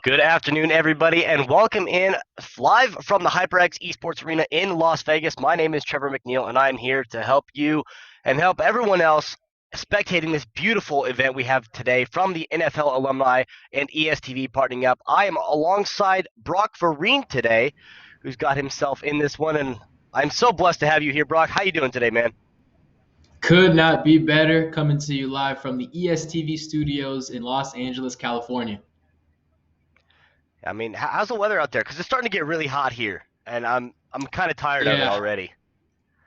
Good afternoon, everybody, and welcome in live from the HyperX Esports Arena in Las Vegas. My name is Trevor McNeil, and I'm here to help you and help everyone else spectating this beautiful event we have today from the NFL Alumni and ESTV partnering up. I am alongside Brock Vereen today, who's got himself in this one, and I'm so blessed to have you here, Brock. How you doing today, man? Could not be better, coming to you live from the ESTV studios in Los Angeles, California. I mean, how's the weather out there? Because it's starting to get really hot here, and I'm kind of tired of it Yeah, already.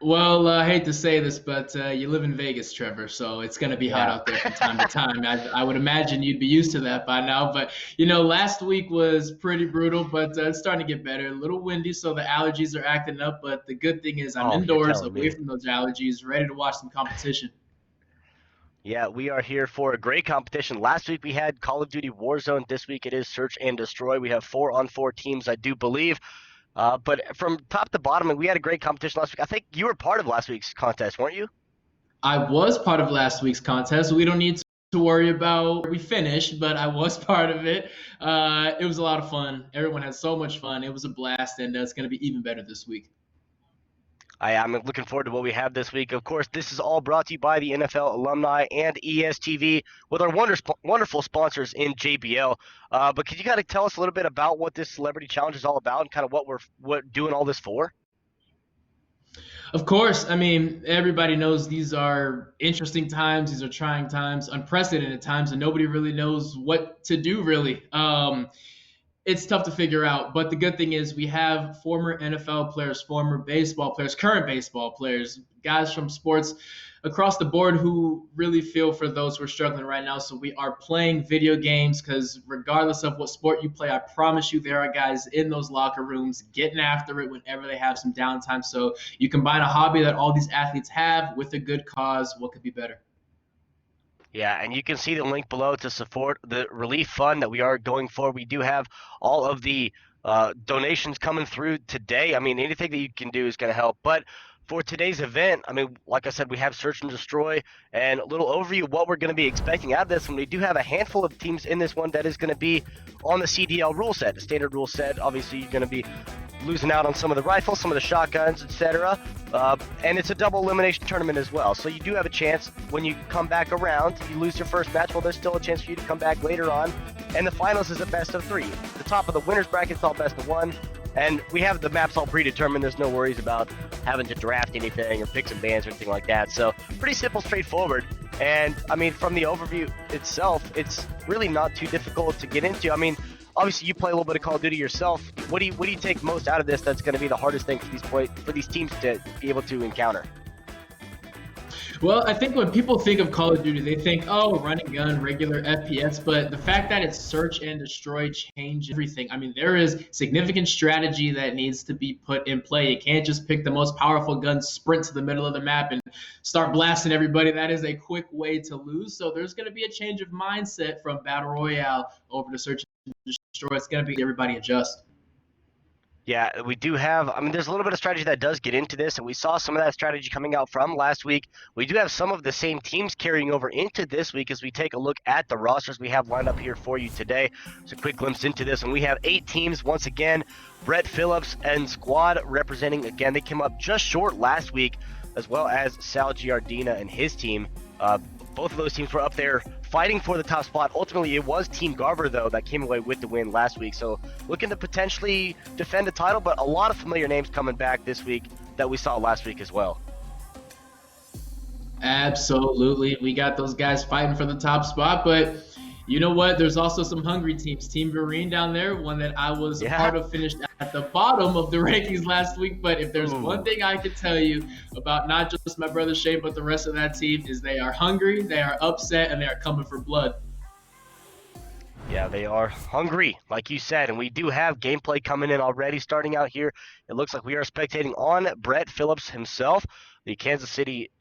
well, I hate to say this, but you live in Vegas, Trevor, so it's going to be hot Yeah. out there from time to time. I would imagine you'd be used to that by now. But, last week was pretty brutal, but it's starting to get better. A little windy, so the allergies are acting up. But the good thing is I'm Oh, you're indoors, telling away me. from those allergies, ready to watch some competition. Yeah, we are here for a great competition. Last week we had Call of Duty Warzone. This week it is Search and Destroy. We have 4-on-4 teams, I do believe. But from top to bottom, we had a great competition last week. I think you were part of last week's contest, weren't you? I was part of last week's contest. We don't need to worry about where we finished, but I was part of it. It was a lot of fun. Everyone had so much fun. It was a blast, and it's going to be even better this week. I am looking forward to what we have this week. Of course, this is all brought to you by the NFL Alumni and ESTV with our wonderful sponsors in JBL. But could you kind of tell us a little bit about what this Celebrity Challenge is all about and kind of what we're doing all this for? Of course, I mean, everybody knows these are interesting times, these are trying times, unprecedented times, and nobody really knows what to do, really. It's tough to figure out. But the good thing is we have former NFL players, former baseball players, current baseball players, guys from sports across the board who really feel for those who are struggling right now. So we are playing video games because regardless of what sport you play, I promise you there are guys in those locker rooms getting after it whenever they have some downtime. So you combine a hobby that all these athletes have with a good cause. What could be better? Yeah, and you can see the link below to support the relief fund that we are going for. We do have all of the donations coming through today. I mean, anything that you can do is going to help. But for today's event, I mean, like I said, we have Search and Destroy and a little overview of what we're going to be expecting out of this one. We do have a handful of teams in this one that is going to be on the CDL rule set, the standard rule set. Obviously, you're going to be losing out on some of the rifles, some of the shotguns, etc. And it's a double elimination tournament as well. So you do have a chance when you come back around. You lose your first match, well, there's still a chance for you to come back later on. And the finals is a best of 3. The top of the winners bracket is all best of 1. And we have the maps all predetermined. There's no worries about having to draft anything or pick some bands or anything like that. So pretty simple, straightforward. And I mean, from the overview itself, it's really not too difficult to get into. I mean, obviously you play a little bit of Call of Duty yourself. What do you take most out of this that's going to be the hardest thing for these teams to be able to encounter? Well, I think when people think of Call of Duty, they think, oh, running gun, regular FPS, but the fact that it's search and destroy changes everything. I mean, there is significant strategy that needs to be put in play. You can't just pick the most powerful gun, sprint to the middle of the map, and start blasting everybody. That is a quick way to lose. So there's going to be a change of mindset from Battle Royale over to search and destroy. It's going to be everybody adjust. Yeah, we do have, I mean, there's a little bit of strategy that does get into this, and we saw some of that strategy coming out from last week. We do have some of the same teams carrying over into this week as we take a look at the rosters we have lined up here for you today. So a quick glimpse into this, and we have 8 teams once again. Brett Phillips and squad representing, again, they came up just short last week, as well as Sal Giardina and his team. Both of those teams were up there fighting for the top spot. Ultimately, it was Team Garver, though, that came away with the win last week. So looking to potentially defend the title, but a lot of familiar names coming back this week that we saw last week as well. Absolutely. We got those guys fighting for the top spot, but you know what? There's also some hungry teams. Team Vereen down there, one that I was a part of, finished at the bottom of the rankings last week. But if there's one thing I can tell you about not just my brother Shane, but the rest of that team is they are hungry, they are upset, and they are coming for blood. Yeah, they are hungry, like you said, and we do have gameplay coming in already starting out here. It looks like we are spectating on Brett Phillips himself, the Kansas City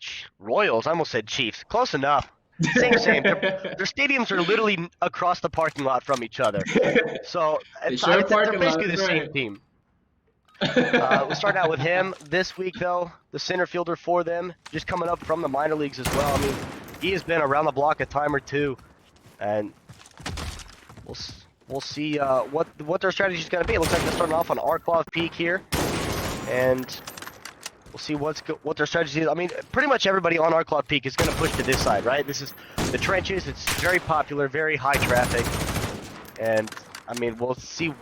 Royals. I almost said Chiefs. Close enough. Same. Their stadiums are literally across the parking lot from each other. So they're basically the same team. We'll start out with him this week, though. The center fielder for them, just coming up from the minor leagues as well. I mean, he has been around the block a time or two, and we'll we'll see what their strategy is going to be. It looks like they're starting off on Arklov Peak here, and we'll see what their strategy is. I mean, pretty much everybody on Arklov Peak is going to push to this side, right? This is the trenches. It's very popular, very high traffic, and I mean, we'll see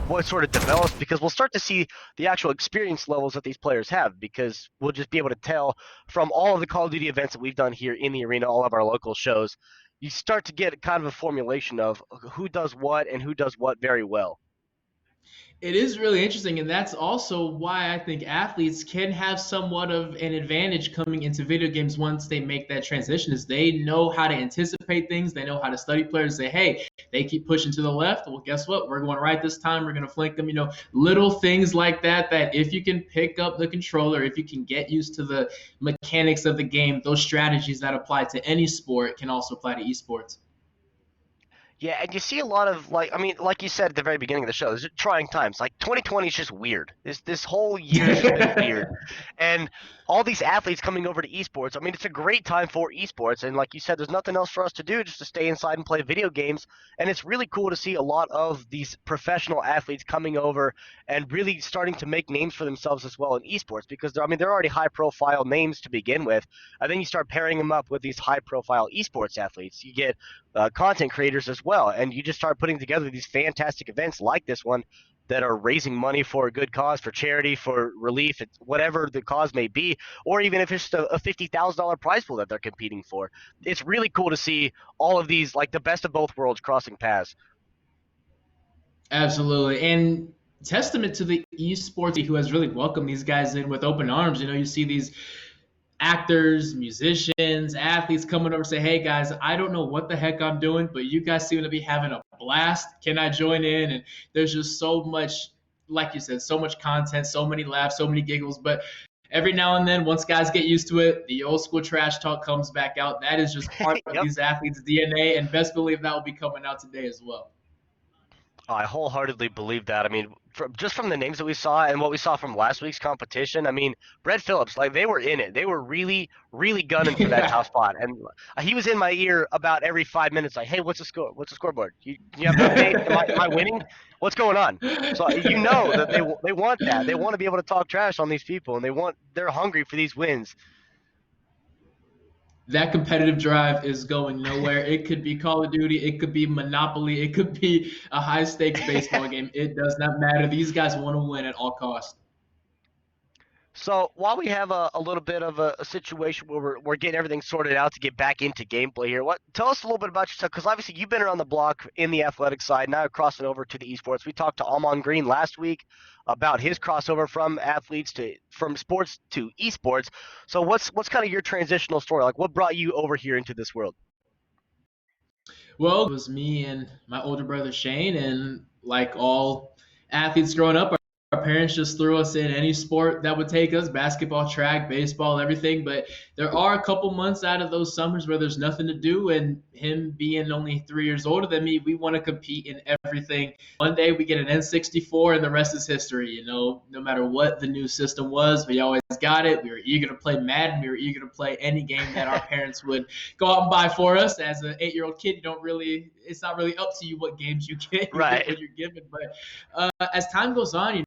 what sort of develops, because we'll start to see the actual experience levels that these players have, because we'll just be able to tell from all of the Call of Duty events that we've done here in the arena, all of our local shows. You start to get kind of a formulation of who does what and who does what very well. It is really interesting, and that's also why I think athletes can have somewhat of an advantage coming into video games once they make that transition. Is they know how to anticipate things, they know how to study players. Say, hey, they keep pushing to the left. Well, guess what? We're going right this time. We're going to flank them. Little things like that. That if you can pick up the controller, if you can get used to the mechanics of the game, those strategies that apply to any sport can also apply to esports. Yeah, and you see a lot of, like, I mean, like you said at the very beginning of the show, there's trying times. Like 2020 is just weird. This whole year has just been weird, and all these athletes coming over to esports. I mean, it's a great time for esports, and like you said, there's nothing else for us to do just to stay inside and play video games. And it's really cool to see a lot of these professional athletes coming over and really starting to make names for themselves as well in esports, because I mean, they're already high-profile names to begin with, and then you start pairing them up with these high-profile esports athletes. You get content creators as well, and you just start putting together these fantastic events like this one that are raising money for a good cause, for charity, for relief, whatever the cause may be, or even if it's just a $50,000 prize pool that they're competing for. It's really cool to see all of these, like the best of both worlds, crossing paths. Absolutely. And testament to the esports who has really welcomed these guys in with open arms. You see these actors, musicians, athletes coming over and say, hey guys, I don't know what the heck I'm doing, but you guys seem to be having a blast. Can I join in? And there's just so much, like you said, so much content, so many laughs, so many giggles. But every now and then, once guys get used to it, the old school trash talk comes back out. That is just part of Yep. these athletes' DNA, and best believe that will be coming out today as well. I wholeheartedly believe that. I mean, just from the names that we saw and what we saw from last week's competition, I mean, Brett Phillips, like they were in it. They were really, really gunning for that top spot, and he was in my ear about every 5 minutes, like, "Hey, what's the score? What's the scoreboard? You have an update? Am I winning? What's going on?" So you know that they want that. They want to be able to talk trash on these people, and they're hungry for these wins. That competitive drive is going nowhere. It could be Call of Duty, it could be Monopoly, it could be a high stakes baseball game. It does not matter. These guys want to win at all costs. So while we have a little bit of a situation where we're getting everything sorted out to get back into gameplay here, tell us a little bit about yourself, because obviously you've been around the block in the athletic side, now crossing over to the esports. We talked to Almon Green last week about his crossover from sports to esports. So what's kind of your transitional story? Like, what brought you over here into this world? Well, it was me and my older brother Shane, and like all athletes growing up, our parents just threw us in any sport that would take us, basketball, track, baseball, everything. But there are a couple months out of those summers where there's nothing to do, and him being only 3 years older than me, we want to compete in everything. One day we get an N64, and the rest is history. No matter what the new system was, we always got it. We were eager to play Madden. We were eager to play any game that our parents would go out and buy for us. As an 8-year-old kid, it's not really up to you what games you get. You Right. get what you're given. But as time goes on, it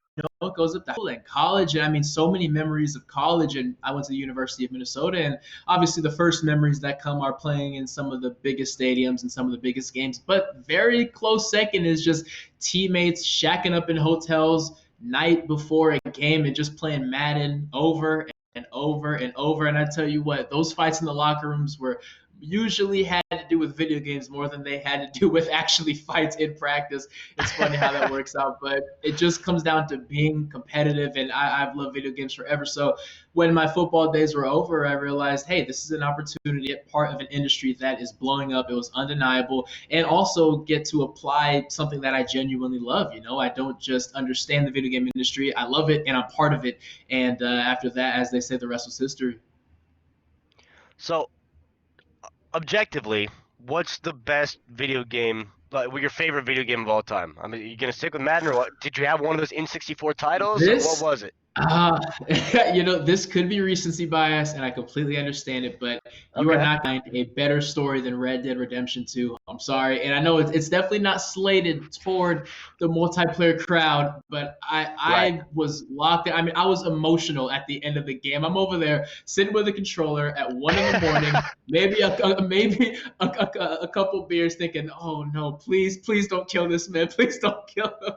goes up to high school and college. And I mean, so many memories of college. And I went to the University of Minnesota. And obviously, the first memories that come are playing in some of the biggest stadiums and some of the biggest games. But very close second is just teammates shacking up in hotels night before a game and just playing Madden over and over and over. And I tell you what, those fights in the locker rooms were usually had to do with video games more than they had to do with actually fights in practice. It's funny how that works out, but it just comes down to being competitive, and I've loved video games forever. So when my football days were over, I realized, hey, this is an opportunity to get part of an industry that is blowing up. It was undeniable, and also get to apply something that I genuinely love. I don't just understand the video game industry. I love it, and I'm part of it. And after that, as they say, the rest was history. So objectively, what's the best video game? Like, your favorite video game of all time? I mean, are you gonna stick with Madden, or what? Did you have one of those N64 titles, or what This was it? Uh, this could be recency bias, and I completely understand it, but you are Okay. not going to find a better story than Red Dead Redemption 2. I'm sorry, and I know it's definitely not slated toward the multiplayer crowd, but Right. I was locked in. I mean, I was emotional at the end of the game. I'm over there sitting with a controller at 1 in the morning, maybe a couple beers, thinking, "Oh no, please don't kill this man, please don't kill him."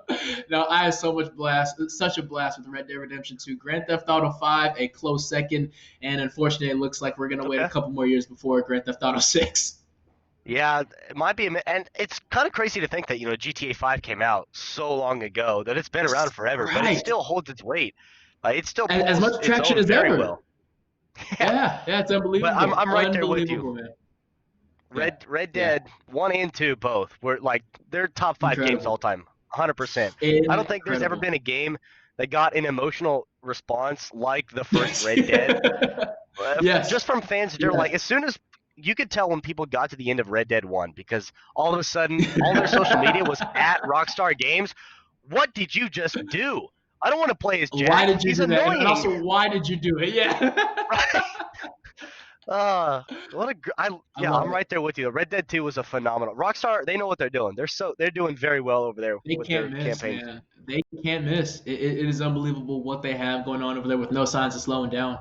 No, I had so much blast, such a blast with Red Dead Redemption 2, Grand Theft Auto 5, a close second, and unfortunately, it looks like we're gonna wait a Okay. couple more years before Grand Theft Auto 6. Yeah, it might be, and it's kind of crazy to think that GTA 5 came out so long ago that it's been around forever, but it Right. still holds its weight. It still As pulls much its traction own as very ever. well. Yeah, Yeah, yeah, it's but I'm unbelievable. I'm right there with you. Unbelievable, man. Yeah, Red yeah. Dead 1 and 2 both were like they're top 5 games all Incredible. time, 100%. I don't think there's ever Incredible. been a game that got an emotional response like the first Red Dead. Yes. Just from fans, they're like, Yes. as soon as you could tell when people got to the end of Red Dead 1 because all of a sudden all their social media was at Rockstar Games. What did you just do? I don't want to play as Why Jack. did you He's do that? And annoying. also, why did you do it? Yeah. Right? What a I yeah, love I'm it. right there with you. Red Dead 2 was a phenomenal. Rockstar, they know what they're doing. They're doing very well over there They with can't their miss, campaigns. man. They can't miss. It is unbelievable what they have going on over there with no signs of slowing down.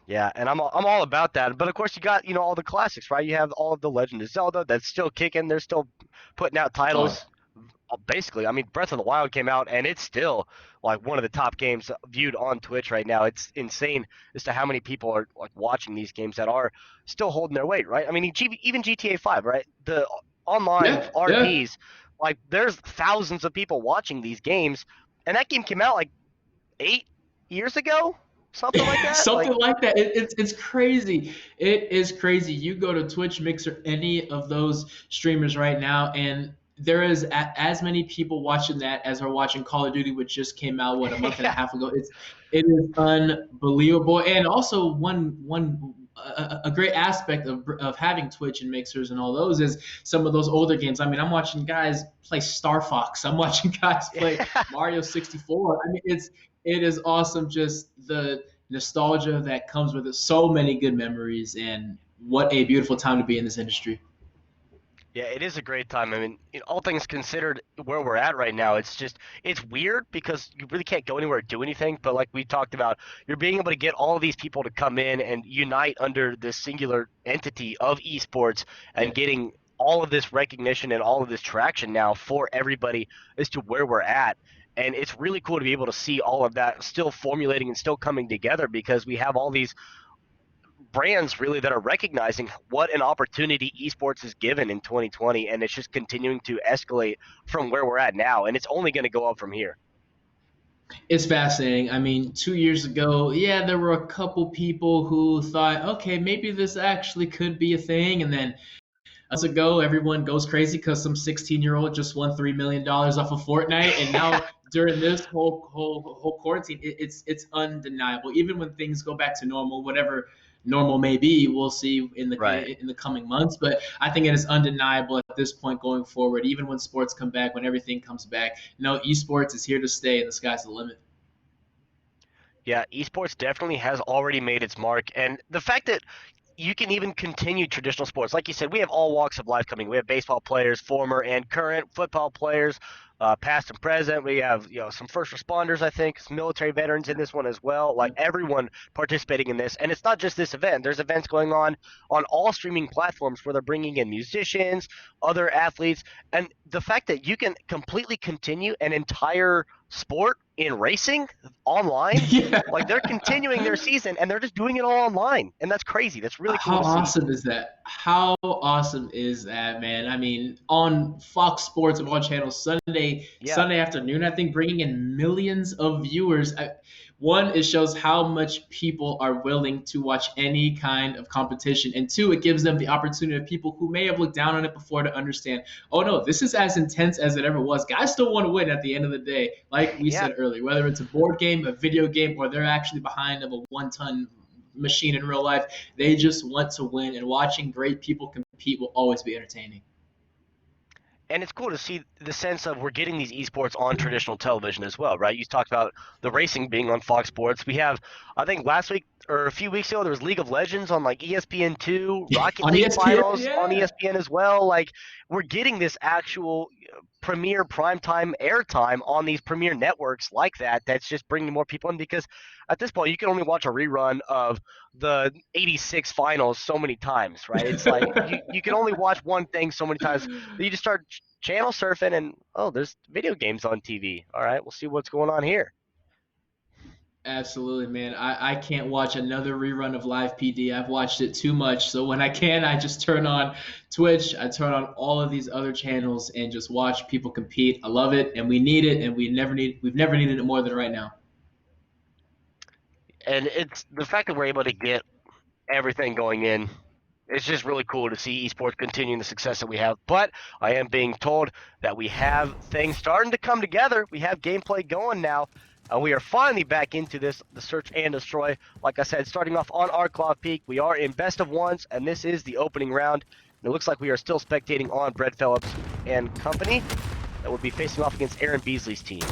Yeah, and I'm all about that. But of course, you got all the classics, right? You have all of the Legend of Zelda that's still kicking. They're still putting out Oh, titles. Basically, I mean, Breath of the Wild came out, and it's still like one of the top games viewed on Twitch right now. It's insane as to how many people are like watching these games that are still holding their weight, right? I mean, even GTA 5, right? The online yeah, yeah. RPs, like there's thousands of people watching these games, and that game came out like 8 years ago, something like that. Like, Something like that. It's crazy. It is crazy. You go to Twitch, Mixer, any of those streamers right now, and there is as many people watching that as are watching Call of Duty, which just came out what a month and a yeah, half ago. It is unbelievable, and also one. A great aspect of having Twitch and mixers and all those is some of those older games. I mean, I'm watching guys play Star Fox. I'm watching guys play yeah. Mario 64. I mean, it is awesome just the nostalgia that comes with it. So many good memories, and what a beautiful time to be in this industry. Yeah, it is a great time. I mean, all things considered, where we're at right now, it's weird because you really can't go anywhere or do anything. But like we talked about, you're being able to get all of these people to come in and unite under this singular entity of esports Yeah. and getting all of this recognition and all of this traction now for everybody as to where we're at. And it's really cool to be able to see all of that still formulating and still coming together because we have all these brands really that are recognizing what an opportunity esports is given in 2020, and it's just continuing to escalate from where we're at now, and it's only going to go up from here. It's fascinating. I mean, 2 years ago, yeah, there were a couple people who thought, okay, maybe this actually could be a thing. And then months ago, everyone goes crazy because some 16-year-old just won $3 million off of Fortnite, and now during this whole quarantine, it's undeniable. Even when things go back to normal, whatever normal may be, we'll see Right. in the coming months. But I think it is undeniable at this point going forward. Even when sports come back, when everything comes back, esports is here to stay, and the sky's the limit. Yeah, esports definitely has already made its mark, and the fact that you can even continue traditional sports. Like you said, we have all walks of life coming. We have baseball players, former and current football players, past and present. We have some first responders, I think, some military veterans in this one as well. Like everyone participating in this, and it's not just this event. There's events going on all streaming platforms where they're bringing in musicians, other athletes, and the fact that you can completely continue an entire sport in racing online, Yeah. like they're continuing their season and they're just doing it all online, and that's crazy. That's really cool How to see. awesome is that? How awesome is that, man? I mean, on Fox Sports of all channels, Yeah, Sunday afternoon, I think bringing in millions of viewers. One, it shows how much people are willing to watch any kind of competition, and two, it gives them the opportunity of people who may have looked down on it before to understand. Oh no, this is as intense as it ever was. Guys still want to win at the end of the day, like we yeah. said earlier. Whether it's a board game, a video game, or they're actually behind of a one-ton machine in real life. They just want to win, and watching great people compete will always be entertaining. And it's cool to see the sense of we're getting these esports on traditional television as well, right? You talked about the racing being on Fox Sports. We have, I think last week or a few weeks ago, there was League of Legends on like ESPN2, Rocket On League ESPN, finals on yeah. ESPN as well. Like, we're getting this actual premier primetime airtime on these premier networks like that. That's just bringing more people in because at this point, you can only watch a rerun of the '86 finals so many times, right? It's like you can only watch one thing so many times. You just start channel surfing and, oh, there's video games on TV. All right, we'll see what's going on here. Absolutely, man. I can't watch another rerun of Live PD. I've watched it too much. So when I can, I just turn on Twitch. I turn on all of these other channels and just watch people compete. I love it, and we need it, and we've never needed it more than right now. And it's the fact that we're able to get everything going in. It's just really cool to see esports continuing the success that we have. But I am being told that we have things starting to come together. We have gameplay going now. We are finally back into this, the search and destroy. Like I said, starting off on our Cloth Peak, we are in best of ones, and this is the opening round. And it looks like we are still spectating on Brett Phillips and company that would be facing off against Aaron Beasley's team.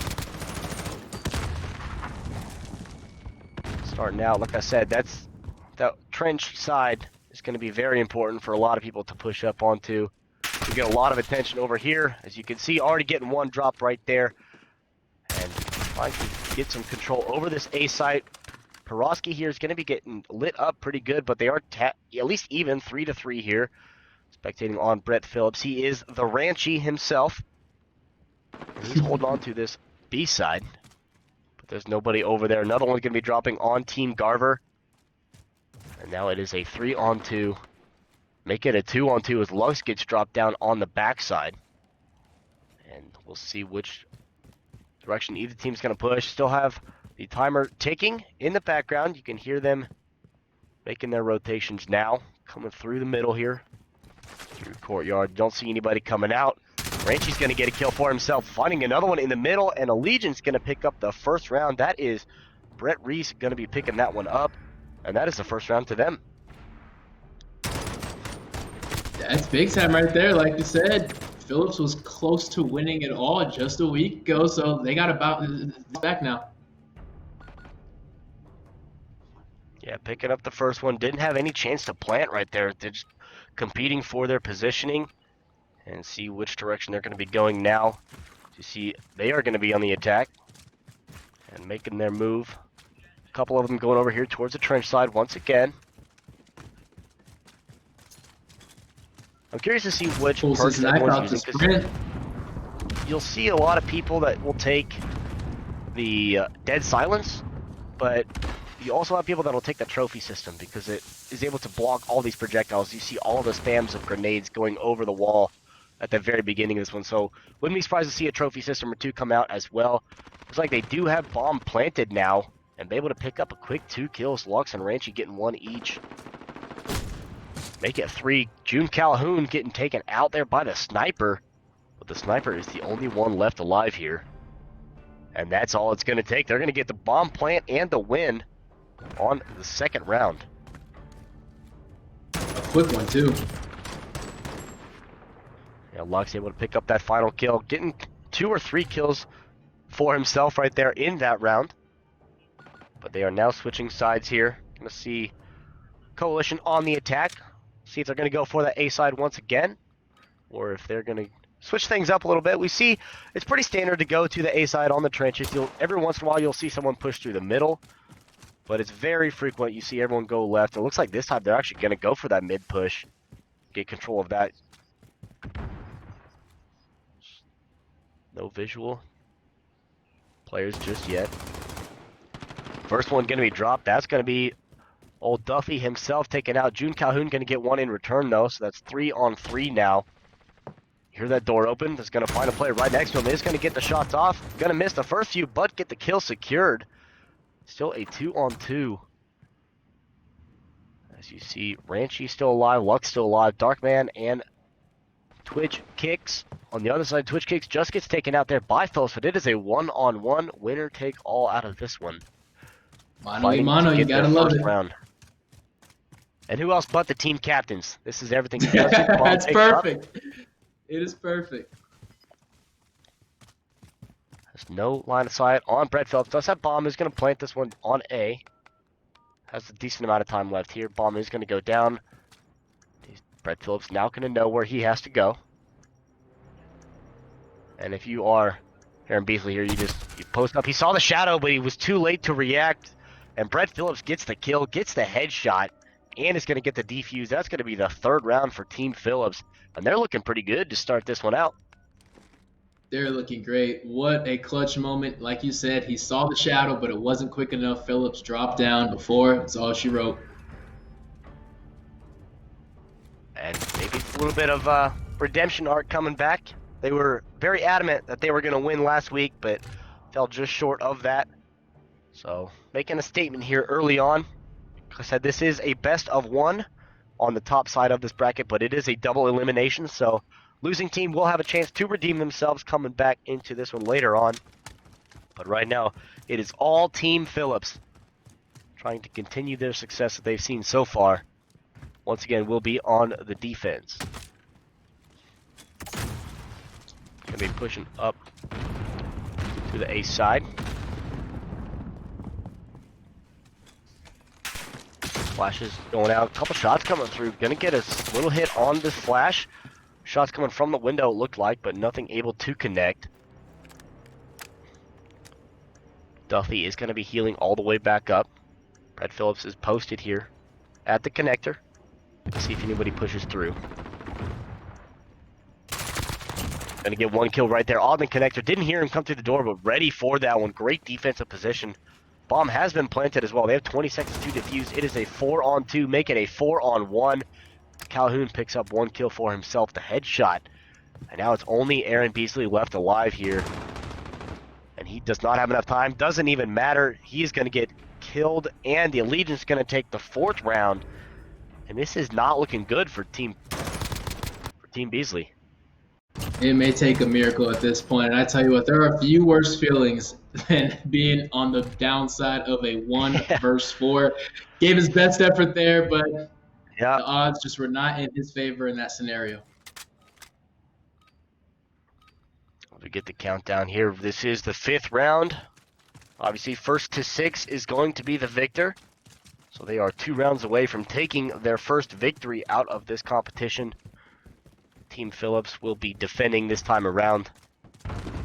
Starting out, like I said, that's that trench side is going to be very important for a lot of people to push up onto. We get a lot of attention over here, as you can see, already getting one drop right there, and trying to get some control over this A site. Peroski here is going to be getting lit up pretty good, but they are at least even 3-3 here. Spectating on Brett Phillips, he is the Ranchy himself, and he's holding on to this B side. But there's nobody over there. Another one's going to be dropping on Team Garver. And now it is a 3-on-2. Make it a 2-on-2 as Lux gets dropped down on the backside. And we'll see which direction either team's going to push. Still have the timer ticking in the background. You can hear them making their rotations now. Coming through the middle here. Through courtyard. Don't see anybody coming out. Ranchy's going to get a kill for himself. Finding another one in the middle. And Allegiant's going to pick up the first round. That is Brett Reese going to be picking that one up. And that is the first round to them. That's big time right there. Like you said, Phillips was close to winning it all just a week ago, so they got about back now. Yeah, picking up the first one. Didn't have any chance to plant right there. They're just competing for their positioning and see which direction they're going to be going now. You see, they are going to be on the attack and making their move. A couple of them going over here towards the trench side once again. I'm curious to see which perks everyone's using, because you'll see a lot of people that will take the dead silence, but you also have people that will take the trophy system because it is able to block all these projectiles. You see all the spams of grenades going over the wall at the very beginning of this one, so wouldn't be surprised to see a trophy system or two come out as well. Looks like they do have bomb planted now and be able to pick up a quick 2 kills. Lux and Ranchy getting 1 each. Make it 3. June Calhoun getting taken out there by the sniper, but the sniper is the only one left alive here. And that's all it's going to take. They're going to get the bomb plant and the win on the second round. A quick one, too. Yeah, Lux able to pick up that final kill, getting 2 or 3 kills for himself right there in that round. But they are now switching sides here. Going to see Coalition on the attack. See if they're going to go for that A side once again, or if they're going to switch things up a little bit. We see it's pretty standard to go to the A side on the trenches. Every once in a while you'll see someone push through the middle, but it's very frequent you see everyone go left. It looks like this time they're actually going to go for that mid push, get control of that. No visual players just yet. First one going to be dropped. That's going to be old Duffy himself taken out. June Calhoun going to get 1 in return though, so that's 3-on-3 now. Hear that door open. That's going to find a player right next to him. Is going to get the shots off. Going to miss the first few, but get the kill secured. Still a 2-on-2. As you see, Ranchy still alive. Lux still alive. Darkman and Twitch Kicks. On the other side, Twitch Kicks just gets taken out there by Phillips, but it is a 1-on-1. Winner take all out of this one. Mano y mano, you gotta love it. Round. And who else but the team captains? This is everything. That's perfect. It is perfect. There's no line of sight on Brett Phillips. Does have bomb. Is going to plant this one on A. has a decent amount of time left here. Bomb is going to go down. Brett Phillips now going to know where he has to go. And if you are Aaron Beasley here, you post up. He saw the shadow, but he was too late to react. And Brett Phillips gets the kill, gets the headshot, and is going to get the defuse. That's going to be the third round for Team Phillips. And they're looking pretty good to start this one out. They're looking great. What a clutch moment. Like you said, he saw the shadow, but it wasn't quick enough. Phillips dropped down before. That's all she wrote. And maybe it's a little bit of redemption arc coming back. They were very adamant that they were going to win last week, but fell just short of that. So making a statement here early on. Like I said, this is a best of one on the top side of this bracket, but it is a double elimination, so losing team will have a chance to redeem themselves coming back into this one later on. But right now, it is all Team Phillips trying to continue their success that they've seen so far. Once again, we'll be on the defense. Gonna be pushing up to the A side. Flashes going out. A couple shots coming through. Gonna get a little hit on this flash. Shots coming from the window, it looked like, but nothing able to connect. Duffy is going to be healing all the way back up. Brett Phillips is posted here at the connector. Let's see if anybody pushes through. Going to get one kill right there on the connector. Didn't hear him come through the door, but ready for that one. Great defensive position. Bomb has been planted as well. They have 20 seconds to defuse. It is a 4-on-2, make it a 4-on-1. Calhoun picks up one kill for himself, the headshot. And now it's only Aaron Beasley left alive here. And he does not have enough time. Doesn't even matter. He's going to get killed, and the Allegiance is going to take the 4th round. And this is not looking good for Team Beasley. It may take a miracle at this point. And I tell you what, there are few worse feelings than being on the downside of a 1 versus 4. Gave his best effort there, but yeah, the odds just were not in his favor in that scenario. We get the countdown here. This is the 5th round. Obviously, 1st to 6 is going to be the victor. So they are 2 rounds away from taking their first victory out of this competition. Team Phillips will be defending this time around.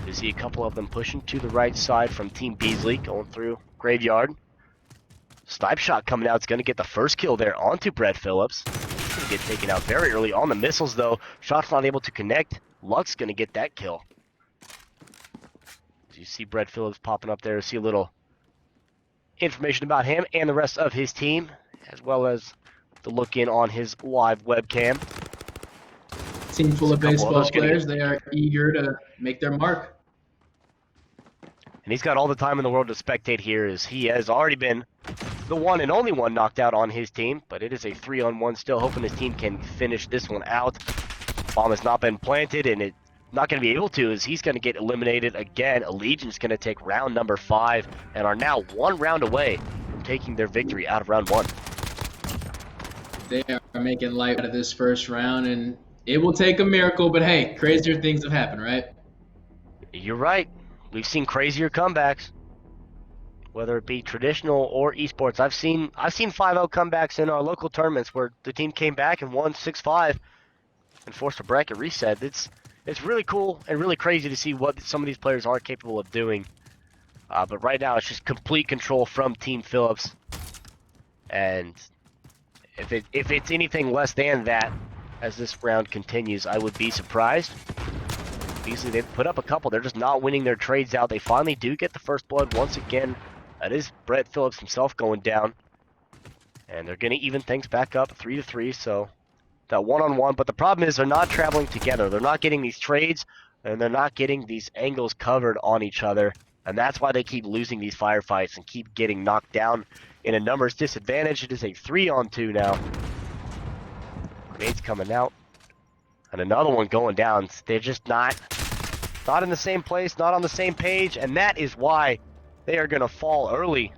You see a couple of them pushing to the right side from Team Beasley, going through Graveyard. Snipe shot coming out. It's going to get the first kill there onto Brett Phillips. He's going to get taken out very early on the missiles, though. Shot's not able to connect. Luck's going to get that kill. As you see Brett Phillips popping up there, see a little information about him and the rest of his team, as well as the look in on his live webcam. Team full of baseball players. They are eager to make their mark. And he's got all the time in the world to spectate here, as he has already been the one and only one knocked out on his team. But it is a 3-on-1 still, hoping his team can finish this one out. Bomb has not been planted, and it's not going to be able to, as he's going to get eliminated again. Allegiance going to take round number 5 and are now 1 round away from taking their victory out of round 1. They are making light out of this first round, and it will take a miracle, but hey, crazier things have happened, right? You're right. We've seen crazier comebacks, whether it be traditional or esports. I've seen 5-0 comebacks in our local tournaments where the team came back and won 6-5 and forced a bracket reset. It's really cool and really crazy to see what some of these players are capable of doing. But right now, it's just complete control from Team Phillips. And if it's anything less than that, as this round continues, I would be surprised. Beasley, they've put up a couple. They're just not winning their trades out. They finally do get the first blood once again. That is Brett Phillips himself going down. And they're going to even things back up 3-3, so that 1-on-1. But the problem is they're not traveling together. They're not getting these trades, and they're not getting these angles covered on each other. And that's why they keep losing these firefights and keep getting knocked down in a numbers disadvantage. It is a 3-on-2 now. Grenades coming out. And another one going down. They're just not in the same place, not on the same page, and that is why they are going to fall early.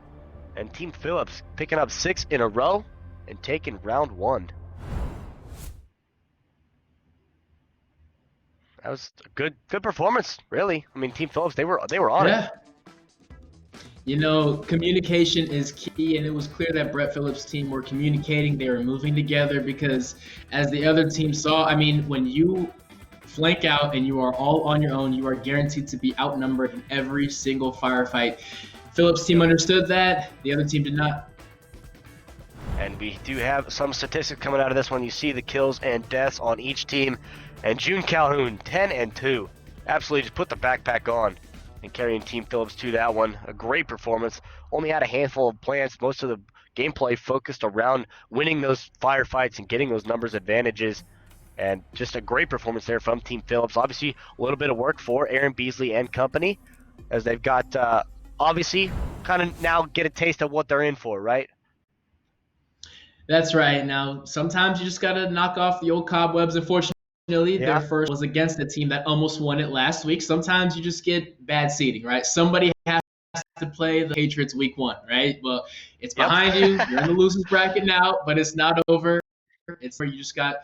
And Team Phillips picking up 6 in a row and taking round 1. That was a good performance, really. I mean, Team Phillips, they were on it. Communication is key, and it was clear that Brett Phillips' team were communicating. They were moving together because, as the other team saw, I mean, when you flank out and you are all on your own, you are guaranteed to be outnumbered in every single firefight. Phillips' team Yep. understood that. The other team did not. And we do have some statistics coming out of this one. You see the kills and deaths on each team. And June Calhoun, 10-2. Absolutely just put the backpack on and carrying Team Phillips to that one. A great performance. Only had a handful of plants. Most of the gameplay focused around winning those firefights and getting those numbers advantages. And just a great performance there from Team Phillips. Obviously, a little bit of work for Aaron Beasley and company, as they've got, obviously, kind of now get a taste of what they're in for, right? That's right. Now, sometimes you just got to knock off the old cobwebs. Unfortunately, their Yeah. first was against a team that almost won it last week. Sometimes you just get bad seeding, right? Somebody has to play the Patriots week one, right? Well, it's Yep. behind you. You're in the losers bracket now, but it's not over. It's where you just got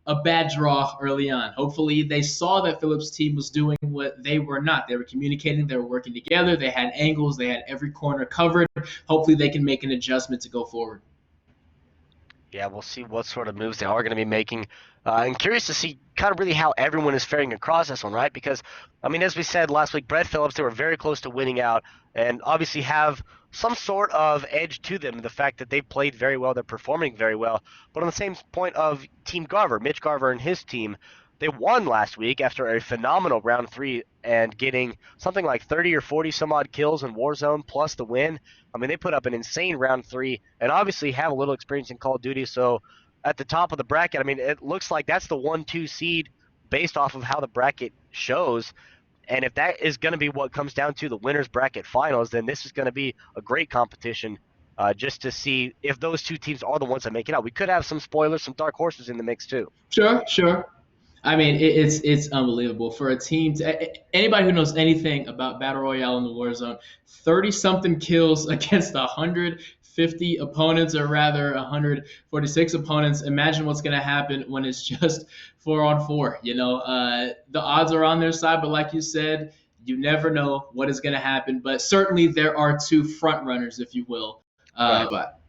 a bad draw early on. Hopefully, they saw that Phillips' team was doing what they were not. They were communicating, they were working together, they had angles, they had every corner covered. Hopefully, they can make an adjustment to go forward. Yeah, we'll see what sort of moves they are going to be making. And curious to see kind of really how everyone is faring across this one, right? Because, I mean, as we said last week, Brett Phillips, they were very close to winning out and obviously have some sort of edge to them. The fact that they've played very well, they're performing very well. But on the same point of Team Garver, Mitch Garver and his team, they won last week after a phenomenal round three and getting something like 30 or 40 some odd kills in Warzone plus the win. I mean, they put up an insane round three and obviously have a little experience in Call of Duty. So at the top of the bracket, I mean, it looks like that's the 1-2 seed based off of how the bracket shows. And if that is going to be what comes down to the winners bracket finals, then this is going to be a great competition just to see if those two teams are the ones that make it out. We could have some spoilers, some dark horses in the mix too. Sure, sure. I mean, it's unbelievable for a team to anybody who knows anything about battle royale in the Warzone. 30 something kills against 150 opponents, or rather 146 opponents. Imagine what's going to happen when it's just 4 on 4. The odds are on their side, but like you said, you never know what is going to happen. But certainly there are two front runners, if you will. Right. But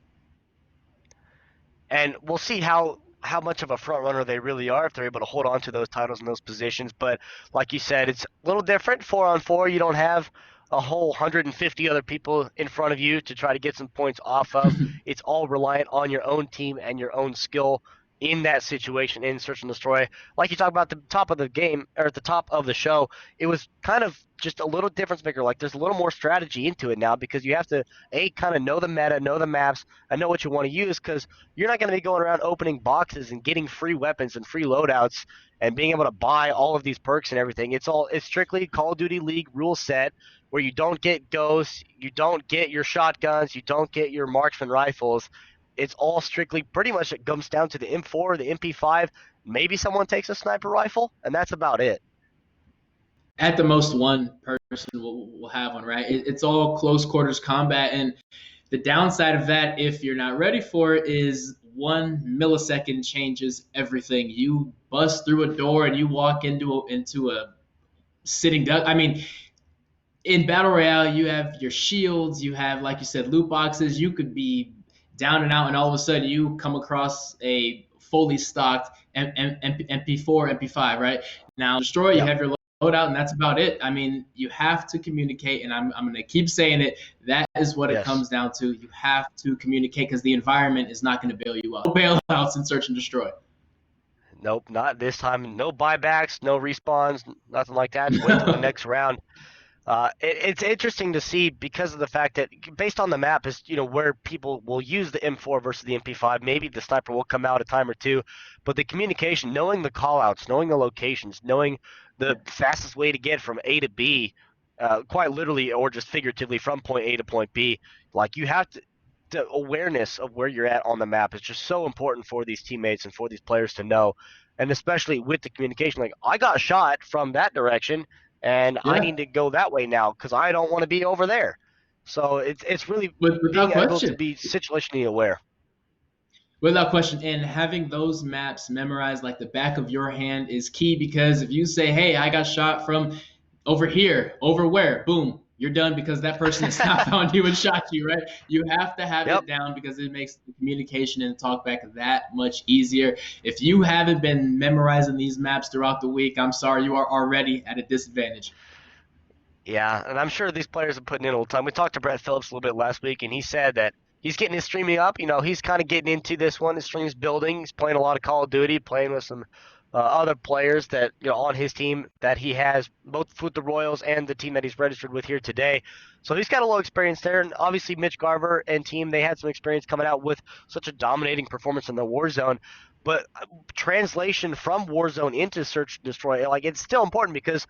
And we'll see how much of a front runner they really are if they're able to hold on to those titles and those positions. But like you said, it's a little different 4-on-4. You don't have a whole 150 other people in front of you to try to get some points off of. It's all reliant on your own team and your own skill in that situation in search and destroy. Like you talked about at the top of the game or at the top of the show, it was kind of just a little difference maker. Like there's a little more strategy into it now because you have to kind of know the meta, know the maps, and know what you want to use because you're not going to be going around opening boxes and getting free weapons and free loadouts and being able to buy all of these perks and everything. It's strictly Call of Duty League rule set where you don't get ghosts, you don't get your shotguns, you don't get your marksman rifles. It's all strictly pretty much it comes down to the M4, the MP5. Maybe someone takes a sniper rifle, and that's about it. at the most, one person will have one, right? It's all close quarters combat. And the downside of that, if you're not ready for it, is 1 millisecond changes everything. You bust through a door and you walk into a sitting duck. I mean, in battle royale, you have your shields, you have, like you said, loot boxes. You could be down and out, and all of a sudden you come across a fully stocked MP4, MP5, right? Now, destroy, you Yep. have your loadout, and that's about it. I mean, you have to communicate, and I'm going to keep saying it. That is what it Yes. comes down to. You have to communicate because the environment is not going to bail you out. No bailouts in search and destroy. Nope, not this time. No buybacks, no respawns, nothing like that. Just wait till the next round. It's interesting to see because of the fact that based on the map is where people will use the M4 versus the MP5. Maybe the sniper will come out a time or two, but the communication, knowing the callouts, knowing the locations, knowing the fastest way to get from A to B, quite literally or just figuratively from point A to point B, like you have to. The awareness of where you're at on the map is just so important for these teammates and for these players to know, and especially with the communication. Like I got shot from that direction and I Yeah, need to go that way now because I don't want to be over there. So it's really being without able to question. be situationally aware. Without question. And having those maps memorized like the back of your hand is key because if you say, hey, I got shot from over here, over where? Boom. you're done because that person has not found you and shot you, right? You have to have Yep. it down because it makes the communication and talk back that much easier. If you haven't been memorizing these maps throughout the week, I'm sorry, you are already at a disadvantage. Yeah, and I'm sure these players are putting in a little time. We talked to Brett Phillips a little bit last week, and he said that he's getting his streaming up. He's kind of getting into this one. His stream's building. He's playing a lot of Call of Duty, playing with some other players that on his team that he has, both with the Royals and the team that he's registered with here today. So he's got a little experience there, and obviously Mitch Garver and team, they had some experience coming out with such a dominating performance in the Warzone. But translation from Warzone into Search and Destroy, like it's still important because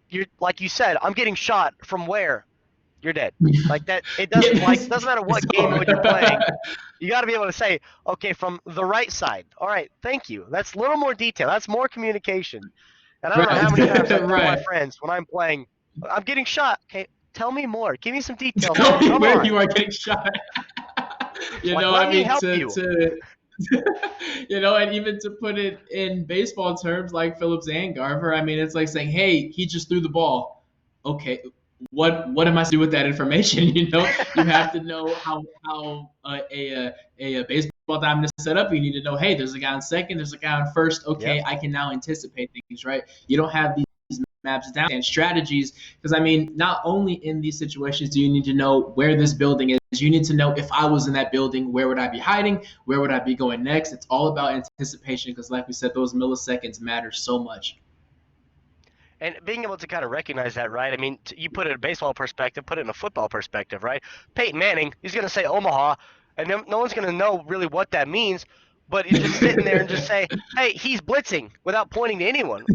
you're like you said, I'm getting shot from where? You're dead. Like that, it doesn't doesn't matter what game mode you're playing. You got to be able to say, okay, from the right side. All right, thank you. That's a little more detail. That's more communication. And I don't know how many times I've told my Right. friends when I'm playing, I'm getting shot. Okay, tell me more. Give me some details, Tell man. me Come where on. you are getting shot. Like, I let me mean, help to you. to and even to put it in baseball terms, like Phillips and Garver, I mean, it's like saying, "Hey, he just threw the ball." Okay, what am I to do with that information? You have to know how a baseball diamond is set up. You need to know, hey, there's a guy on second, there's a guy on first. Yep. Okay, I can now anticipate things, right? You don't have these maps down and strategies because I mean, not only in these situations do you need to know where this building is, you need to know if I was in that building, where would I be hiding, where would I be going next. It's all about anticipation because, like we said, those milliseconds matter so much. And being able to kind of recognize that, right? I mean, you put it in a baseball perspective, put it in a football perspective, right? Peyton Manning, he's going to say Omaha, and no one's going to know really what that means, but you just sitting there and just say, hey, he's blitzing without pointing to anyone.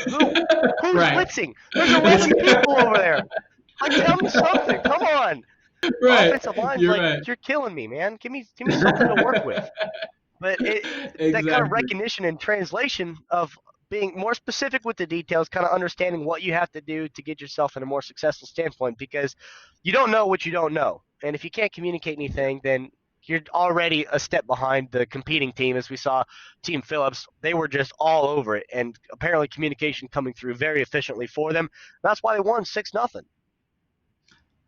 Who? Who's Right. blitzing? There's 11 people over there. Like, tell me something. Come on. The Right. offensive line's You're like, right. you're killing me, man. Give me something to work with. But that kind of Exactly. recognition and translation of being more specific with the details, kind of understanding what you have to do to get yourself in a more successful standpoint, because you don't know what you don't know. And if you can't communicate anything, then you're already a step behind the competing team. As we saw Team Phillips, they were just all over it, and apparently communication coming through very efficiently for them. That's why they won 6-0.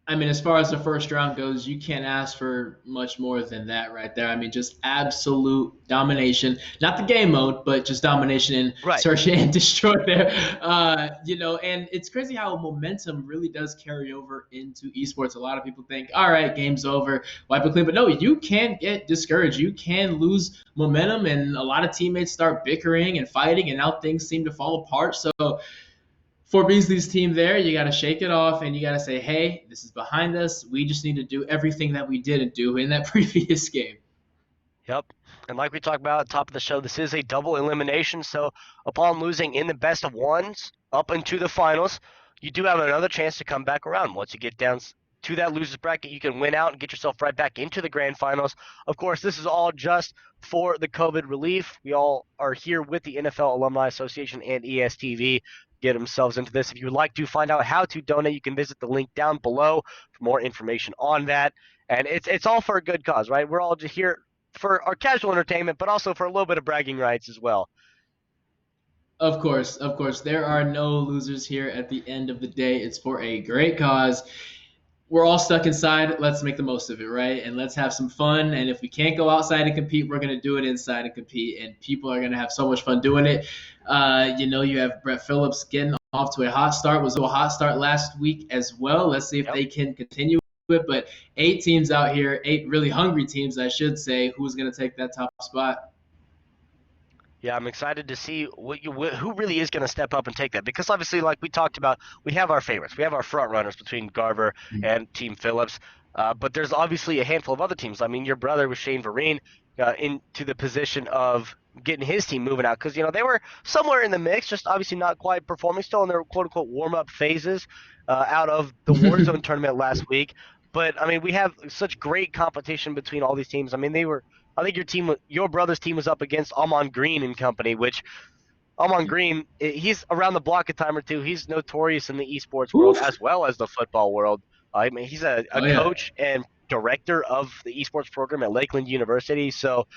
I mean, as far as the first round goes, you can't ask for much more than that right there. I mean, just absolute domination. Not the game mode, but just domination and Right. search and destroy there. And it's crazy how momentum really does carry over into esports. A lot of people think, all right, game's over, wipe it clean. But no, you can get discouraged. You can lose momentum, and a lot of teammates start bickering and fighting, and now things seem to fall apart. So for Beasley's team there, you got to shake it off and you got to say, hey, this is behind us. We just need to do everything that we didn't do in that previous game. Yep. And like we talked about at the top of the show, this is a double elimination. So upon losing in the best of ones up into the finals, you do have another chance to come back around. Once you get down to that losers bracket, you can win out and get yourself right back into the grand finals. Of course, this is all just for the COVID relief. We all are here with the NFL Alumni Association and ESTV. Get themselves into this. If you would like to find out how to donate, you can visit the link down below for more information on that. And it's all for a good cause, right? We're all just here for our casual entertainment, but also for a little bit of bragging rights as well. Of course, of course. There are no losers here at the end of the day. It's for a great cause. We're all stuck inside. Let's make the most of it, right? And let's have some fun. And if we can't go outside and compete, we're going to do it inside and compete. And people are going to have so much fun doing it. You have Brett Phillips getting off to a hot start. Was a hot start last week as well. Let's see if Yep. they can continue it. But 8 teams out here, 8 really hungry teams, I should say, who's going to take that top spot. Yeah, I'm excited to see who really is going to step up and take that, because obviously, like we talked about, we have our favorites, we have our front runners between Garver and Team Phillips, but there's obviously a handful of other teams. I mean, your brother with Shane Vereen into the position of getting his team moving out, because they were somewhere in the mix, just obviously not quite performing, still in their quote unquote warm up phases out of the Warzone tournament last week. But I mean, we have such great competition between all these teams. I mean, I think your brother's team was up against Amon Green and company, which Amon Green, he's around the block a time or two. He's notorious in the esports world Oof. as well as the football world. I mean, he's a Oh, yeah. coach and director of the esports program at Lakeland University, so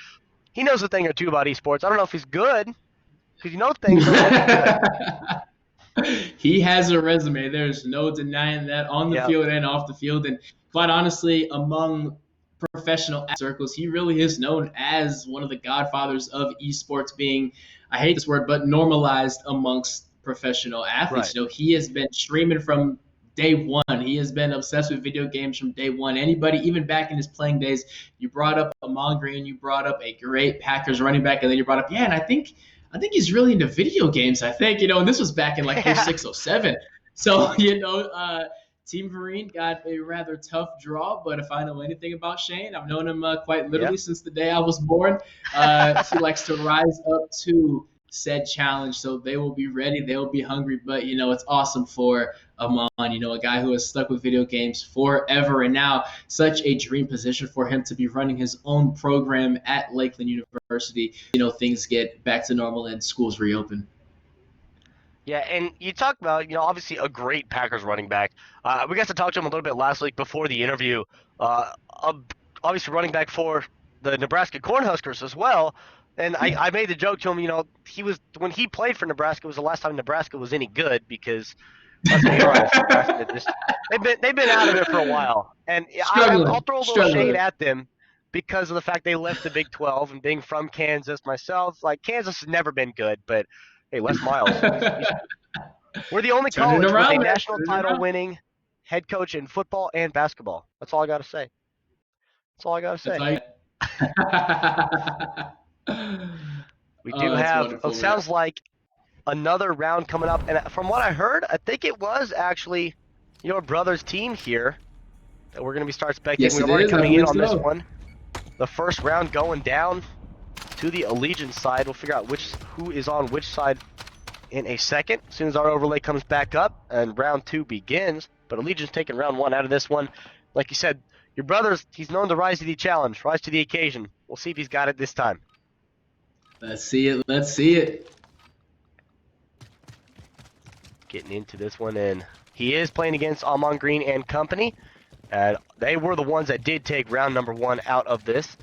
he knows a thing or two about esports. I don't know if he's good, because things don't always be good. He has a resume. There's no denying that on the Yep. field and off the field. And quite honestly, among professional circles, he really is known as one of the godfathers of esports being, I hate this word, but normalized amongst professional athletes. Right. You know, he has been streaming from day one. He has been obsessed with video games from day one. Anybody, even back in his playing days, you brought up Amon Green, you brought up a great Packers running back, and then you brought up, yeah, and I think he's really into video games. I think, and this was back in like Yeah. 06, 07. So, Team Marine got a rather tough draw, but if I know anything about Shane, I've known him quite Yeah. literally since the day I was born. He likes to rise up to said challenge, so they will be ready, they will be hungry. But it's awesome for Amon, a guy who has stuck with video games forever, and now such a dream position for him to be running his own program at Lakeland University. Things get back to normal and schools reopen. Yeah, and you talked about, obviously a great Packers running back. We got to talk to him a little bit last week before the interview. Obviously running back for the Nebraska Cornhuskers as well. And I made the joke to him, when he played for Nebraska, was the last time Nebraska was any good, because let's be honest, Nebraska they've been out of it for a while. And I'll throw a little shade at them because of the fact they left the Big 12, and being from Kansas myself, like Kansas has never been good, but hey, Les Miles, we're the only college with a national title winning head coach in football and basketball. That's all I got to say. That's all I got to say. We do have, it sounds like, another round coming up. And from what I heard, I think it was actually your brother's team here that we're going to be start spectating. Yes, we're already coming in on this one. The first round going down to the Allegiance side. We'll figure out who is on which side in a second, as soon as our overlay comes back up and round 2 begins. But Allegiance taking round 1 out of this one. Like you said, your brother's, he's known to rise to the challenge, rise to the occasion. We'll see if he's got it this time. Let's see it. Let's see it. Getting into this one, and he is playing against Amon Green and company. And they were the ones that did take round number 1 out of this.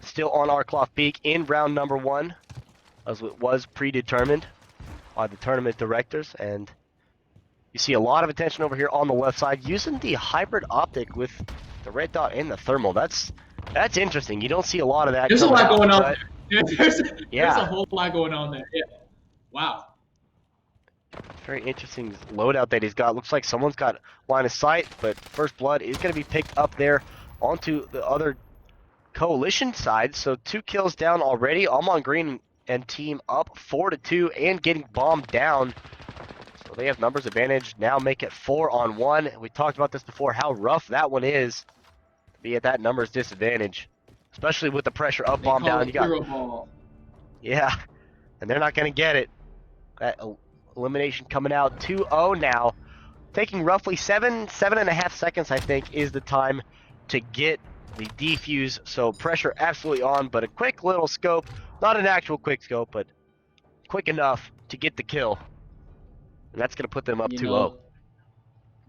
Still on our clock peak in round number 1, as it was predetermined by the tournament directors. And you see a lot of attention over here on the left side, using the hybrid optic with the red dot and the thermal. That's interesting. You don't see a lot of that. There's a lot going on. There's Yeah. a whole lot going on there. Yeah. Wow. Very interesting loadout that he's got. Looks like someone's got line of sight, but first blood is going to be picked up there onto the other coalition side. So 2 kills down already. Amon Green and team up 4-2 and getting bombed down. So they have numbers advantage. Now make it 4-on-1. We talked about this before, how rough that one is to be at that numbers disadvantage, especially with the pressure up, bomb down. You got ball. Yeah, and they're not going to get it. That elimination coming out 2-0 now. Taking roughly 7.5 seconds, I think, is the time to get the defuse. So pressure absolutely on, but a quick little scope. Not an actual quick scope, but quick enough to get the kill. And that's going to put them up 2-0.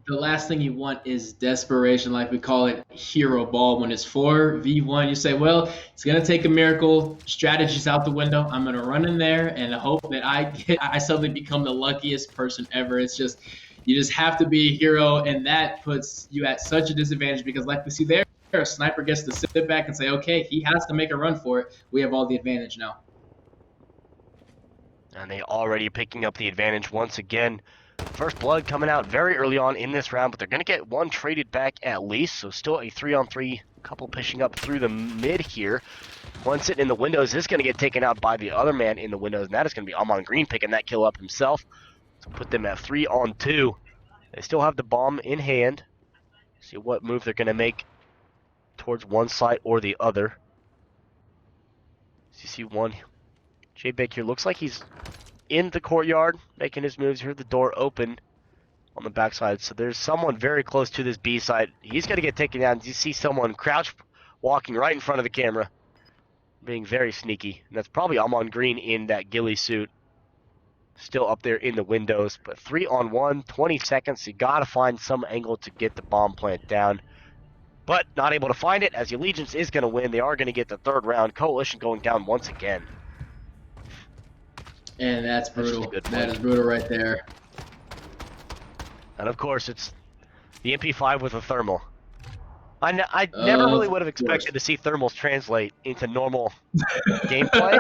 The last thing you want is desperation, like we call it hero ball. When it's 4v1, you say, well, it's going to take a miracle. Strategy's out the window. I'm going to run in there and hope that I suddenly become the luckiest person ever. It's just, you just have to be a hero, and that puts you at such a disadvantage because, like we see there, a sniper gets to sit back and say, okay, he has to make a run for it. We have all the advantage now. And they already picking up the advantage once again. First blood coming out very early on in this round, but they're going to get one traded back at least, so still a 3-on-3, couple pushing up through the mid here. One sitting in the windows is going to get taken out by the other man in the windows, and that is going to be Amon Green picking that kill up himself to put them at 3-on-2. They still have the bomb in hand. See what move they're going to make towards one side or the other. So you see one. JBL here looks like he's in the courtyard making his moves. You heard the door open on the backside, so there's someone very close to this B side. He's going to get taken down. You see someone crouch walking right in front of the camera, being very sneaky, and that's probably Amon Green in that ghillie suit, still up there in the windows. But 3-on-1, 20 seconds. You got to find some angle to get the bomb plant down, but not able to find it, as the Allegiance is going to win. They are going to get the third round. Coalition going down once again. And that's brutal. That is brutal right there. And of course, it's the MP5 with a thermal. I never really Of would have course. expected to see thermals translate into normal gameplay.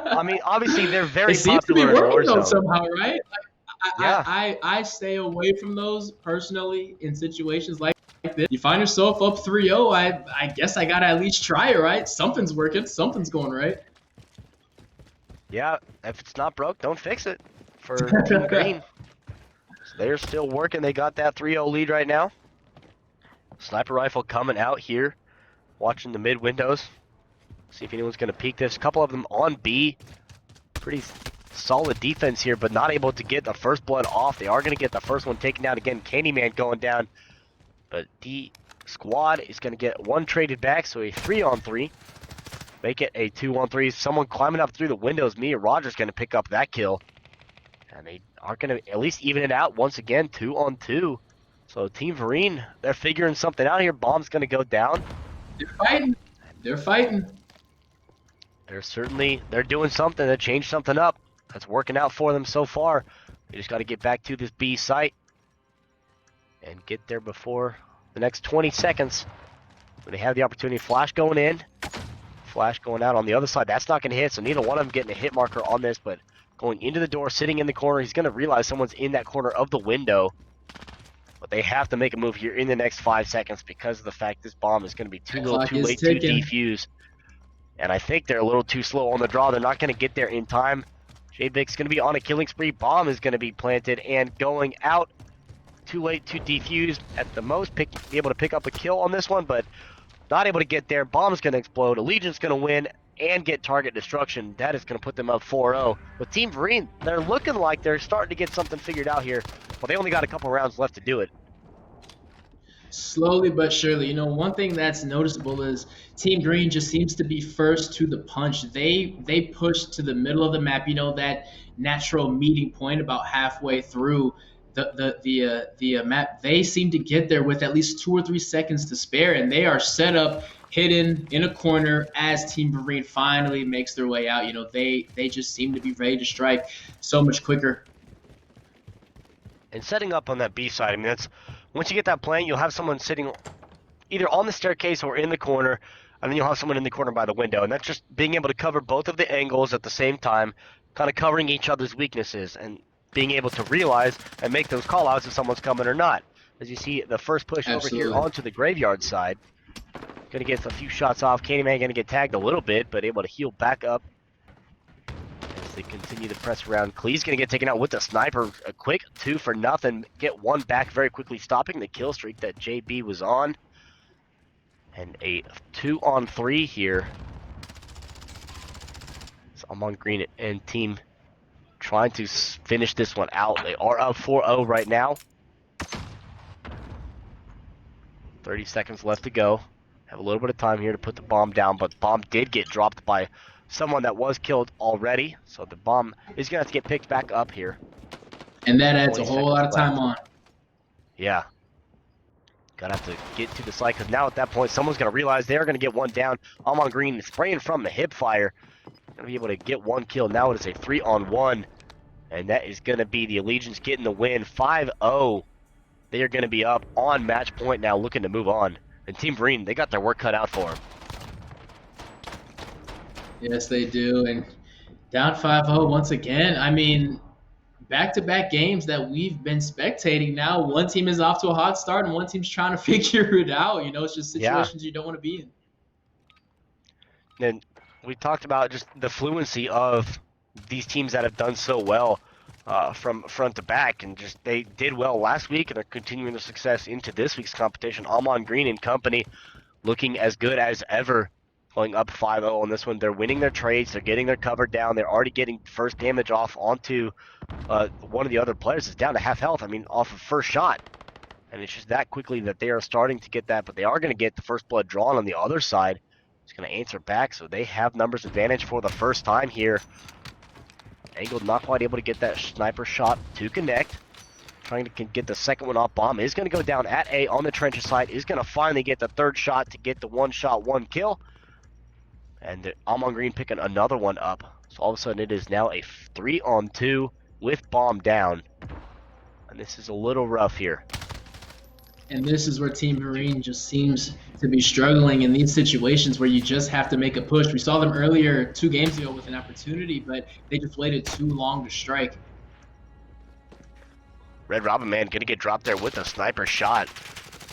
I mean, obviously they're It very seems to be popular in working though Warzone. somehow, right? Yeah, I stay away from those personally in situations like this. You find yourself up 3-0, I guess I gotta at least try it, right? Something's working, something's going right. yeah. If it's not broke, don't fix it. For Team Green, so they're still working. They got that 3-0 lead right now. Sniper rifle coming out here, watching the mid windows. See if anyone's gonna peek this. A couple of them on B. Pretty solid defense here, but not able to get the first blood off. They are gonna get the first one taken down again. Candyman going down, but the squad is gonna get one traded back, so a 3-on-3. Make it a 2-on-3. Someone climbing up through the windows. Mia Rogers going to pick up that kill. And they are going to at least even it out once again, 2-on-2. So Team Vereen, they're figuring something out here. Bomb's going to go down. They're fighting. They're fighting. They're doing something to change something up. That's working out for them so far. They just got to get back to this B site and get there before the next 20 seconds. When they have the opportunity, flash going in. Flash going out on the other side. That's not going to hit, so neither one of them getting a hit marker on this, but going into the door, sitting in the corner, he's going to realize someone's in that corner of the window. But they have to make a move here in the next 5 seconds because of the fact this bomb is going to be too That little, clock too is late to ticking. defuse. And I think they're a little too slow on the draw. They're not going to get there in time. JBL's going to be on a killing spree. Bomb is going to be planted and going out. Too late to defuse. At the most, be able to pick up a kill on this one, but not able to get there. Bomb's going to explode. Allegiant's going to win and get target destruction. That is going to put them up 4-0. With Team Vereen, they're looking like they're starting to get something figured out here. Well, they only got a couple rounds left to do it. Slowly but surely. One thing that's noticeable is Team Green just seems to be first to the punch. They push to the middle of the map. That natural meeting point about halfway through the map. They seem to get there with at least 2 or 3 seconds to spare, and they are set up, hidden in a corner as Team Green finally makes their way out. They just seem to be ready to strike so much quicker. And setting up on that B side, I mean, that's once you get that plant, you'll have someone sitting either on the staircase or in the corner, and then you'll have someone in the corner by the window. And that's just being able to cover both of the angles at the same time, kind of covering each other's weaknesses and being able to realize and make those call outs if someone's coming or not. As you see, the first push over here Absolutely. onto the graveyard side. Going to get a few shots off. Candyman going to get tagged a little bit, but able to heal back up as they continue to press around. Klee's going to get taken out with the sniper. A quick 2-for-0. Get one back very quickly, stopping the kill streak that JB was on. And a 2-on-3 here. So I'm on green and team trying to finish this one out. They are up 4-0 right now. 30 seconds left to go. Have a little bit of time here to put the bomb down, but the bomb did get dropped by someone that was killed already. So the bomb is going to have to get picked back up here. And that adds a 20 whole lot of seconds time on. Yeah. Gonna have to get to the site because now at that point someone's gonna realize they're gonna get one down. I'm on green, spraying from the hip fire. Gonna be able to get one kill. Now it is a 3-on-1. And that is gonna be the Allegiance getting the win. 5-0. They are gonna be up on match point now, looking to move on. And Team Green, they got their work cut out for them. Yes, they do. And down 5-0 once again. I mean, back-to-back games that we've been spectating now. One team is off to a hot start and one team's trying to figure it out. It's just situations you don't want to be in. And we talked about just the fluency of these teams that have done so well from front to back, and just they did well last week and are continuing their success into this week's competition. Almond Green and company looking as good as ever, going up 5-0 on this one. They're winning their trades, they're getting their cover down, they're already getting first damage off onto one of the other players is down to half health, off of first shot. And it's just that quickly that they are starting to get that, but they are going to get the first blood drawn on the other side. It's going to answer back, so they have numbers advantage for the first time here. Angled not quite able to get that sniper shot to connect. Trying to get the second one off. Bomb is going to go down at A on the trenches side. Is going to finally get the third shot to get the one shot, one kill. And Almond Green picking another one up. So all of a sudden it is now a 3-on-2 with bomb down. And this is a little rough here. And this is where Team Marine just seems to be struggling in these situations where you just have to make a push. We saw them earlier 2 games ago with an opportunity, but they just waited too long to strike. Red Robin Man going to get dropped there with a sniper shot.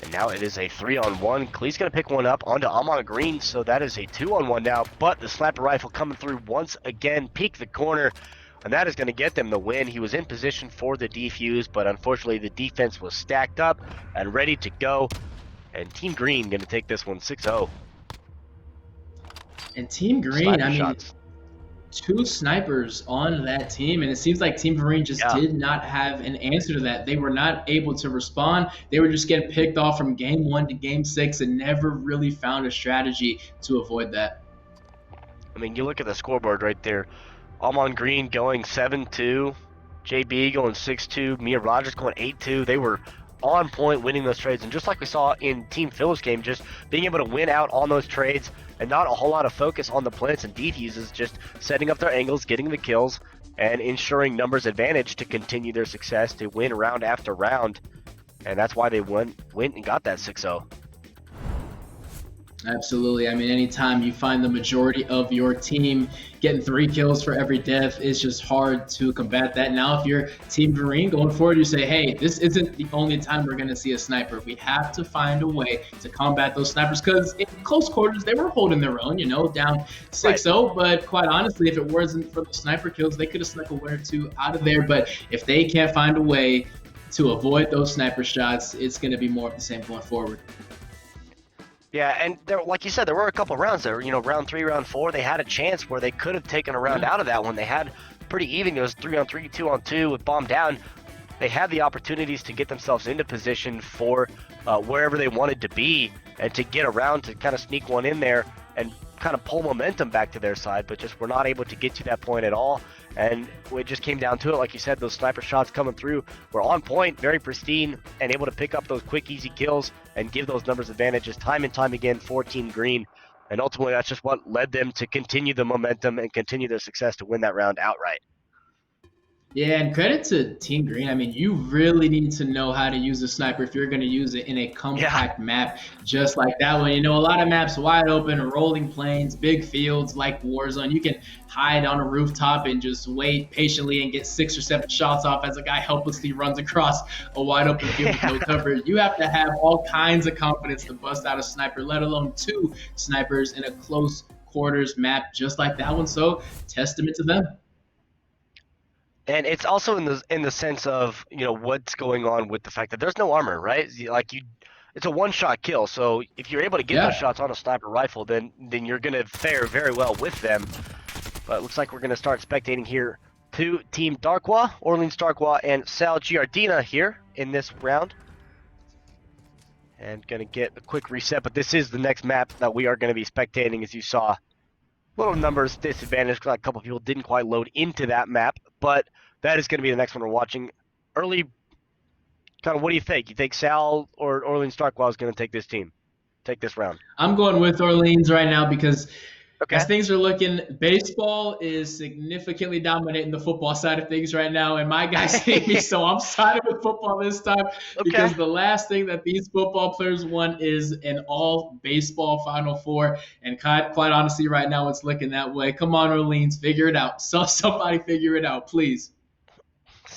And now it is a 3-on-1. Klee's going to pick one up onto Amon Green, so that is a 2-on-1 now. But the sniper rifle coming through once again, peek the corner, and that is going to get them the win. He was in position for the defuse, but unfortunately the defense was stacked up and ready to go. And Team Green going to take this one 6-0. And Team Green, Sniper I mean, shots. 2 snipers on that team, and it seems like Team Marine just did not have an answer to that. They were not able to respond. They were just getting picked off from game 1 to game 6 and never really found a strategy to avoid that. I mean, you look at the scoreboard right there. Amon Green going 7-2, JB going 6-2, Mia Rogers going 8-2. They were on point winning those trades, and just like we saw in Team Phil's game, just being able to win out on those trades and not a whole lot of focus on the plants and defuses, just setting up their angles, getting the kills, and ensuring numbers advantage to continue their success to win round after round. And that's why they went and got that 6-0. Absolutely. I mean, anytime you find the majority of your team getting 3 kills for every death, it's just hard to combat that. Now, if you're Team Marine going forward, you say, hey, this isn't the only time we're going to see a sniper. We have to find a way to combat those snipers, because in close quarters, they were holding their own, down 6-0. Right. But quite honestly, if it wasn't for the sniper kills, they could have snuck a win or 2 out of there. But if they can't find a way to avoid those sniper shots, it's going to be more of the same going forward. Yeah, and there, like you said, there were a couple rounds there. Round 3, round 4, they had a chance where they could have taken a round out of that one. They had pretty even. It was 3-on-3, 2-on-2 with bomb down. They had the opportunities to get themselves into position for wherever they wanted to be and to get around to kind of sneak one in there and kind of pull momentum back to their side, but just were not able to get to that point at all. And it just came down to it. Like you said, those sniper shots coming through were on point, very pristine, and able to pick up those quick, easy kills and give those numbers advantages time and time again for Team Green. And ultimately, that's just what led them to continue the momentum and continue their success to win that round outright. Yeah, and credit to Team Green. I mean, you really need to know how to use a sniper if you're going to use it in a compact map just like that one. A lot of maps wide open, rolling plains, big fields like Warzone. You can hide on a rooftop and just wait patiently and get 6 or 7 shots off as a guy helplessly runs across a wide open field with no cover. You have to have all kinds of confidence to bust out a sniper, let alone 2 snipers in a close quarters map just like that one. So, testament to them. And it's also in the sense of what's going on with the fact that there's no armor, right? It's a one-shot kill. So if you're able to get those shots on a sniper rifle, then you're gonna fare very well with them. But it looks like we're gonna start spectating here to Team Darkwa, Orleans Darkwa, and Sal Giardina here in this round. And gonna get a quick reset, but this is the next map that we are gonna be spectating, as you saw. Little numbers disadvantage because a couple of people didn't quite load into that map, but that is going to be the next one we're watching. Early, kind of, what do you think? You think Sal or Orleans Darkwa is going to take this round? I'm going with Orleans right now because as things are looking, baseball is significantly dominating the football side of things right now, and my guys hate me, so I'm siding with football this time because the last thing that these football players want is an all-baseball Final Four, and quite honestly, right now it's looking that way. Come on, Orleans, figure it out. So somebody figure it out, please.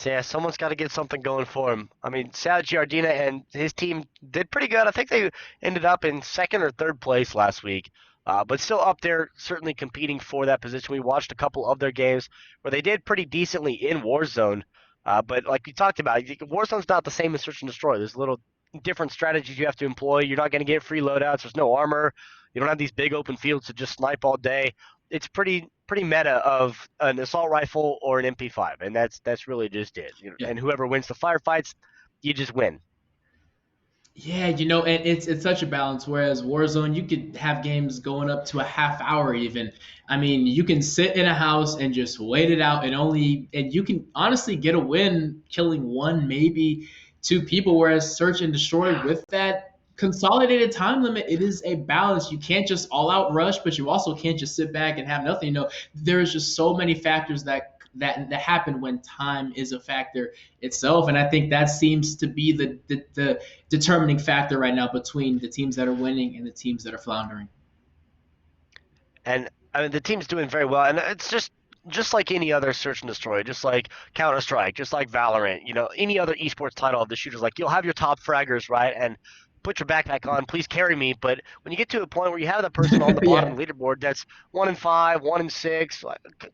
Yeah, someone's got to get something going for him. I mean, Sal Giardina and his team did pretty good. I think they ended up in 2nd or 3rd place last week. But still up there, certainly competing for that position. We watched a couple of their games where they did pretty decently in Warzone. But like we talked about, Warzone's not the same as Search and Destroy. There's little different strategies you have to employ. You're not going to get free loadouts. There's no armor. You don't have these big open fields to just snipe all day. It's pretty meta of an assault rifle or an MP5, and that's really just it. And whoever wins the firefights, you just win. Yeah, and it's such a balance. Whereas Warzone, you could have games going up to a half hour even. I mean, you can sit in a house and just wait it out, and you can honestly get a win killing 1, maybe 2 people. Whereas Search and Destroy, with that consolidated time limit, it is a balance. You can't just all out rush, but you also can't just sit back and have nothing. There is just so many factors that that happen when time is a factor itself. And I think that seems to be the determining factor right now between the teams that are winning and the teams that are floundering. And I mean, the team's doing very well, and it's just like any other search and destroy, just like Counter Strike, just like Valorant, any other esports title of the shooters. Like you'll have your top fraggers, right, and put your backpack on, please carry me. But when you get to a point where you have the person on the bottom Yeah. of the leaderboard that's 1-5, 1-6, like, come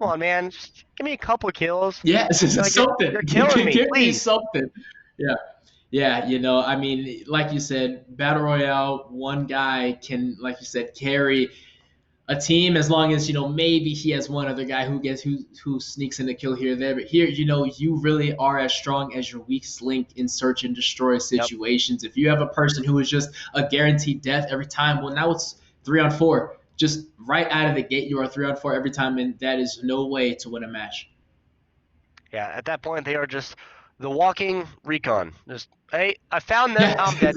on, man, just give me a couple of kills. Yeah, it's just Like you're something. you're killing me, Give me please. something. Yeah. Yeah, I mean, like you said, battle royale, one guy can, like you said, carry a team as long as maybe he has one other guy who sneaks in a kill here or there. But here, you really are as strong as your weakest link in search and destroy Yep. situations. If you have a person who is just a guaranteed death every time, well, now it's 3-on-4. Just right out of the gate, you are 3-on-4 every time, and that is no way to win a match. Yeah, at that point they are just the walking recon. Just, hey, I found them. Yeah. I'm dead.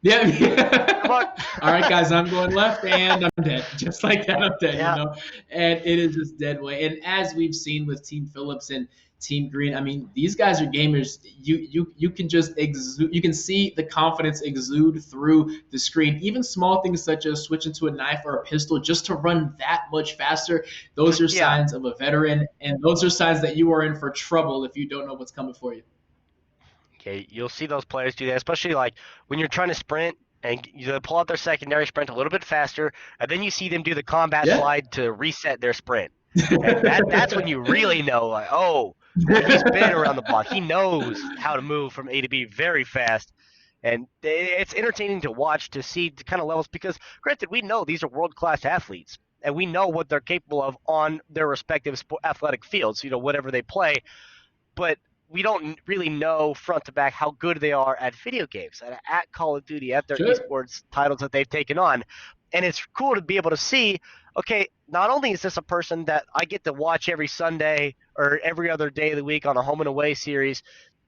Yeah. Good luck. All right, guys, I'm going left and I'm dead. Just like that, I'm dead, Yeah. And it is just dead way. And as we've seen with Team Phillips and Team Green, I mean, these guys are gamers. You can just exude, you can see the confidence exude through the screen. Even small things such as switching to a knife or a pistol just to run that much faster. Those are Yeah. signs of a veteran, and those are signs that you are in for trouble if you don't know what's coming for you. Okay, you'll see those players do that, especially like when you're trying to sprint and you pull out their secondary sprint a little bit faster, and then you see them do the combat Yeah. slide to reset their sprint. And that's when you really know, like, oh, he's been around the block. He knows how to move from A to B very fast. And it's entertaining to watch to see the kind of levels because, granted, we know these are world class athletes and we know what they're capable of on their respective athletic fields, whatever they play. But we don't really know front to back how good they are at video games, at Call of Duty, at their Sure. esports titles that they've taken on. And it's cool to be able to see, okay, not only is this a person that I get to watch every Sunday or every other day of the week on a home and away series,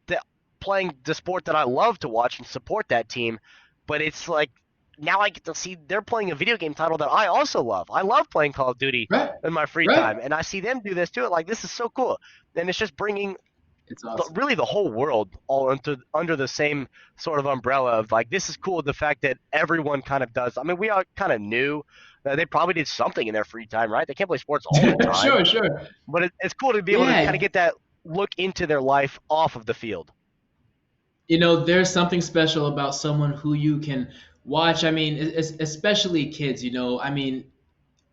that playing the sport that I love to watch and support that team, but it's like now I get to see they're playing a video game title that I also love. I love playing Call of Duty Right. in my free Right. time, and I see them do this too. Like this is so cool, and it's just bringing It's awesome. really the whole world all under the same sort of umbrella of like this is cool. The fact that everyone kind of does. I mean, we all kind of knew they probably did something in their free time, right? They can't play sports all the time, Sure, sure. but it's cool to be able to kind of Yeah, get that look into their life off of the field. there's something special about someone who you can watch. I mean, especially kids, I mean,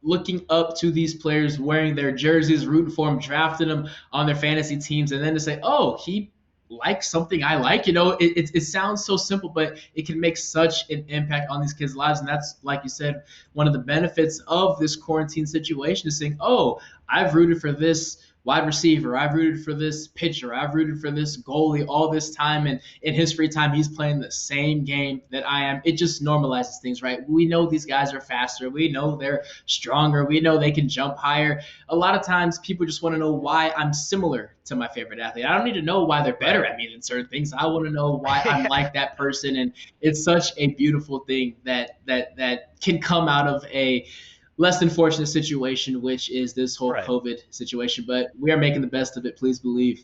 looking up to these players wearing their jerseys, rooting for them, drafting them on their fantasy teams, and then to say, oh, he likes something I like. It sounds so simple, but it can make such an impact on these kids' lives. And that's, like you said, one of the benefits of this quarantine situation is saying, oh, I've rooted for this wide receiver, I've rooted for this pitcher, I've rooted for this goalie all this time, and in his free time he's playing the same game that I am. It just normalizes things, right? We know these guys are faster, we know they're stronger, we know they can jump higher. A lot of times people just want to know why I'm similar to my favorite athlete. I don't need to know why they're better Right. at me than certain things. I want to know why I'm like that person, and it's such a beautiful thing that can come out of a less than fortunate situation, which is this whole Right. COVID situation. But we are making the best of it, please believe.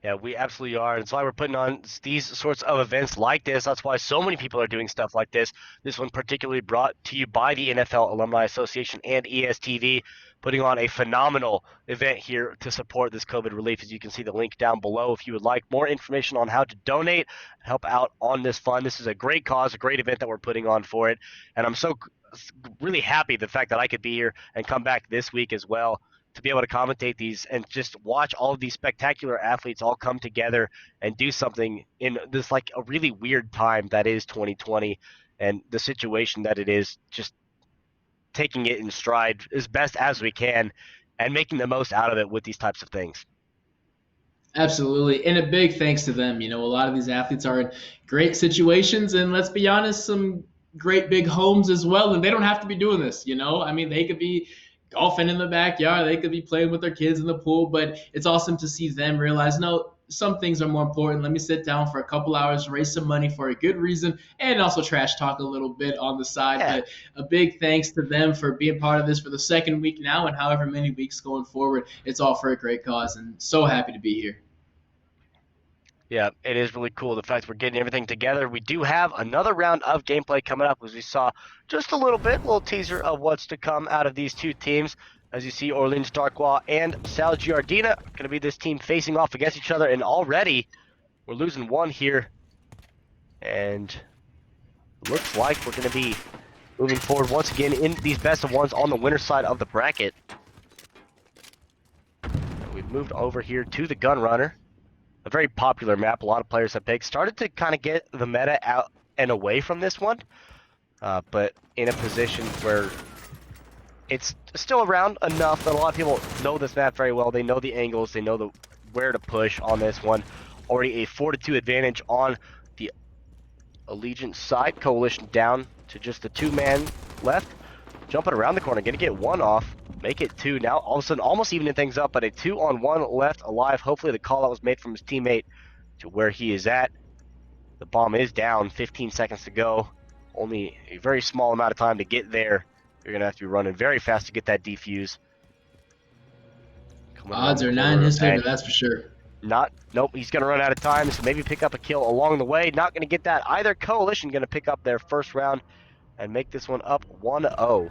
Yeah, we absolutely are. And that's why we're putting on these sorts of events like this. That's why so many people are doing stuff like this. This one particularly brought to you by the NFL Alumni Association and ESTV, putting on a phenomenal event here to support this COVID relief. As you can see the link down below if you would like more information on how to donate, help out on this fund. This is a great cause, a great event that we're putting on for it. And I'm so really happy the fact that I could be here and come back this week as well to be able to commentate these and just watch all of these spectacular athletes all come together and do something in this like a really weird time that is 2020 and the situation that it is, just taking it in stride as best as we can and making the most out of it with these types of things. Absolutely. And a big thanks to them. A lot of these athletes are in great situations, and let's be honest, some great big homes as well. And they don't have to be doing this. I mean, they could be golfing in the backyard, they could be playing with their kids in the pool, but it's awesome to see them realize, no, some things are more important. Let me sit down for a couple hours, raise some money for a good reason, and also trash talk a little bit on the side. Yeah. But a big thanks to them for being part of this for the second week now, and however many weeks going forward. It's all for a great cause, and so happy to be here. Yeah, it is really cool the fact we're getting everything together. We do have another round of gameplay coming up, as we saw just a little teaser of what's to come out of these two teams. As you see, Orleans Darkwa and Sal Giardina going to be this team facing off against each other, and already we're losing one here. And looks like we're going to be moving forward once again in these best of ones on the winner side of the bracket. And we've moved over here to the Gun Runner. A very popular map. A lot of players have picked. Started to kind of get the meta out and away from this one, but in a position where it's still around enough that a lot of people know this map very well. They know the angles. They know where to push on this one. Already a 4-2 advantage on the Allegiant side. Coalition down to just the 2-man left. Jumping around the corner. Going to get one off. Make it 2 now. All of a sudden, almost evening things up, but a 2-on-1 left alive. Hopefully, the call out was made from his teammate to where he is at. The bomb is down. 15 seconds to go. Only a very small amount of time to get there. You're going to have to be running very fast to get that defuse. Odds are not in his favor, that's for sure. Nope, he's going to run out of time, so maybe pick up a kill along the way. Not going to get that either. Coalition going to pick up their first round and make this one up 1-0.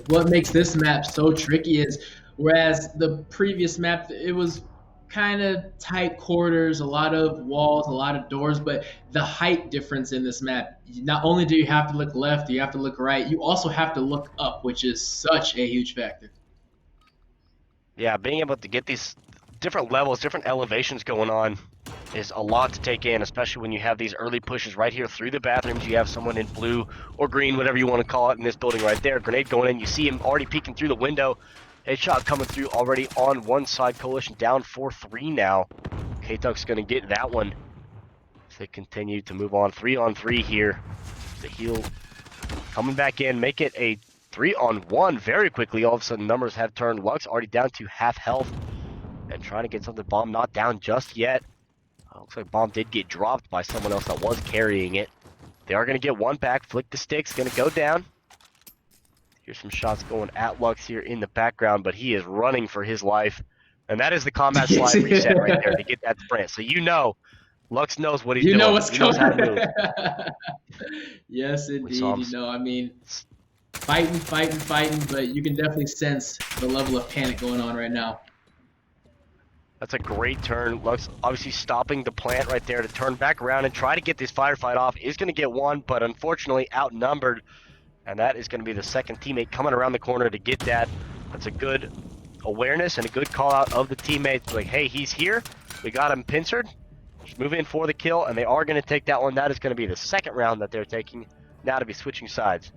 What makes this map so tricky is, whereas the previous map, it was kind of tight quarters, a lot of walls, a lot of doors, but the height difference in this map, not only do you have to look left, you have to look right, you also have to look up, which is such a huge factor. Yeah, being able to get these different levels, different elevations going on is a lot to take in, especially when you have these early pushes right here through the bathrooms. You have someone in blue or green, whatever you want to call it, in this building right there. Grenade going in. You see him already peeking through the window. Headshot coming through already on one side. Coalition down 4-3 now. K-Tuck's going to get that one as they continue to move on. 3-on-3 here. The heal coming back in. Make it a 3-on-1 very quickly. All of a sudden, numbers have turned. Lux already down to half health and trying to get something. Bomb not down just yet. Looks like bomb did get dropped by someone else that was carrying it. They are going to get one back. Flick the sticks. Going to go down. Here's some shots going at Lux here in the background, but he is running for his life. And that is the combat slide reset right there to get that sprint. So you know Lux knows what he's doing. You know what's coming. He knows how to move. Yes, indeed. You know, I mean, fighting, but you can definitely sense the level of panic going on right now. That's a great turn. Lux obviously stopping the plant right there to turn back around and try to get this firefight off. Is going to get one, but unfortunately outnumbered. And that is going to be the second teammate coming around the corner to get that. That's a good awareness and a good call out of the teammates. Like, hey, he's here. We got him pincered. Just move in for the kill, and they are going to take that one. That is going to be the second round that they're taking now to be switching sides.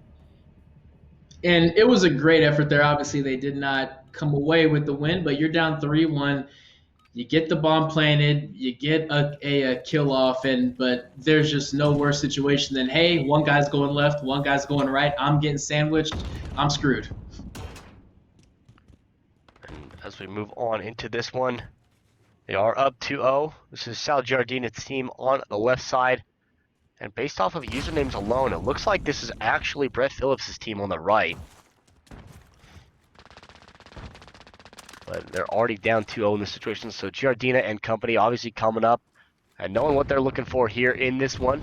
And it was a great effort there. Obviously, they did not come away with the win, but you're down 3-1. You get the bomb planted, you get a kill off, but there's just no worse situation than, hey, one guy's going left, one guy's going right, I'm getting sandwiched, I'm screwed. And as we move on into this one, they are up 2-0. This is Sal Giardina's team on the left side. And based off of usernames alone, it looks like this is actually Brett Phillips' team on the right. But they're already down 2-0 in this situation, so Giardina and company obviously coming up and knowing what they're looking for here in this one.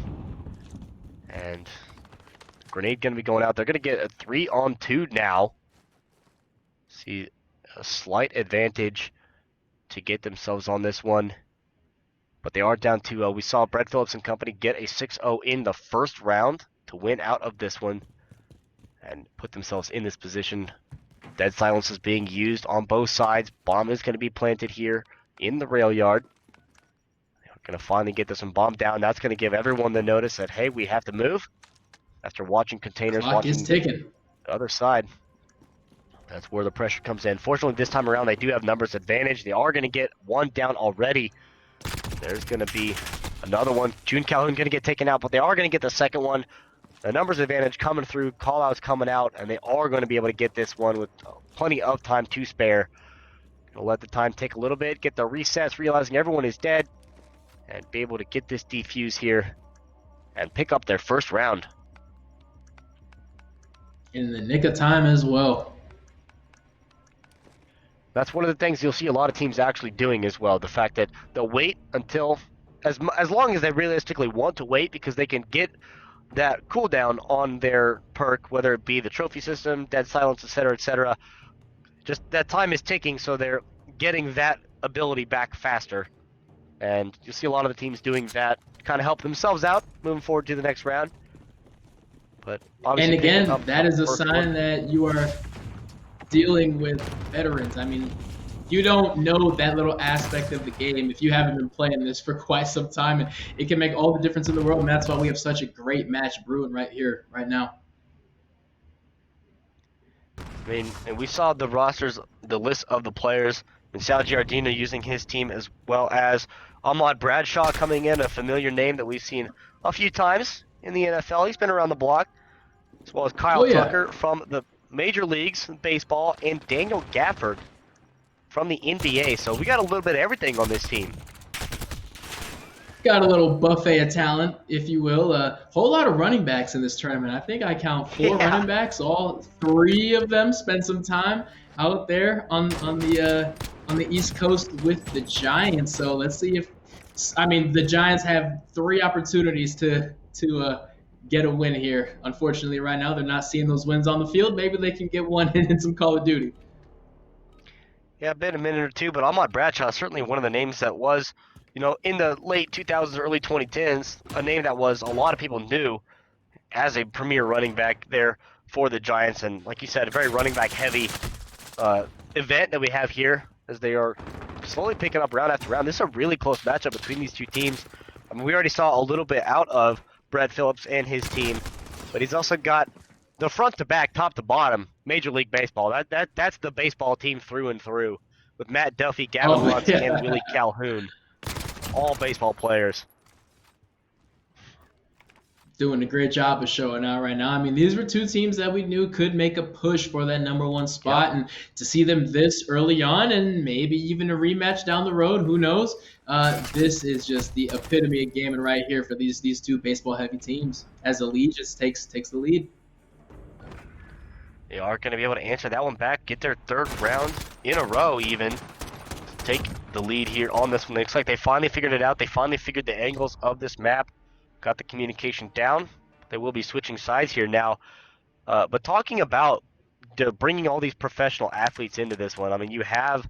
And grenade going to be going out. They're going to get a 3-on-2 now. See a slight advantage to get themselves on this one. But they are down 2-0. We saw Brett Phillips and company get a 6-0 in the first round to win out of this one and put themselves in this position. Dead silence is being used on both sides. Bomb is going to be planted here in the rail yard. They're going to finally get this one bomb down. That's going to give everyone the notice that, hey, we have to move. After watching containers, Clock is ticking. The other side. That's where the pressure comes in. Fortunately, this time around, they do have numbers advantage. They are going to get one down already. There's going to be another one. June Calhoun going to get taken out, but they are going to get the second one. The numbers advantage coming through, call-outs coming out, and they are going to be able to get this one with plenty of time to spare. Gonna let the time take a little bit, get the resets, realizing everyone is dead, and be able to get this defuse here and pick up their first round. In the nick of time as well. That's one of the things you'll see a lot of teams actually doing as well. The fact that they'll wait until, as long as they realistically want to wait, because they can get that cooldown on their perk, whether it be the trophy system, dead silence, etc., etc. Just that time is ticking, so they're getting that ability back faster. And you'll see a lot of the teams doing that, kind of help themselves out moving forward to the next round. But And obviously picking again, up that is a first sign one. that you are dealing with veterans. I mean, you don't know that little aspect of the game if you haven't been playing this for quite some time, and it can make all the difference in the world. And that's why we have such a great match brewing right here, right now. I mean, and we saw the rosters, the list of the players, and Sal Giardino using his team, as well as Ahmad Bradshaw coming in, a familiar name that we've seen a few times in the NFL. He's been around the block, as well as Kyle Oh yeah, Tucker from the major leagues in baseball, and Daniel Gafford from the NBA. So we got a little bit of everything on this team. got a little buffet of talent, if you will. A whole lot of running backs in this tournament. I think I count four Yeah, running backs. All three of them spent some time out there on the East Coast with the Giants. So let's see if I mean the Giants have three opportunities to get a win here. Unfortunately, right now they're not seeing those wins on the field. Maybe they can get one in some Call of Duty. yeah, been a minute or two, but Ahmad Bradshaw certainly one of the names that was, in the late 2000s, early 2010s, a name that was a lot of people knew as a premier running back there for the Giants. And like you said, a very running back heavy event that we have here, as they are slowly picking up round after round. This is a really close matchup between these two teams. I mean, we already saw a little bit out of Brad Phillips and his team, but he's also got the front to back, top to bottom, Major League Baseball. That's the baseball team through and through, with Matt Duffy, Gavin Oh Lux, and yeah. Willie Calhoun, all baseball players. Doing a great job of showing out right now. I mean, these were two teams that we knew could make a push for that number one Yep. spot, and to see them this early on, and maybe even a rematch down the road, who knows? This is just the epitome of gaming right here for these two baseball heavy teams. As the lead just takes the lead. They are going to be able to answer that one back, get their third round in a row even, take the lead here on this one. Looks like they finally figured it out. They finally figured the angles of this map, got the communication down. They will be switching sides here now. But talking about bringing all these professional athletes into this one, I mean, you have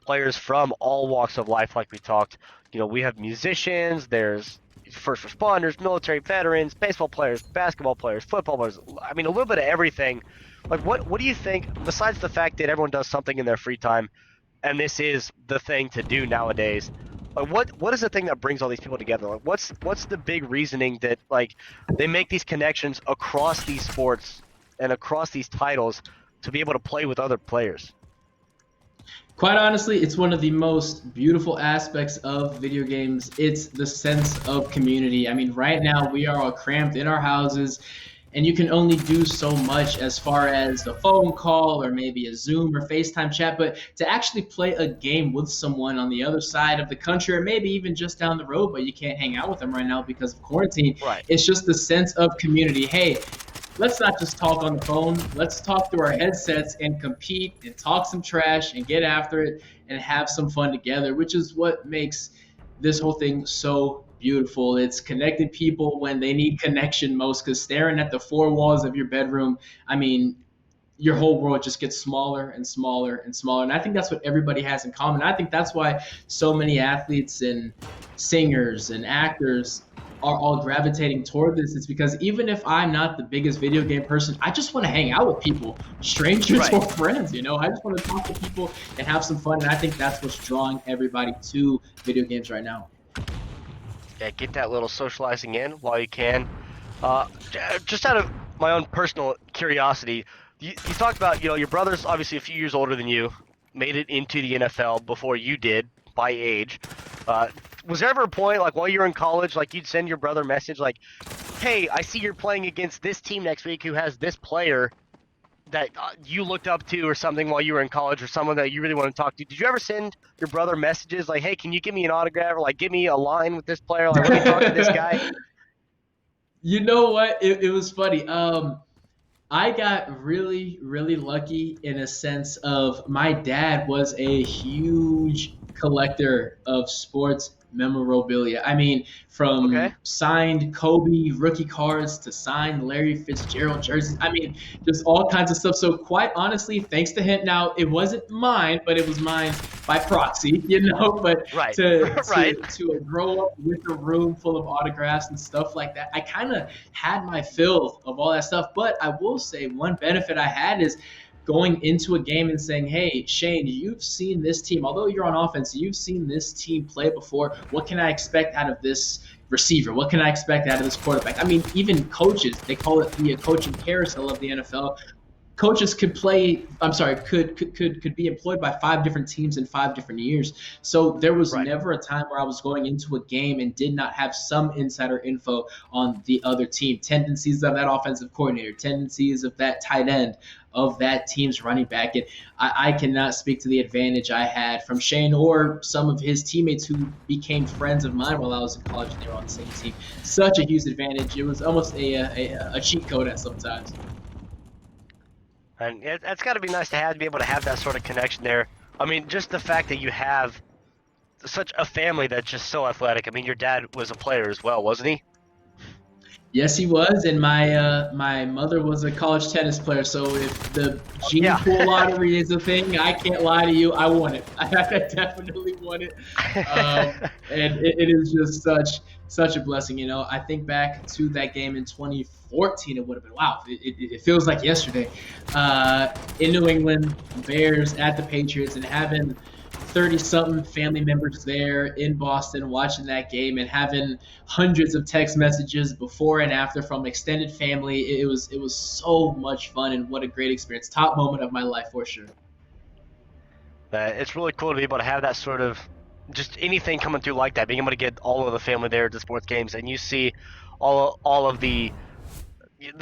players from all walks of life, like we talked. We have musicians, there's first responders, military veterans, baseball players, basketball players, football players. I mean, a little bit of everything. Like, what do you think, besides the fact that everyone does something in their free time, and this is the thing to do nowadays? Like, what is the thing that brings all these people together? Like, what's the big reasoning that, like, they make these connections across these sports and across these titles to be able to play with other players? Quite honestly, it's one of the most beautiful aspects of video games. It's the sense of community. I mean, right now we are all cramped in our houses, and you can only do so much as far as a phone call or maybe a Zoom or FaceTime chat. But to actually play a game with someone on the other side of the country, or maybe even just down the road, but you can't hang out with them right now because of quarantine, Right. it's just the sense of community. Hey, let's not just talk on the phone. Let's talk through our headsets and compete and talk some trash and get after it and have some fun together, which is what makes this whole thing so beautiful. It's connecting people when they need connection most, because staring at the four walls of your bedroom, I mean, your whole world just gets smaller and smaller and smaller. And I think that's what everybody has in common. I think that's why so many athletes and singers and actors are all gravitating toward this. It's because even if I'm not the biggest video game person, I just want to hang out with people, strangers Right. or friends, I just want to talk to people and have some fun. And I think that's what's drawing everybody to video games right now. Yeah, get that little socializing in while you can. Uh, just out of my own personal curiosity, you talked about, your brother's obviously a few years older than you, made it into the NFL before you did by age. Uh, was there ever a point, like while you were in college, like you'd send your brother a message like, hey, I see you're playing against this team next week who has this player. that you looked up to or something while you were in college, or someone that you really want to talk to? Did you ever send your brother messages like, "Hey, can you give me an autograph?" or like, "Give me a line with this player. Like, let me talk to this guy." You know what? It was funny. I got really, really lucky in a sense of my dad was a huge collector of sports memorabilia. I mean, Okay. from signed Kobe rookie cards to signed Larry Fitzgerald jerseys. I mean, just all kinds of stuff. So quite honestly, thanks to him. Now it wasn't mine, but it was mine by proxy, you know. But Right. to Right. to to grow up with a room full of autographs and stuff like that, I kind of had my fill of all that stuff. But I will say one benefit I had is going into a game and saying, "Hey, Shane, you've seen this team. Although you're on offense, you've seen this team play before. What can I expect out of this receiver? What can I expect out of this quarterback?" I mean, even coaches, they call it the coaching carousel of the NFL. Coaches could play, I'm sorry, could be employed by 5 different teams in 5 different years. So there was Right. never a time where I was going into a game and did not have some insider info on the other team, tendencies of that offensive coordinator, tendencies of that tight end, of that team's running back. And I cannot speak to the advantage I had from Shane or some of his teammates who became friends of mine while I was in college and they were on the same team. Such a huge advantage. It was almost a cheat code at sometimes. And that's got to be nice to be able to have that sort of connection there. I mean, just the fact that you have such a family that's just so athletic. I mean, your dad was a player as well, wasn't he? Yes, he was, and my mother was a college tennis player. So if the genie Yeah. pool lottery is a thing, I can't lie to you, I won it. I definitely won it, and it is just such a blessing. You know, I think back to that game in 2014. It would have been wow. It feels like yesterday. In New England, Bears at the Patriots, and having 30 something family members there in Boston watching that game and having hundreds of text messages before and after from extended family. It was so much fun and what a great experience. Top moment of my life for sure. It's really cool to be able to have that sort of just anything coming through like that, being able to get all of the family there at the sports games, and you see all of the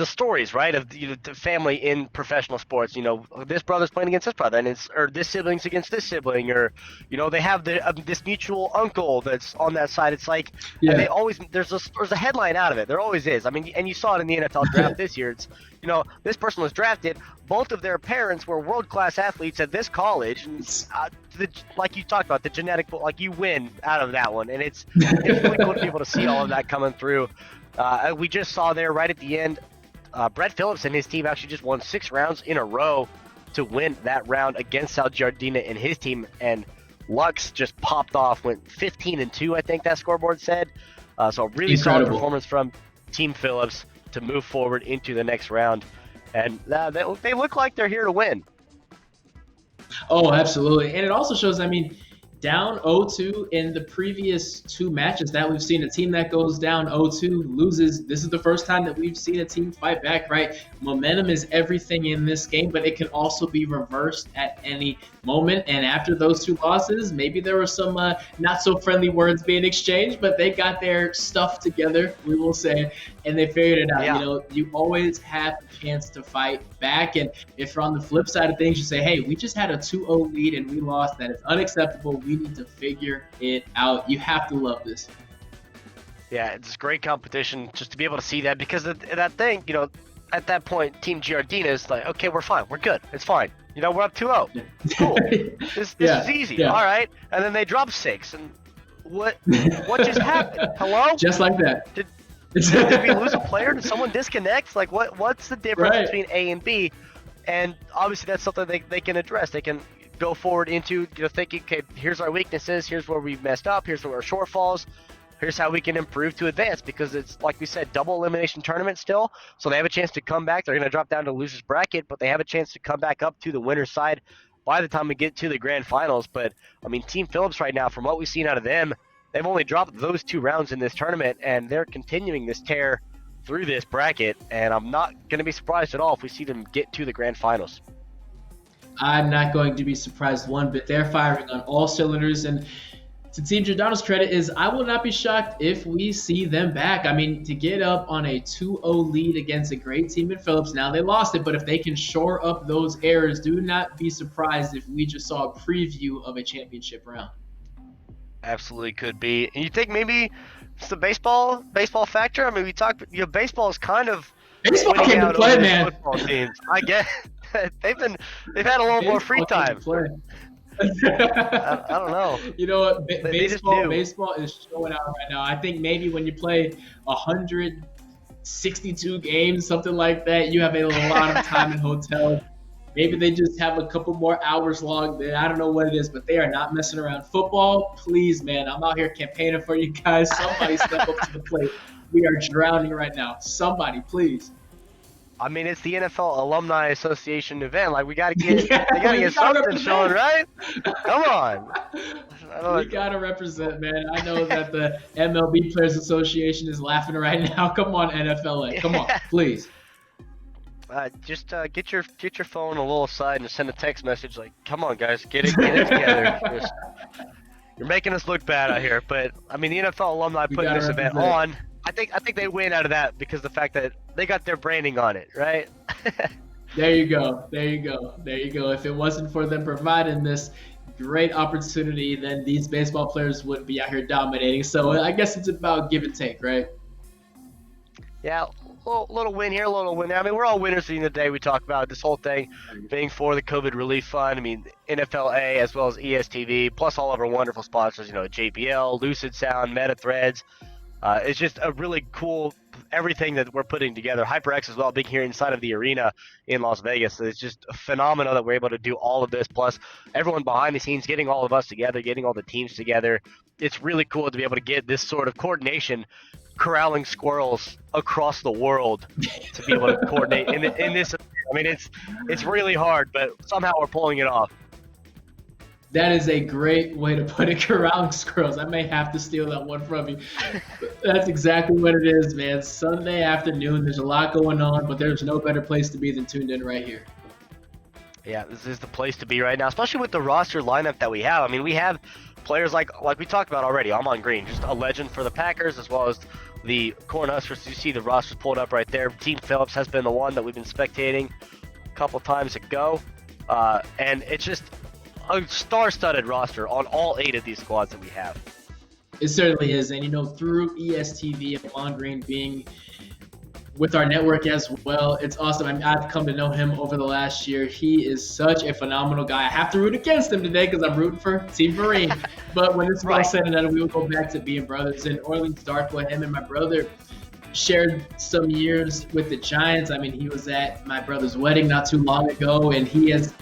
stories, right, of the family in professional sports. You know, this brother's playing against this brother, and it's or this sibling's against this sibling, or they have this mutual uncle that's on that side. It's like, and they Yeah. always there's a headline out of it. There always is. I mean, and you saw it in the NFL draft this year. It's this person was drafted. Both of their parents were world class athletes at this college, and like you talked about the genetic, like you win out of that one, and it's really cool to be able to see all of that coming through. We just saw there right at the end, Brett Phillips and his team actually just won 6 rounds in a row to win that round against South Jardina and his team. And Lux just popped off, went 15-2, I think that scoreboard said. So a really solid Incredible. performance from Team Phillips to move forward into the next round. And they look like they're here to win. Oh, absolutely. And it also shows, I mean, down 0-2 in the previous 2 matches that we've seen, a team that goes down 0-2 loses. This is the first time that we've seen a team fight back, right? Momentum is everything in this game, but it can also be reversed at any moment. And after those 2 losses, maybe there were some not so friendly words being exchanged, but they got their stuff together, we will say, and they figured it out. Yeah. You know, you always have a chance to fight back. And if you're on the flip side of things, you say, hey, we just had a 2-0 lead and we lost. That is unacceptable. We need to figure it out. You have to love this. Yeah, it's great competition just to be able to see that, because that thing, at that point, Team Giardina is like, okay, we're fine. We're good. It's fine. We're up 2-0. It's cool. This Yeah, is easy. yeah. All right. And then they drop 6. And what just happened? Hello? Just like that. Did we lose a player? Did someone disconnect? Like, what's the difference Right. between A and B? And obviously that's something they can address. They can go forward into, thinking, okay, here's our weaknesses. Here's where we've messed up. Here's where our shortfalls. Here's how we can improve to advance, because it's, like we said, double elimination tournament still. So they have a chance to come back. They're going to drop down to loser's bracket, but they have a chance to come back up to the winner's side by the time we get to the grand finals. But, I mean, Team Phillips right now, from what we've seen out of them, they've only dropped those 2 rounds in this tournament, and they're continuing this tear through this bracket. And I'm not going to be surprised at all if we see them get to the grand finals. I'm not going to be surprised one bit. They're firing on all cylinders. And to Team Giordano's credit is I will not be shocked if we see them back. I mean, to get up on a 2-0 lead against a great team in Phillips, now they lost it, but if they can shore up those errors, do not be surprised if we just saw a preview of a championship round. Absolutely could be. And you think maybe it's the baseball factor? I mean, we talked. Baseball is kind of Baseball winning came to out play, over man. football teams. I guess they've had a little more free time. I don't know. You know what? Baseball is showing out right now. I think maybe when you play 162 games, something like that, you have a lot of time in hotels. Maybe they just have a couple more hours logged in. I don't know what it is, but they are not messing around. Football, please, man. I'm out here campaigning for you guys. Somebody step up to the plate. We are drowning right now. Somebody, please. I mean, it's the NFL Alumni Association event. Like, they got to get something represent. showing, right? Come on. We got to represent, man. I know that the MLB Players Association is laughing right now. Come on, NFLA. Come on, please. Just get your phone a little aside and just send a text message like, "Come on, guys, get it together." You're making us look bad out here. But I mean, the NFL Alumni putting this event on. I think they win out of that because the fact that they got their branding on it, right? There you go. If it wasn't for them providing this great opportunity, then these baseball players wouldn't be out here dominating. So I guess it's about give and take, right? Yeah, little win here, a little win there. I mean, we're all winners at the end of the day. We talk about this whole thing being for the COVID relief fund. I mean, NFLA as well as ESTV, plus all of our wonderful sponsors, JBL, Lucid Sound, Meta Threads. It's just a really cool everything that we're putting together. HyperX as well, being here inside of the arena in Las Vegas. It's just a phenomenal that we're able to do all of this, plus everyone behind the scenes, getting all of us together, getting all the teams together. It's really cool to be able to get this sort of coordination, corralling squirrels across the world to be able to coordinate in this. I mean, it's really hard, but somehow we're pulling it off. That is a great way to put it, corralling squirrels. I may have to steal that one from you. That's exactly what it is, man. Sunday afternoon, there's a lot going on, but there's no better place to be than tuned in right here. Yeah, this is the place to be right now, especially with the roster lineup that we have. I mean, we have players like we talked about already. Amon Green, just a legend for the Packers, as well as the Cornhuskers. You see the rosters pulled up right there. Team Phillips has been the one that we've been spectating a couple times ago, and it's just a star-studded roster on all 8 of these squads that we have. It certainly is, and through ESTV, Amon Green being with our network as well, it's awesome. I mean, I've come to know him over the last year. He is such a phenomenal guy. I have to root against him today because I'm rooting for Team Marine. But when it's all said and done, we will go back to being brothers. And Orleans Darkwood, him and my brother shared some years with the Giants. I mean, he was at my brother's wedding not too long ago, and he has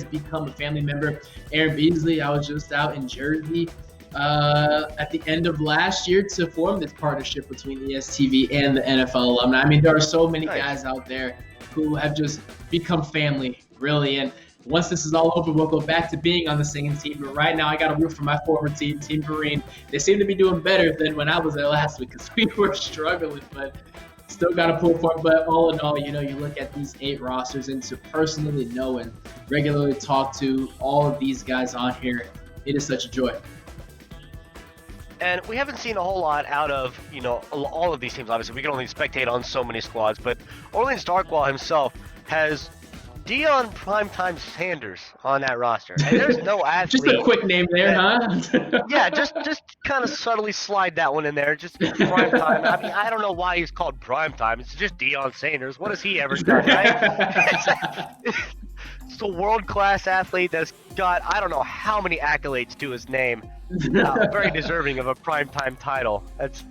become a family member. Aaron Beasley, I was just out in Jersey at the end of last year to form this partnership between ESTV and the NFL Alumni. I mean, there are so many guys out there who have just become family, really. And once this is all over, we'll go back to being on the same team. But right now, I got to root for my former team, Team Marine. They seem to be doing better than when I was there last week because we were struggling, but still got to pull for it. But all in all, you look at these 8 rosters, and to personally know and regularly talk to all of these guys on here, it is such a joy. And we haven't seen a whole lot out of, all of these teams. Obviously, we can only spectate on so many squads. But Orleans Darkwa himself has Deion Primetime Sanders on that roster. And there's no athlete. Just a quick name there, huh? Yeah, just kind of subtly slide that one in there. Just Primetime. I mean, I don't know why he's called Primetime. It's just Deion Sanders. What has he ever done, right? It's a world-class athlete that's got, I don't know how many accolades to his name. Very deserving of a primetime title. It's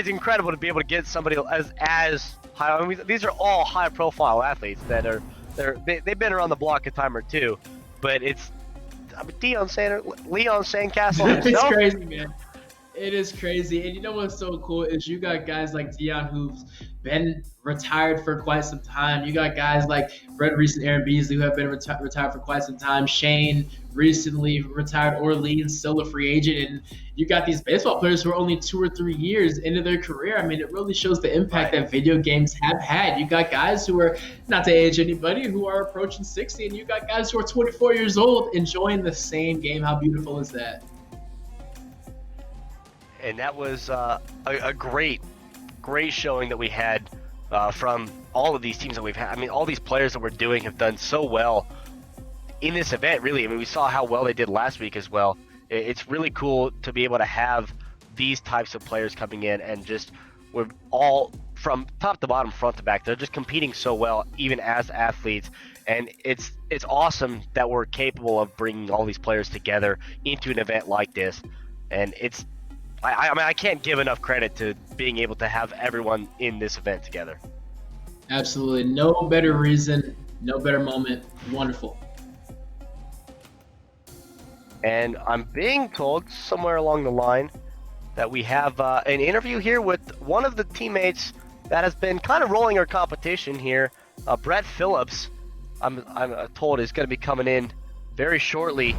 incredible to be able to get somebody as high. I mean, these are all high-profile athletes that they've been around the block a time or two. But Leon Sandcastle himself. It's crazy, man. It is crazy. And you know what's so cool is you got guys like Deion who's been retired for quite some time. You got guys like Brett Reese and Aaron Beasley who have been retired for quite some time. Shane recently retired. Orleans still a free agent. And you got these baseball players who are only 2 or 3 years into their career. I mean, it really shows the impact that video games have had. You got guys who are, not to age anybody, who are approaching 60. And you got guys who are 24 years old enjoying the same game. How beautiful is that? and that was a great showing that we had from all of these teams that we've had. I mean, all these players that we're doing have done so well in this event, really. I mean, we saw how well they did last week as well. It's really cool to be able to have these types of players coming in and just we're all from top to bottom, front to back. They're just competing so well, even as athletes, and it's awesome that we're capable of bringing all these players together into an event like this. And it's I mean, I can't give enough credit to being able to have everyone in this event together. Absolutely. No better reason, no better moment. Wonderful. And I'm being told somewhere along the line that we have an interview here with one of the teammates that has been kind of rolling our competition here, Brett Phillips. I'm told is going to be coming in very shortly.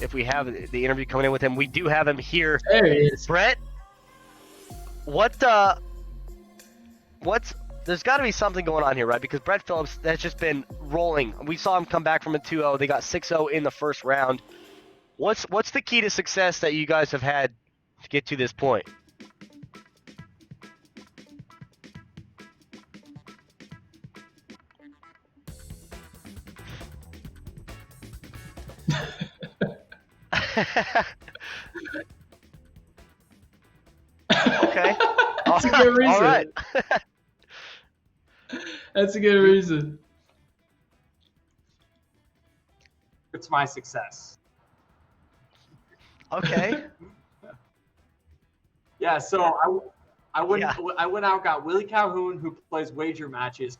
If we have the interview coming in with him, we do have him here. There he is. Brett, what's there's got to be something going on here, right? Because Brett Phillips has just been rolling. We saw him come back from a 2-0. They got 6-0 in the first round. What's the key to success that you guys have had to get to this point? Okay. That's a good reason. All right. That's a good reason. It's my success. Okay. Yeah, so I went Yeah. I went out, got Willie Calhoun, who plays wager matches,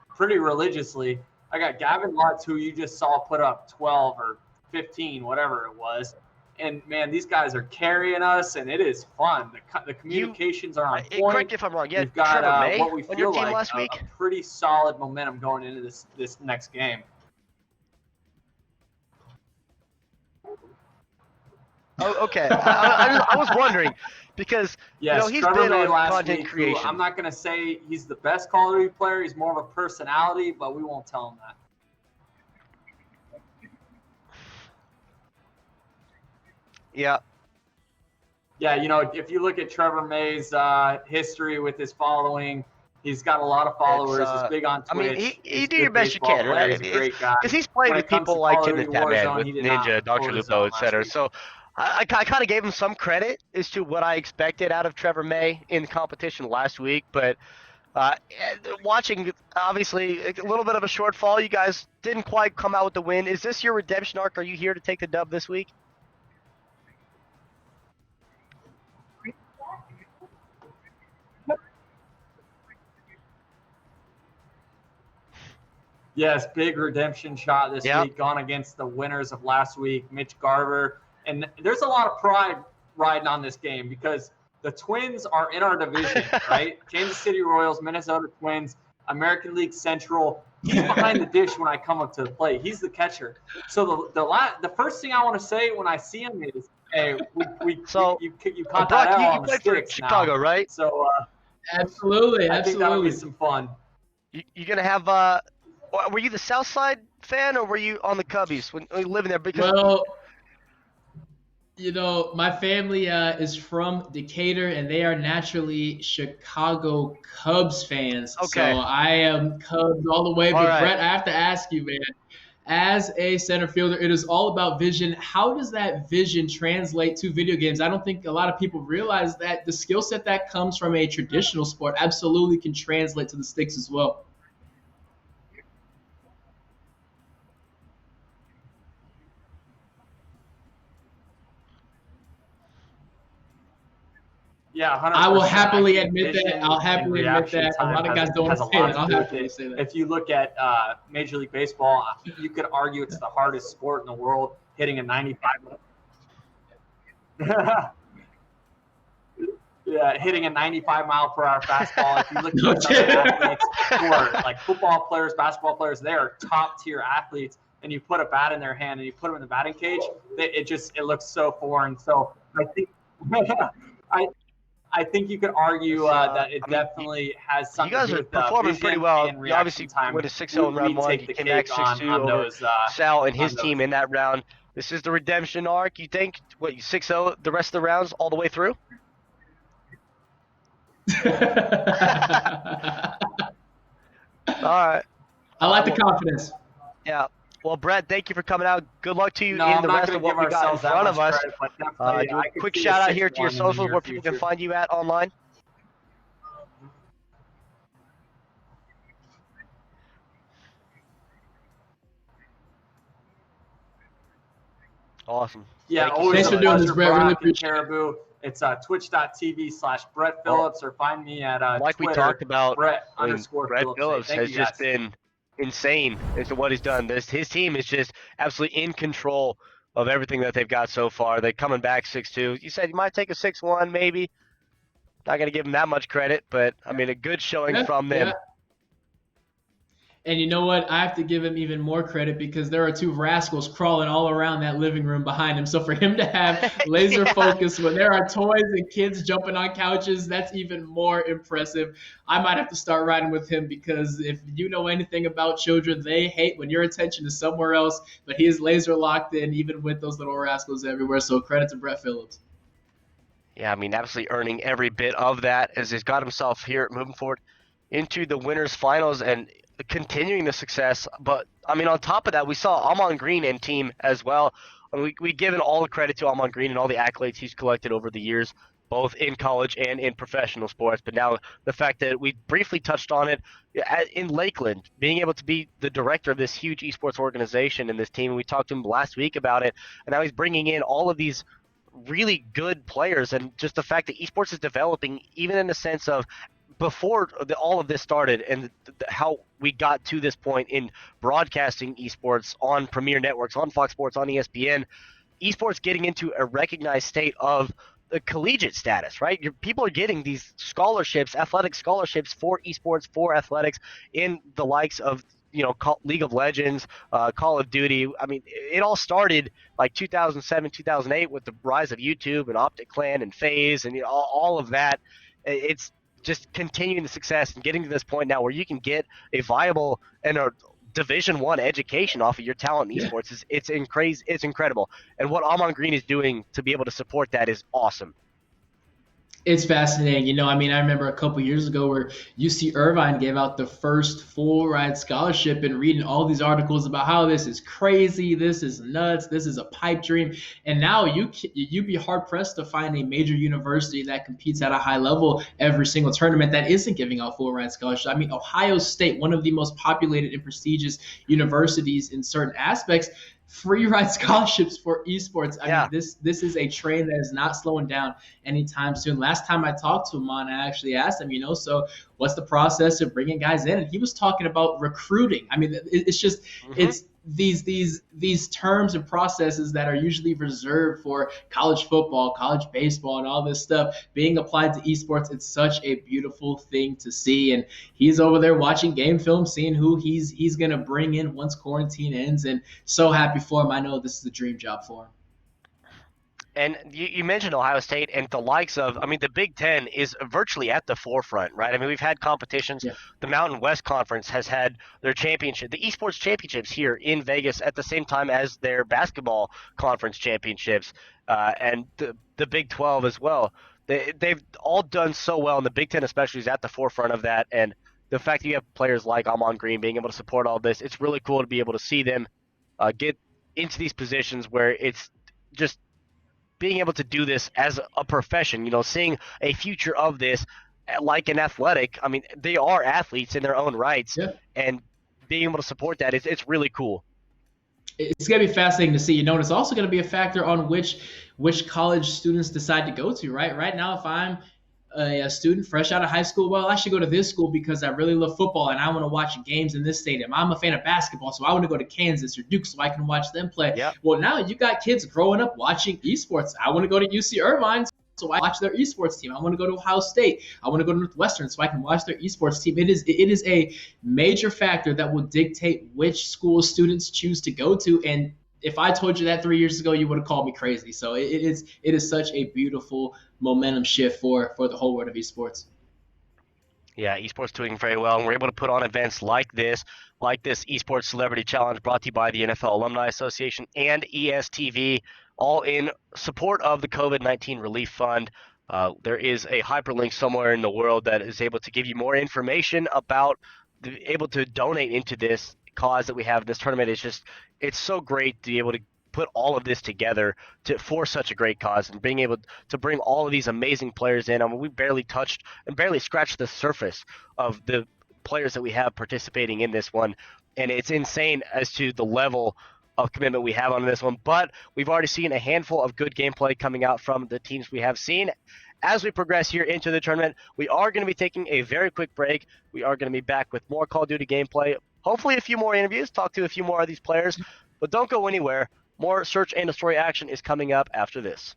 pretty religiously. I got Gavin Lutz, who you just saw put up 12 or 15, whatever it was. And man, these guys are carrying us, and it is fun. The communications are on point. Correct me if I'm wrong. Yeah, We've got Trevor May what we on your feel team like last a week. pretty solid momentum going into this next game. Oh, okay. I was wondering because Yes, he's Trevor been May on last content week, who creation. I'm not going to say he's the best Call of Duty player. He's more of a personality, but we won't tell him that. Yeah. Yeah, if you look at Trevor May's history with his following, he's got a lot of followers. He's big on I Twitch. mean, He's you a do good your best you baseball can, player. right? He's a great guy. Because he's played When with it comes people to like Call of Tim the Duty Tatman, Warzone, with he did Ninja, not Dr. hold his Lupo, own etc. last week. So I kind of gave him some credit as to what I expected out of Trevor May in the competition last week, but watching, obviously, a little bit of a shortfall. You guys didn't quite come out with the win. Is this your redemption arc? Are you here to take the dub this week? Yes, big redemption shot this Yep. week, gone against the winners of last week, Mitch Garver. And there's a lot of pride riding on this game because the Twins are in our division, right? Kansas City Royals, Minnesota Twins, American League Central. He's behind the dish when I come up to the plate. He's the catcher. So the first thing I want to say when I see him is, hey, you caught Brock, that L you on the played for sticks Chicago, now. right? So Absolutely, I think that'll be absolutely. some fun. You gonna have were you the South Side fan or were you on the Cubbies when you living there? Because Well, my family is from Decatur, and they are naturally Chicago Cubs fans. Okay. So I am Cubs all the way. All But right. Brett, I have to ask you, man, as a center fielder, it is all about vision. How does that vision translate to video games? I don't think a lot of people realize that the skill set that comes from a traditional sport absolutely can translate to the sticks as well. Yeah, 100%. I will happily I think admit that. vision I'll and happily admit reaction that. A time lot of guys don't want has to a say lot that. to I'll do with happily it. say that. If you look at Major League Baseball, you could argue it's the hardest sport in the world, hitting a 95. Yeah, hitting a 95 mile per hour fastball. If you look at some athletes who are like football players, basketball players, they are top tier athletes. And you put a bat in their hand and you put them in the batting cage, it looks so foreign. So I think I think you could argue that it definitely has you something guys to do are with performing vision pretty well. and You reaction obviously time. went to 6-0 in round one. take You the came back cake 6-2 on over those Sal and his on those. team in that round. This is the redemption arc. You think what, 6-0 the rest of the rounds all the way through? All right. I like the confidence. Yeah. Well, Brett, thank you for coming out. Good luck to you No, in I'm the not rest going of to give what we got in ourselves that front much of us. credit, but definitely Do a I could quick see shout a out here to your 6-1 in the socials near where people can future. find you at online. Awesome. Yeah, Thank you always so Thanks for much. doing this, pleasure, Brett. Really Brock and appreciate it. Caribou. It's twitch.tv/Brett Phillips, or find me at Like we Twitter, talked about, Brett I mean, Brett _Phillips. Phillips Thank has you, just guys. been insane as to what he's done. His team is just absolutely in control of everything that they've got so far. They're coming back 6-2. You said you might take a 6-1 maybe. Not going to give them that much credit, but I mean, a good showing from them. Yeah. And you know what? I have to give him even more credit because there are two rascals crawling all around that living room behind him. So for him to have laser focus when there are toys and kids jumping on couches, that's even more impressive. I might have to start riding with him because if you know anything about children, they hate when your attention is somewhere else. But he is laser locked in, even with those little rascals everywhere. So credit to Brett Phillips. Yeah, I mean, absolutely earning every bit of that as he's got himself here moving forward into the winners finals and continuing the success. But I mean, on top of that, we saw Amon Green and team as well. We given all the credit to Amon Green and all the accolades he's collected over the years, both in college and in professional sports. But now the fact that we briefly touched on it in Lakeland, being able to be the director of this huge esports organization and this team, we talked to him last week about it, and now he's bringing in all of these really good players, and just the fact that esports is developing, even in the sense of before all of this started and how we got to this point in broadcasting esports on premier networks, on Fox Sports, on ESPN, esports getting into a recognized state of the collegiate status, right? People are getting these scholarships, athletic scholarships for esports, for athletics in the likes of, League of Legends, Call of Duty. I mean, it all started like 2007, 2008 with the rise of YouTube and Optic Clan and FaZe and all of that. It's just continuing the success and getting to this point now where you can get a viable and a Division One education off of your talent in esports. It's incredible. And what Amon Green is doing to be able to support that is awesome. It's fascinating. I remember a couple years ago where UC Irvine gave out the first full ride scholarship and reading all these articles about how this is crazy, this is nuts, this is a pipe dream. And now you'd be hard pressed to find a major university that competes at a high level every single tournament that isn't giving out full ride scholarships. Ohio State, one of the most populated and prestigious universities in certain aspects, free ride scholarships for esports. I mean, this is a train that is not slowing down anytime soon. Last time I talked to him I actually asked him, so what's the process of bringing guys in? And he was talking about recruiting. I mean, it's just it's these terms and processes that are usually reserved for college football, college baseball, and all this stuff being applied to esports. It's such a beautiful thing to see. And he's over there watching game film, seeing who he's gonna bring in once quarantine ends, and so happy for him. I know this is a dream job for him. And you mentioned Ohio State and the likes of, the Big Ten is virtually at the forefront, right? I mean, we've had competitions. Yeah. The Mountain West Conference has had their championship, the esports championships here in Vegas at the same time as their basketball conference championships, and the Big 12 as well. They've all done so well, and the Big Ten especially is at the forefront of that. And the fact that you have players like Amon Green being able to support all this, it's really cool to be able to see them get into these positions where it's just being able to do this as a profession, seeing a future of this like an athletic. I mean, they are athletes in their own rights, and being able to support that, it's really cool. It's going to be fascinating to see, and it's also going to be a factor on which college students decide to go to, right? Right now, if I'm a student fresh out of high school, well, I should go to this school because I really love football and I want to watch games in this stadium. I'm a fan of basketball, so I want to go to Kansas or Duke so I can watch them play. Yep. Well, now you got kids growing up watching esports. I want to go to UC Irvine so I watch their esports team. I want to go to Ohio State. I want to go to Northwestern so I can watch their esports team. It is a major factor that will dictate which school students choose to go to. And if I told you that 3 years ago, you would have called me crazy. So it is such a beautiful momentum shift for the whole world of esports. Yeah, esports doing very well, and we're able to put on events like this Esports Celebrity Challenge brought to you by the NFL Alumni Association and ESTV, all in support of the COVID-19 Relief Fund. There is a hyperlink somewhere in the world that is able to give you more information about able to donate into this cause that we have. This tournament is it's so great to be able to put all of this together for such a great cause, and being able to bring all of these amazing players in. I mean, we barely touched and barely scratched the surface of the players that we have participating in this one, and it's insane as to the level of commitment we have on this one. But we've already seen a handful of good gameplay coming out from the teams we have seen. As we progress here into the tournament, we are going to be taking a very quick break. We are going to be back with more Call of Duty gameplay, hopefully a few more interviews, talk to a few more of these players, but don't go anywhere. More Search and Destroy action is coming up after this.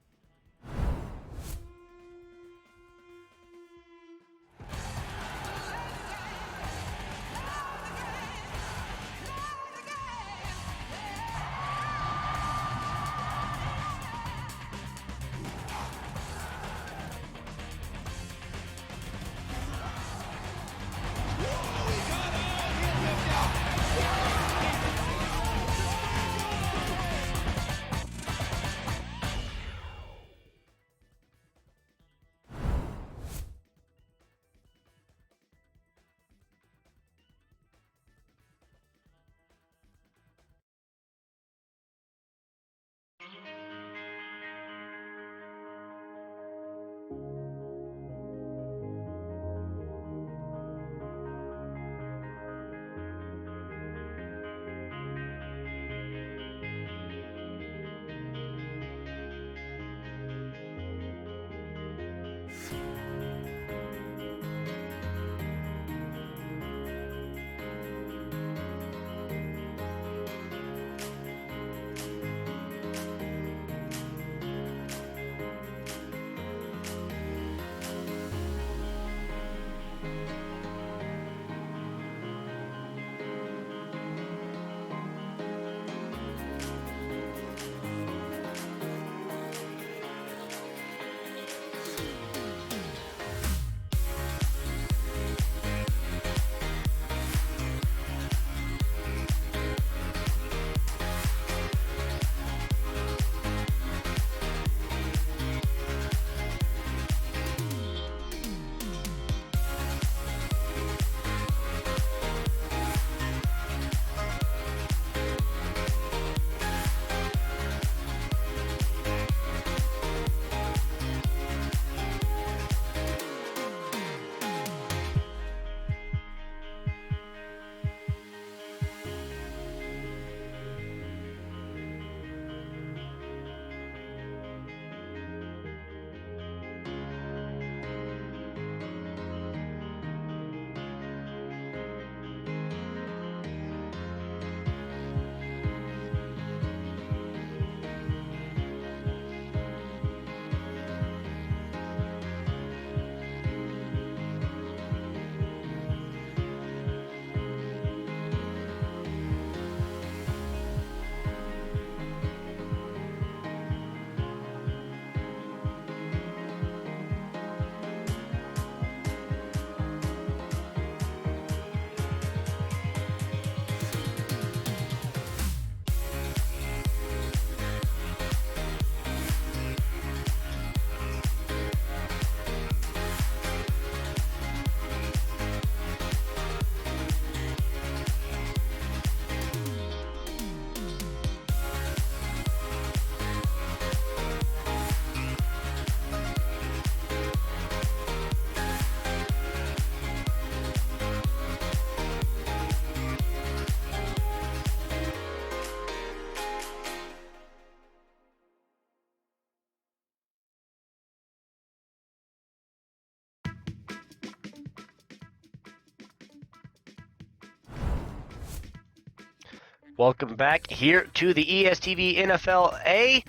Welcome back here to the ESTV NFL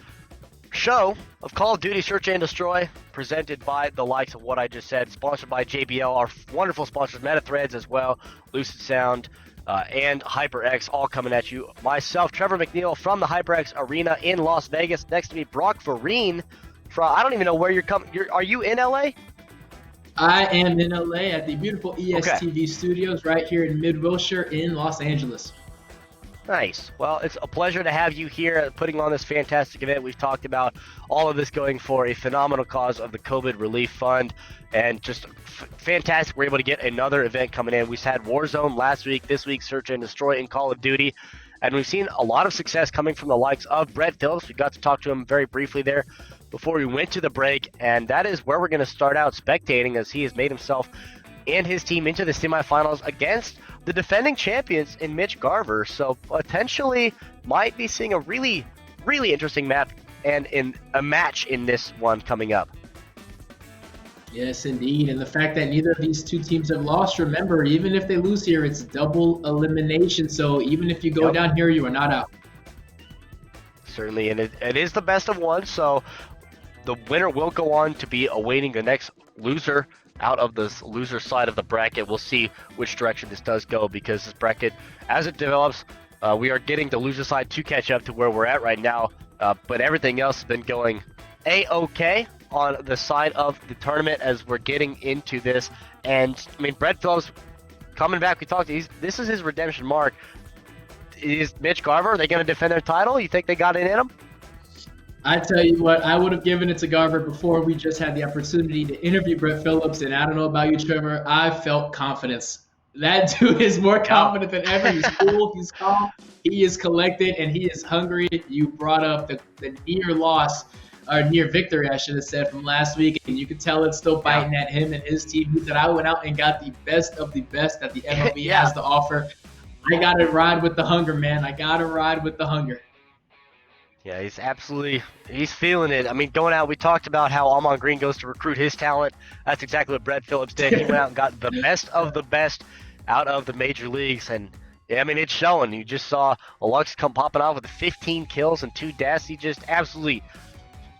show of Call of Duty Search and Destroy, presented by the likes of what I just said, sponsored by JBL, our wonderful sponsors, MetaThreads as well, Lucid Sound, and HyperX, all coming at you. Myself, Trevor McNeil from the HyperX Arena in Las Vegas. Next to me, Brock Vereen from, I don't even know where you're coming. Are you in LA? I am in LA at the beautiful Okay. ESTV studios right here in Mid-Wilshire in Los Angeles. Nice. Well, it's a pleasure to have you here putting on this fantastic event. We've talked about all of this going for a phenomenal cause of the COVID Relief Fund, and just fantastic. We're able to get another event coming in. We've had Warzone last week, this week Search and Destroy in Call of Duty, and we've seen a lot of success coming from the likes of Brett Phillips. We got to talk to him very briefly there before we went to the break, and that is where we're going to start out spectating, as he has made himself and his team into the semifinals against the defending champions in Mitch Garver. So potentially might be seeing a really, really interesting map and in a match in this one coming up. Yes, indeed. And the fact that neither of these two teams have lost, remember, even if they lose here, it's double elimination. So even if you go down here, you are not out. Certainly, and it is the best of one, so the winner will go on to be awaiting the next loser out of the loser side of the bracket. We'll see which direction this does go, because this bracket, as it develops, we are getting the loser side to catch up to where we're at right now, but everything else has been going A-okay on the side of the tournament as we're getting into this. And I mean, Brett Phillips coming back, we talked, this is his redemption mark. Is Mitch Garver, are they going to defend their title? You think they got it in them? I tell you what, I would have given it to Garver before we just had the opportunity to interview Brett Phillips, and I don't know about you, Trevor, I felt confidence. That dude is more confident than ever. He's cool, he's calm, he is collected, and he is hungry. You brought up the near loss, or near victory, I should have said, from last week, and you could tell it's still biting at him and his team. He said, I went out and got the best of the best that the MLB has to offer. I got to ride with the hunger, man. I got to ride with the hunger. Yeah, he's feeling it. I mean, going out, we talked about how Almond Green goes to recruit his talent. That's exactly what Brett Phillips did. He went out and got the best of the best out of the major leagues. And, yeah, I mean, it's showing. You just saw Alux come popping off with 15 kills and 2 deaths. He just absolutely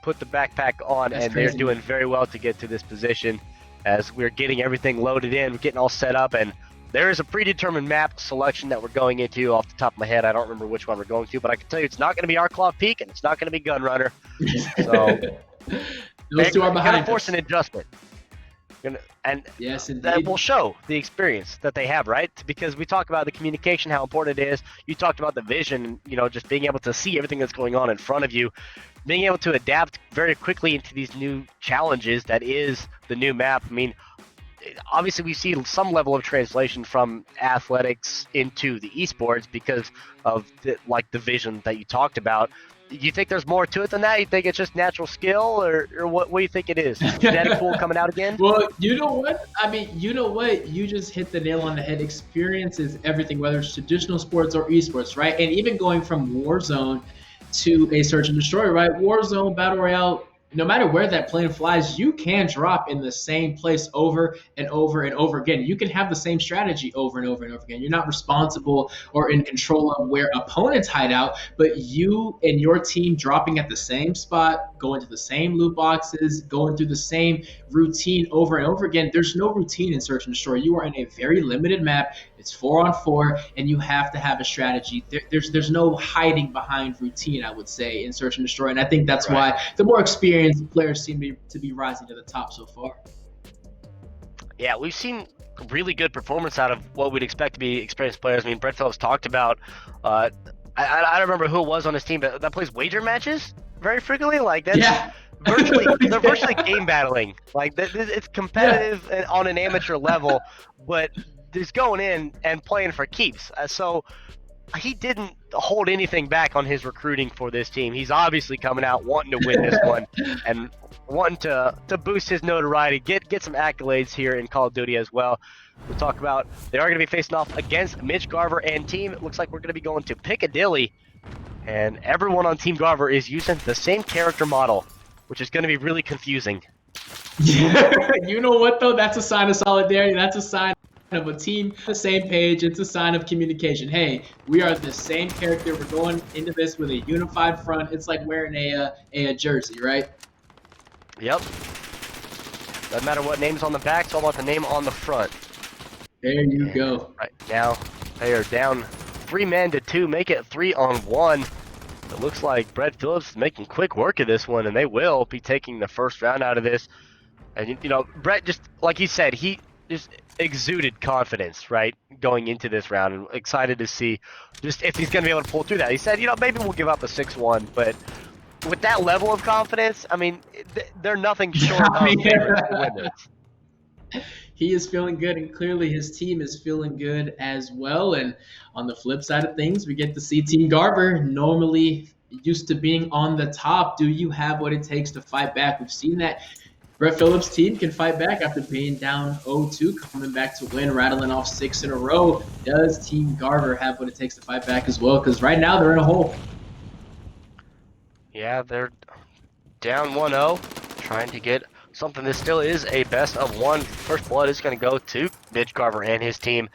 put the backpack on, That's and crazy. they're doing very well to get to this position as we're getting everything loaded in, getting all set up. And there is a predetermined map selection that we're going into. Off the top of my head, I don't remember which one we're going to, but I can tell you it's not going to be Arclaw Peak, and it's not going to be Gunrunner. So those two are behind going to force us. an adjustment. And Yes, indeed. that will show the experience that they have, right? Because we talk about the communication, how important it is. You talked about the vision, just being able to see everything that's going on in front of you, being able to adapt very quickly into these new challenges that is the new map. I mean, obviously we see some level of translation from athletics into the esports because of the vision that you talked about. You think there's more to it than that? You think it's just natural skill, or what do you think it is? Genetic pool coming out again? Well, you know what? I mean, you know what? You just hit the nail on the head. Experience is everything, whether it's traditional sports or esports, right? And even going from Warzone to a Search and Destroy, right? Warzone, Battle Royale, no matter where that plane flies, you can drop in the same place over and over and over again. You can have the same strategy over and over and over again. You're not responsible or in control of where opponents hide out, but you and your team dropping at the same spot, going to the same loot boxes, going through the same routine over and over again. There's no routine in Search and Destroy. You are in a very limited map. It's 4-on-4, and you have to have a strategy. There's no hiding behind routine, I would say, in Search and Destroy. And I think that's why the more experienced players seem to be rising to the top so far. Yeah, we've seen really good performance out of what we'd expect to be experienced players. I mean, Brett Phillips talked about, I don't remember who it was on his team, but that plays wager matches very frequently. Like, that's they're virtually game battling. Like, it's competitive on an amateur level, but just going in and playing for keeps. So he didn't hold anything back on his recruiting for this team. He's obviously coming out wanting to win this one and wanting to boost his notoriety, get some accolades here in Call of Duty as well. We'll talk about they are going to be facing off against Mitch Garver and team. It looks like we're going to be going to Piccadilly, and everyone on Team Garver is using the same character model, which is going to be really confusing. You know what, though? That's a sign of solidarity. That's a sign of a team on the same page. It's a sign of communication. Hey, we are the same character. We're going into this with a unified front. It's like wearing a jersey, right? Yep. Doesn't matter what name's on the back, it's all about the name on the front. There you go. Right now, they are down 3 men to 2, make it 3-on-1. It looks like Brett Phillips is making quick work of this one, and they will be taking the first round out of this. And Brett, just like he said, he just exuded confidence, right, going into this round, and excited to see just if he's going to be able to pull through that. He said, maybe we'll give up a 6-1, but with that level of confidence, I mean, they're nothing short of favorites to win this. He is feeling good, and clearly his team is feeling good as well. And on the flip side of things, we get to see Team Garber, normally used to being on the top. Do you have what it takes to fight back? We've seen that Brett Phillips' team can fight back after being down 0-2, coming back to win, rattling off 6 in a row. Does Team Garber have what it takes to fight back as well? Because right now they're in a hole. Yeah, they're down 1-0, trying to get something that still is a best of one. First blood is going to go to Mitch Garver and his team.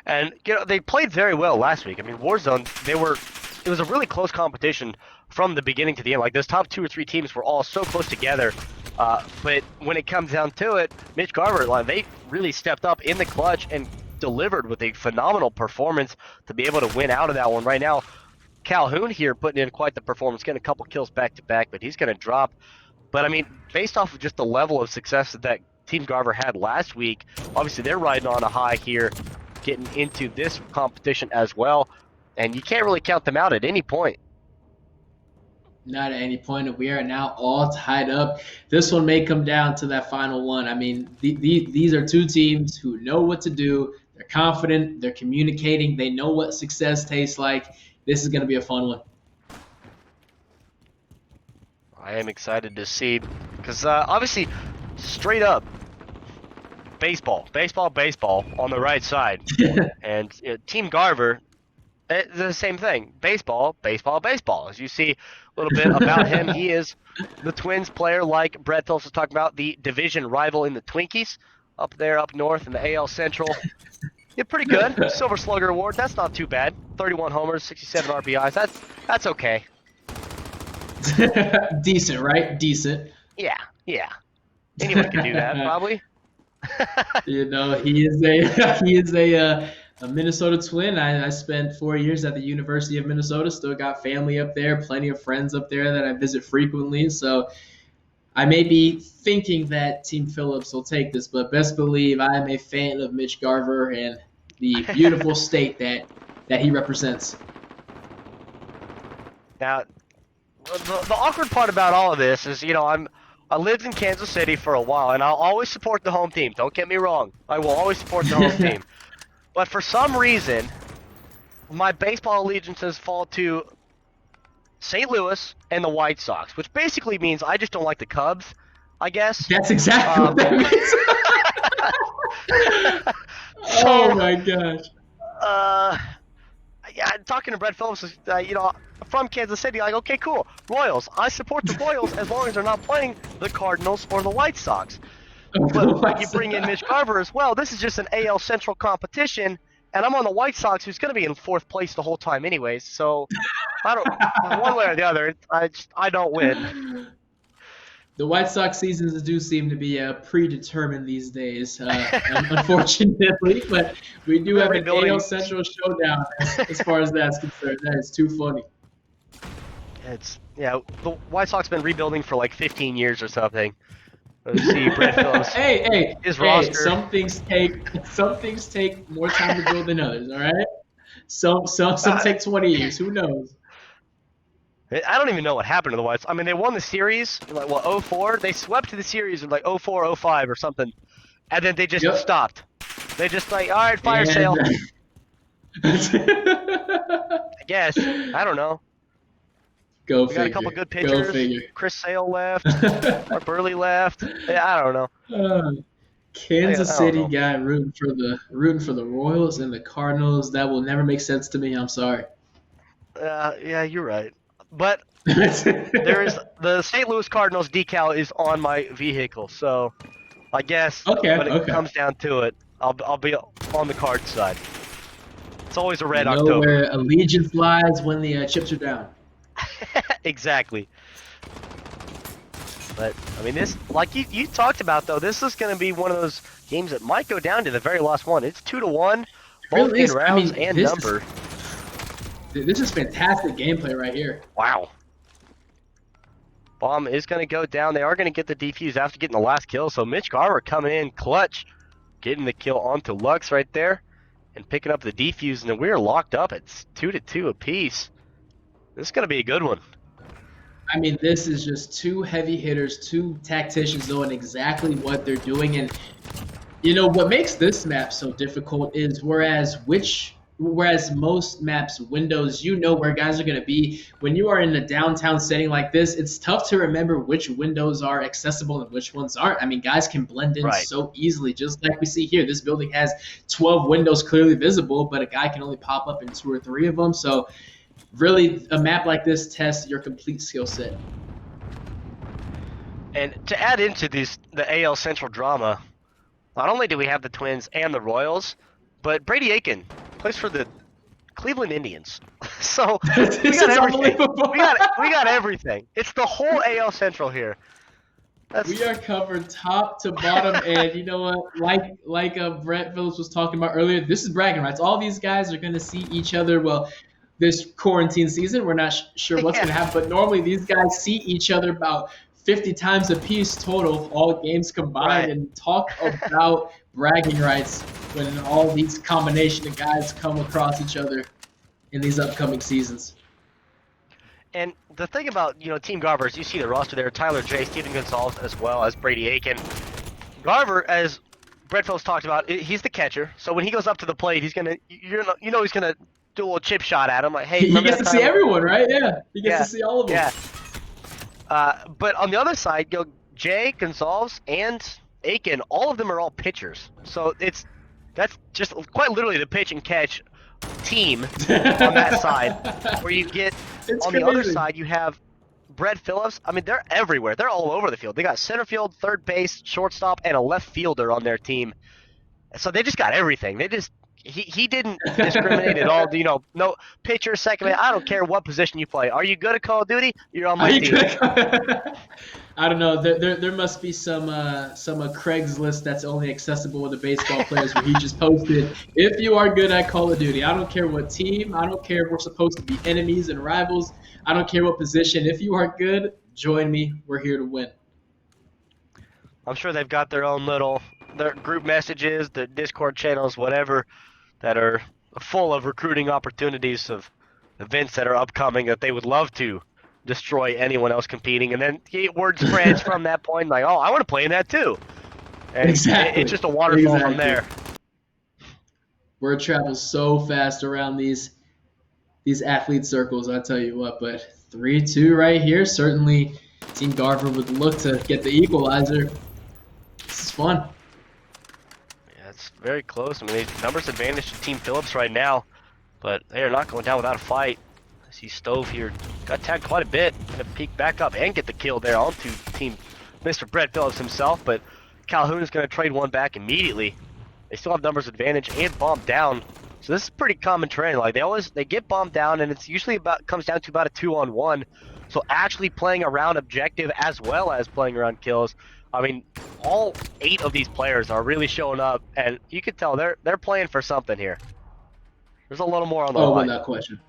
And, they played very well last week. I mean, Warzone, it was a really close competition from the beginning to the end. Like, those top 2 or 3 teams were all so close together. But when it comes down to it, Mitch Garver, they really stepped up in the clutch and delivered with a phenomenal performance to be able to win out of that one. Right now, Calhoun here putting in quite the performance, getting a couple kills back to back, but he's going to drop. But I mean, based off of just the level of success that Team Garver had last week, obviously they're riding on a high here, getting into this competition as well, and you can't really count them out at any point. Not at any point, and we are now all tied up. This one may come down to that final one. I mean, these are 2 teams who know what to do. They're confident. They're communicating. They know what success tastes like. This is going to be a fun one. I am excited to see, because obviously, straight up, baseball on the right side. And Team Garver, the same thing. Baseball. As you see a little bit about him, he is the Twins player, like Brett Phillips was talking about, the division rival in the Twinkies, up there, up north in the AL Central. Yeah, pretty good. Silver Slugger Award, that's not too bad. 31 homers, 67 RBIs, that's okay. Decent, right? Decent. Yeah. Anyone can do that, probably. He is a Minnesota Twin. I spent 4 years at the University of Minnesota. Still got family up there, plenty of friends up there that I visit frequently. So I may be thinking that Team Phillips will take this, but best believe I am a fan of Mitch Garver and the beautiful state that he represents. Now, the awkward part about all of this is, I lived in Kansas City for a while, and I'll always support the home team. Don't get me wrong. I will always support the home team. But for some reason, my baseball allegiances fall to St. Louis and the White Sox, which basically means I just don't like the Cubs, I guess. That's exactly what that means. Oh my gosh. Yeah, talking to Brett Phillips, from Kansas City, like, okay, cool. Royals. I support the Royals as long as they're not playing the Cardinals or the White Sox. But you bring in Mitch Garver as well. This is just an AL Central competition, and I'm on the White Sox, who's going to be in 4th place the whole time anyways. So, I don't. One way or the other, I don't win. The White Sox seasons do seem to be predetermined these days, unfortunately. But we do have an AL Central showdown as far as that's concerned. That is too funny. The White Sox been rebuilding for like 15 years or something. Let's see, Brett Phillips. Hey! Roster. Some things take more time to build than others. All right. Some take 20 years. Who knows? I don't even know what happened to the White Sox. I mean, they won the series in 04. They swept the series in 04, 05 or something, and then they just stopped. They just all right, fire sale. I guess. I don't know. We got a couple good pitchers. Chris Sale left. Or Burley left. Yeah, I don't know. Kansas City guy rooting for the Royals and the Cardinals. That will never make sense to me. I'm sorry. Yeah, you're right. But there is the St. Louis Cardinals decal is on my vehicle, so I guess when it comes down to it, I'll be on the Card side. It's always a red October. Where allegiance lies when the chips are down. Exactly. But I mean, this, like you talked about though, this is going to be one of those games that might go down to the very last one. It's 2-1, both in rounds and number. This is fantastic gameplay right here. Wow. Bomb is going to go down. They are going to get the defuse after getting the last kill. So Mitch Garver coming in clutch, getting the kill onto Lux right there, and picking up the defuse. And we're locked up at 2-2 apiece. This is going to be a good one. I mean, this is just two heavy hitters, two tacticians knowing exactly what they're doing. And, you know, what makes this map so difficult is whereas most maps, windows, you know where guys are going to be. When you are in a downtown setting like this, it's tough to remember which windows are accessible and which ones aren't. I mean, guys can blend in so easily, just like we see here. This building has 12 windows clearly visible, but a guy can only pop up in 2 or 3 of them. So really, a map like this tests your complete skill set. And to add into the AL Central drama, not only do we have the Twins and the Royals, but Brady Aiken plays for the Cleveland Indians. So we got everything. We got everything. It's the whole AL Central here. We are covered top to bottom, and you know what? Like Brett Phillips was talking about earlier, this is bragging rights. All these guys are going to see each other. Well, this quarantine season, we're not sure what's going to happen, but normally these guys see each other about 50 times a piece total, all games combined, and talk about bragging rights when all these combination of guys come across each other in these upcoming seasons. And the thing about, you know, Team Garver is you see the roster there, Tyler J, Steven Gonzalez, as well as Brady Aiken. Garver, as Brett Phillips talked about, he's the catcher. So when he goes up to the plate, he's gonna, he's gonna do a little chip shot at him, like, hey. He gets to see everyone, right? Yeah, he gets to see all of them. Yeah. But on the other side, you know, Jay, Gonzalez, and Aiken, all of them are all pitchers. So that's just quite literally the pitch and catch team on that side. Where you get on the other side, you have Brett Phillips. I mean, they're everywhere. They're all over the field. They got center field, third base, shortstop, and a left fielder on their team. So they just got everything. He didn't discriminate at all. You know, no pitcher, second base. I don't care what position you play. Are you good at Call of Duty? You're on my team. I don't know. There must be some Craigslist that's only accessible with the baseball players where he just posted, if you are good at Call of Duty, I don't care what team, I don't care if we're supposed to be enemies and rivals, I don't care what position. If you are good, join me. We're here to win. I'm sure they've got their own their group messages, the Discord channels, whatever, that are full of recruiting opportunities of events that are upcoming that they would love to destroy anyone else competing. And then word spreads from that point, like, oh, I want to play in that too. And exactly. It's just a waterfall from there. Word travels so fast around these athlete circles, I tell you what. But 3-2 right here. Certainly Team Garver would look to get the equalizer. This is fun. It's very close. I mean, numbers advantage to Team Phillips right now, but they are not going down without a fight. I see Stove here got tagged quite a bit. Gonna peek back up and get the kill there onto Team Mr. Brett Phillips himself, but Calhoun is going to trade one back immediately. They still have numbers advantage and bomb down, so this is a pretty common trend. Like they get bombed down, and it's usually comes down to about a 2-on-1. So actually playing around objective as well as playing around kills. I mean, all 8 of these players are really showing up, and you can tell they're playing for something here. There's a little more on the line. Without question.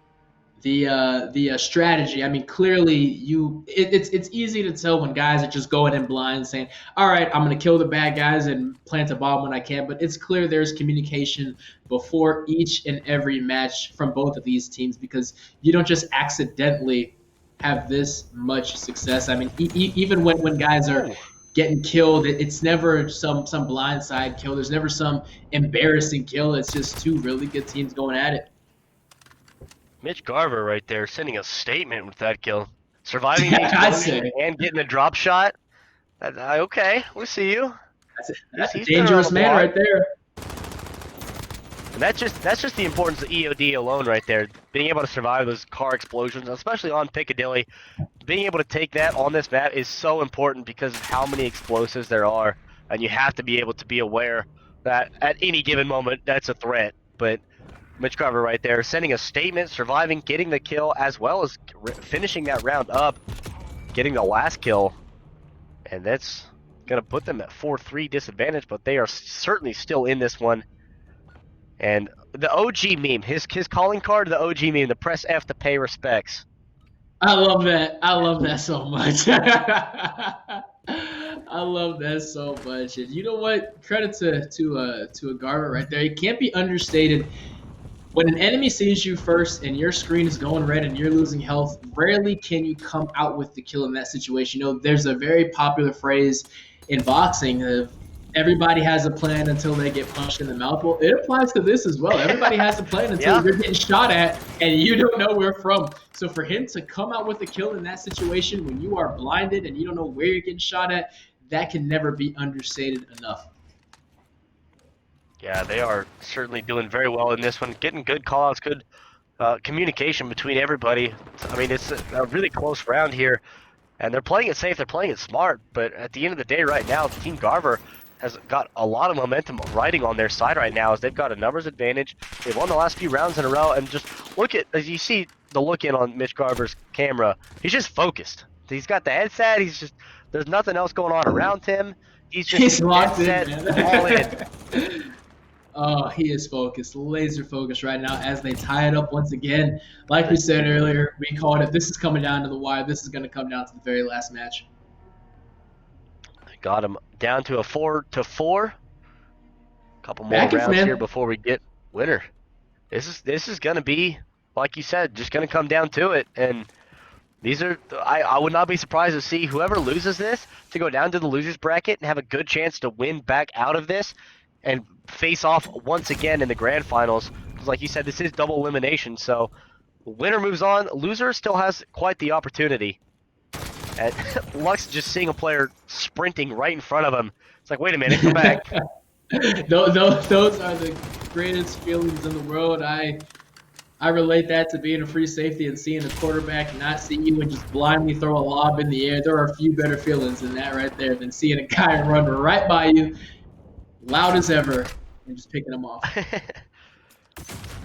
The strategy. I mean, clearly it's easy to tell when guys are just going in blind, saying, "All right, I'm going to kill the bad guys and plant a bomb when I can." But it's clear there's communication before each and every match from both of these teams, because you don't just accidentally have this much success. I mean, even when guys are getting killed, it's never some blindside kill. There's never some embarrassing kill. It's just two really good teams going at it. Mitch Garver right there sending a statement with that kill. Surviving the explosion and getting a drop shot. Okay, we see you. That's a dangerous man right there. And that's just the importance of EOD alone right there. Being able to survive those car explosions, especially on Piccadilly. Being able to take that on this map is so important because of how many explosives there are. And you have to be able to be aware that at any given moment, that's a threat. But Mitch Garver right there sending a statement, surviving, getting the kill, as well as finishing that round up, getting the last kill. And that's going to put them at 4-3 disadvantage, but they are certainly still in this one. And the OG meme, his calling card, the OG meme, the press F to pay respects. I love that. I love that so much. I love that so much. And you know what? Credit to a Garber right there. It can't be understated. When an enemy sees you first and your screen is going red and you're losing health, rarely can you come out with the kill in that situation. You know, there's a very popular phrase in boxing of everybody has a plan until they get punched in the mouth. Well, it applies to this as well. Everybody has a plan until Yeah. you're getting shot at and you don't know where from. So for him to come out with a kill in that situation when you are blinded and you don't know where you're getting shot at, that can never be understated enough. Yeah, they are certainly doing very well in this one. Getting good callouts, good communication between everybody. I mean, it's a really close round here, and they're playing it safe. They're playing it smart. But at the end of the day, right now, Team Garver has got a lot of momentum riding on their side right now, as they've got a numbers advantage. They've won the last few rounds in a row, and just look at, as you see the look in on Mitch Garver's camera, he's just focused. He's got the headset. He's just, there's nothing else going on around him. He's just He's locked in, headset, man. all in. Oh, he is focused, laser focused right now as they tie it up once again. Like we said earlier, we called it. This is coming down to the wire. This is going to come down to the very last match. Got him down to a 4-4. Couple more Back rounds man. here before we get winner. This is gonna be, like you said, just gonna come down to it. And these are, I would not be surprised to see whoever loses this to go down to the losers bracket and have a good chance to win back out of this and face off once again in the grand finals. Because like you said, this is double elimination, so winner moves on. Loser still has quite the opportunity. And Lux just seeing a player sprinting right in front of him. It's like, wait a minute, come back. Those are the greatest feelings in the world. I relate that to being a free safety and seeing a quarterback not see you and just blindly throw a lob in the air. There are a few better feelings than that right there than seeing a guy run right by you, loud as ever, and just picking him off.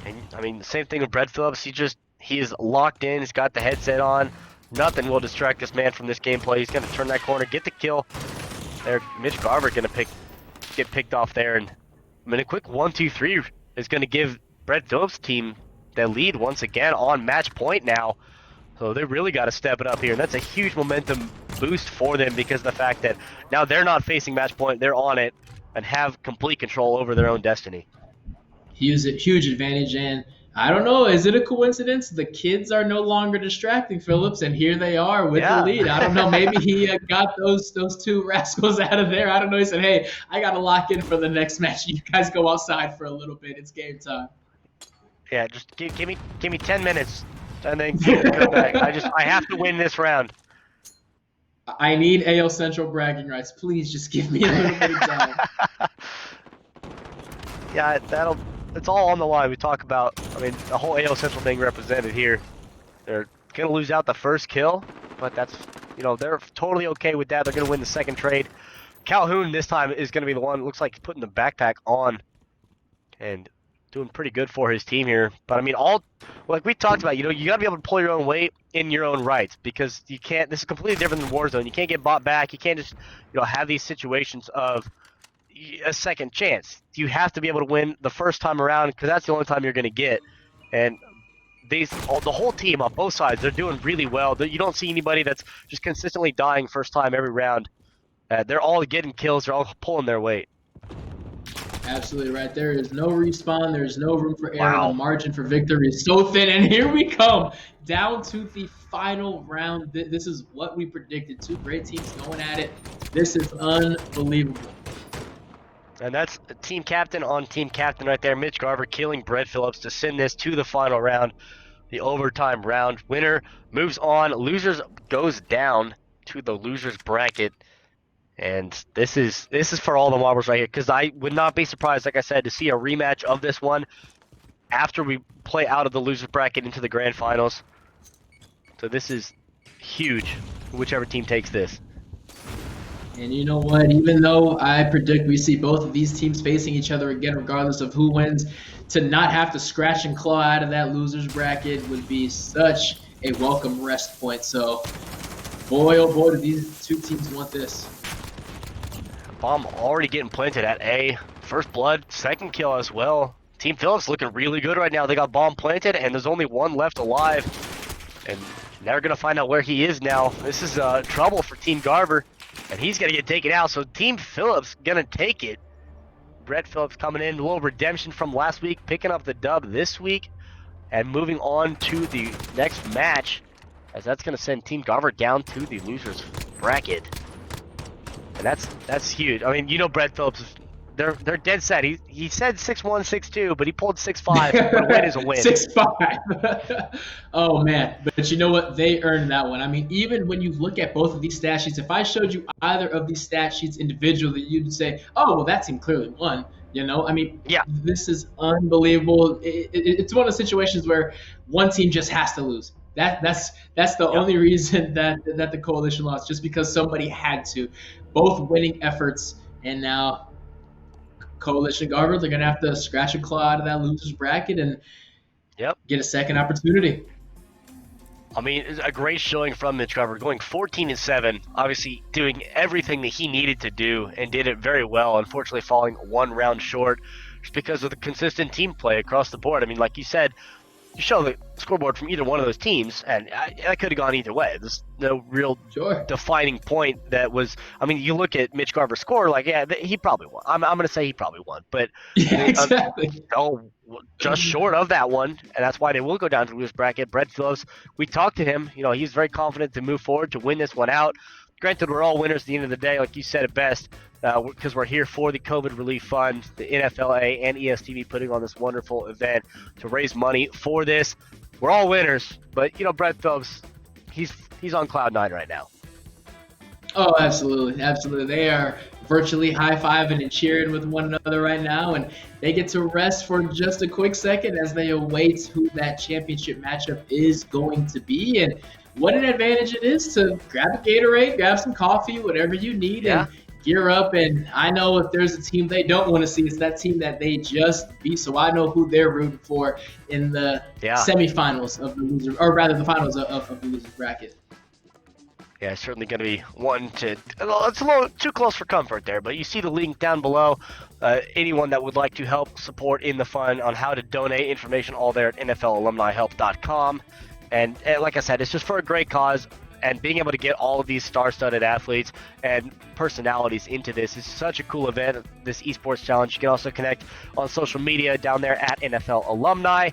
And I mean, the same thing with Brett Phillips. He is locked in. He's got the headset on. Nothing will distract this man from this gameplay. He's going to turn that corner, get the kill. There, Mitch Garver going to get picked off there, and I mean, a quick 1-2-3 is going to give Brett Phillips' team the lead once again on match point now. So they really got to step it up here, and that's a huge momentum boost for them because of the fact that now they're not facing match point, they're on it and have complete control over their own destiny. Huge advantage, and I don't know, is it a coincidence? The kids are no longer distracting Phillips, and here they are with the lead. I don't know, maybe he got those two rascals out of there. I don't know, he said, hey, I got to lock in for the next match. You guys go outside for a little bit. It's game time. Yeah, just give me 10 minutes, and then go back. I have to win this round. I need AL Central bragging rights. Please just give me a little bit of time. Yeah, it's all on the line. We talk about, I mean, the whole AL Central thing represented here. They're going to lose out the first kill, but that's, you know, they're totally okay with that. They're going to win the second trade. Calhoun this time is going to be the one, looks like he's putting the backpack on and doing pretty good for his team here. But I mean, like we talked about, you know, you got to be able to pull your own weight in your own rights because you can't, this is completely different than Warzone. You can't get bought back. You can't just, you know, have these situations of a second chance. You have to be able to win the first time around because that's the only time you're going to get. And the whole team on both sides, they're doing really well. You don't see anybody that's just consistently dying first time every round. They're all getting kills. They're all pulling their weight. Absolutely right. There is no respawn. There is no room for error. Wow. The margin for victory is so thin. And here we come down to the final round. This is what we predicted. Two great teams going at it. This is unbelievable. And that's team captain on team captain right there. Mitch Garver killing Brett Phillips to send this to the final round, the overtime round. Winner moves on. Losers goes down to the losers bracket. And this is for all the marbles right here because I would not be surprised, like I said, to see a rematch of this one after we play out of the losers bracket into the grand finals. So this is huge, whichever team takes this. And you know what? Even though I predict we see both of these teams facing each other again, regardless of who wins, to not have to scratch and claw out of that losers bracket would be such a welcome rest point. So, boy, oh boy, do these two teams want this. Bomb already getting planted at A. First blood, second kill as well. Team Phillips looking really good right now. They got bomb planted, and there's only one left alive. And Now we're going to find out where he is now. This is trouble for Team Garver, and he's going to get taken out. So Team Phillips going to take it. Brett Phillips coming in, a little redemption from last week, picking up the dub this week, and moving on to the next match, as that's going to send Team Garver down to the losers bracket. And that's huge. I mean, you know Brett Phillips, they're dead set. He said 6-1, 6-2, but he pulled 6-5. But a win is a win. 6-5. Oh man, but you know what? They earned that one. I mean, even when you look at both of these stat sheets, if I showed you either of these stat sheets individually, you'd say, "Oh, well, that team clearly won." You know, I mean, yeah, this is unbelievable. It's one of the situations where one team just has to lose. That's the only reason that the coalition lost, just because somebody had to. Both winning efforts, and now Coalition Garver, they're gonna have to scratch a claw out of that losers bracket and get a second opportunity. I mean, it's a great showing from Mitch Garver, going 14-7, obviously doing everything that he needed to do and did it very well. Unfortunately, falling one round short just because of the consistent team play across the board. I mean, like you said, you show the scoreboard from either one of those teams, and that could have gone either way. There's no real defining point that was. I mean, you look at Mitch Garver's score, like, yeah, he probably won. I'm going to say he probably won, but exactly. Just short of that one, and that's why they will go down to the losers bracket. Brett Phillips, we talked to him. You know, he's very confident to move forward to win this one out. Granted, we're all winners at the end of the day, like you said it best, because we're here for the COVID Relief Fund, the NFLA and ESTV putting on this wonderful event to raise money for this. We're all winners, but, you know, Brett Phillips, he's on cloud nine right now. Oh, absolutely. Absolutely. They are virtually high-fiving and cheering with one another right now, and they get to rest for just a quick second as they await who that championship matchup is going to be. And what an advantage it is to grab a Gatorade, grab some coffee, whatever you need, and gear up. And I know if there's a team they don't want to see, it's that team that they just beat. So I know who they're rooting for in the semifinals of the loser, or rather the finals of the loser bracket. Yeah, certainly going to be one to. It's a little too close for comfort there, but you see the link down below. Anyone that would like to help support in the fund on how to donate, information all there at NFLalumnihelp.com. And like I said, it's just for a great cause, and being able to get all of these star-studded athletes and personalities into this is such a cool event, this Esports Challenge. You can also connect on social media down there at NFL Alumni.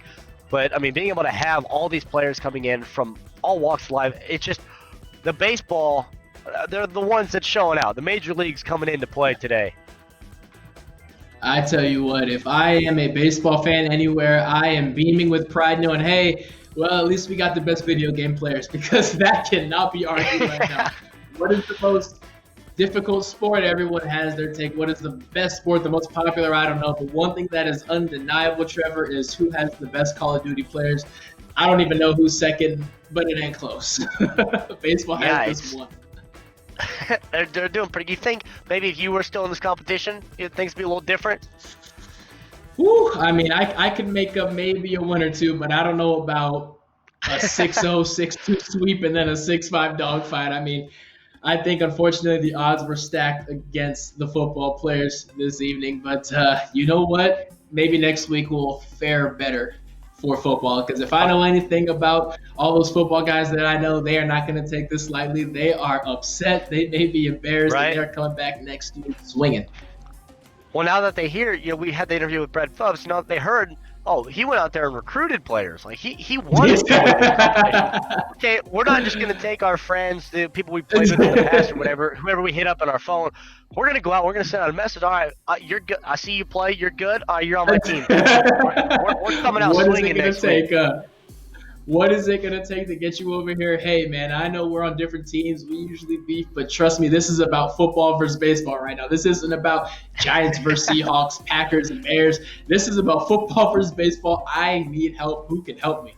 But, I mean, being able to have all these players coming in from all walks of life, it's just the baseball, they're the ones that's showing out. The major leagues coming into play today. I tell you what, if I am a baseball fan anywhere, I am beaming with pride knowing, hey, well, at least we got the best video game players, because that cannot be argued right now. What is the most difficult sport? Everyone has their take. What is the best sport, the most popular? I don't know. But one thing that is undeniable, Trevor, is who has the best Call of Duty players. I don't even know who's second, but it ain't close. Baseball has this one. They're doing pretty. You think maybe if you were still in this competition, things would be a little different? Woo, I mean, I could make up maybe a win or two, but I don't know about a 6-0, 6-2 sweep and then a 6-5 dogfight. I mean, I think, unfortunately, the odds were stacked against the football players this evening. But you know what? Maybe next week we'll fare better for football, because if I know anything about all those football guys that I know, they are not going to take this lightly. They are upset. They may be embarrassed, and they're coming back next week swinging. Well, now that they hear, you know, we had the interview with Brett Phillips. You know, they heard, oh, he went out there and recruited players. Like he wanted to. Okay, we're not just going to take our friends, the people we played with in the past or whatever, whoever we hit up on our phone. We're going to go out. We're going to send out a message. All right, you're good. I see you play. You're good. You're on my team. We're coming out swinging next week. What is it going to take to get you over here? Hey, man, I know we're on different teams. We usually beef, but trust me, this is about football versus baseball right now. This isn't about Giants versus Seahawks, Packers, and Bears. This is about football versus baseball. I need help. Who can help me?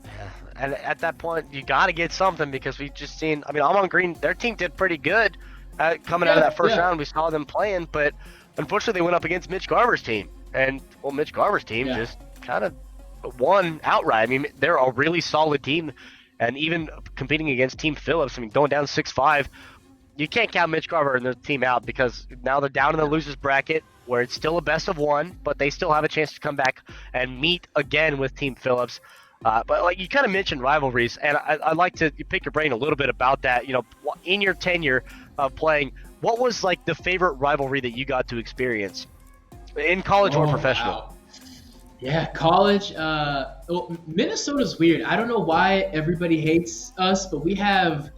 Yeah. And at that point, you got to get something, because we've just seen, I mean, I'm on green. Their team did pretty good coming out of that first round. We saw them playing, but unfortunately, they went up against Mitch Garver's team. And, well, Mitch Garver's team just kind of won outright. I mean, they're a really solid team, and even competing against Team Phillips, I mean, going down 6-5, you can't count Mitch Garver and the team out, because now they're down in the losers bracket where it's still a best of one, but they still have a chance to come back and meet again with Team Phillips. But like you kind of mentioned rivalries, and I'd like to pick your brain a little bit about that. In your tenure of playing, what was like the favorite rivalry that you got to experience in college or Oh professional? wow. Yeah, college. Well, Minnesota's weird. I don't know why everybody hates us, but we have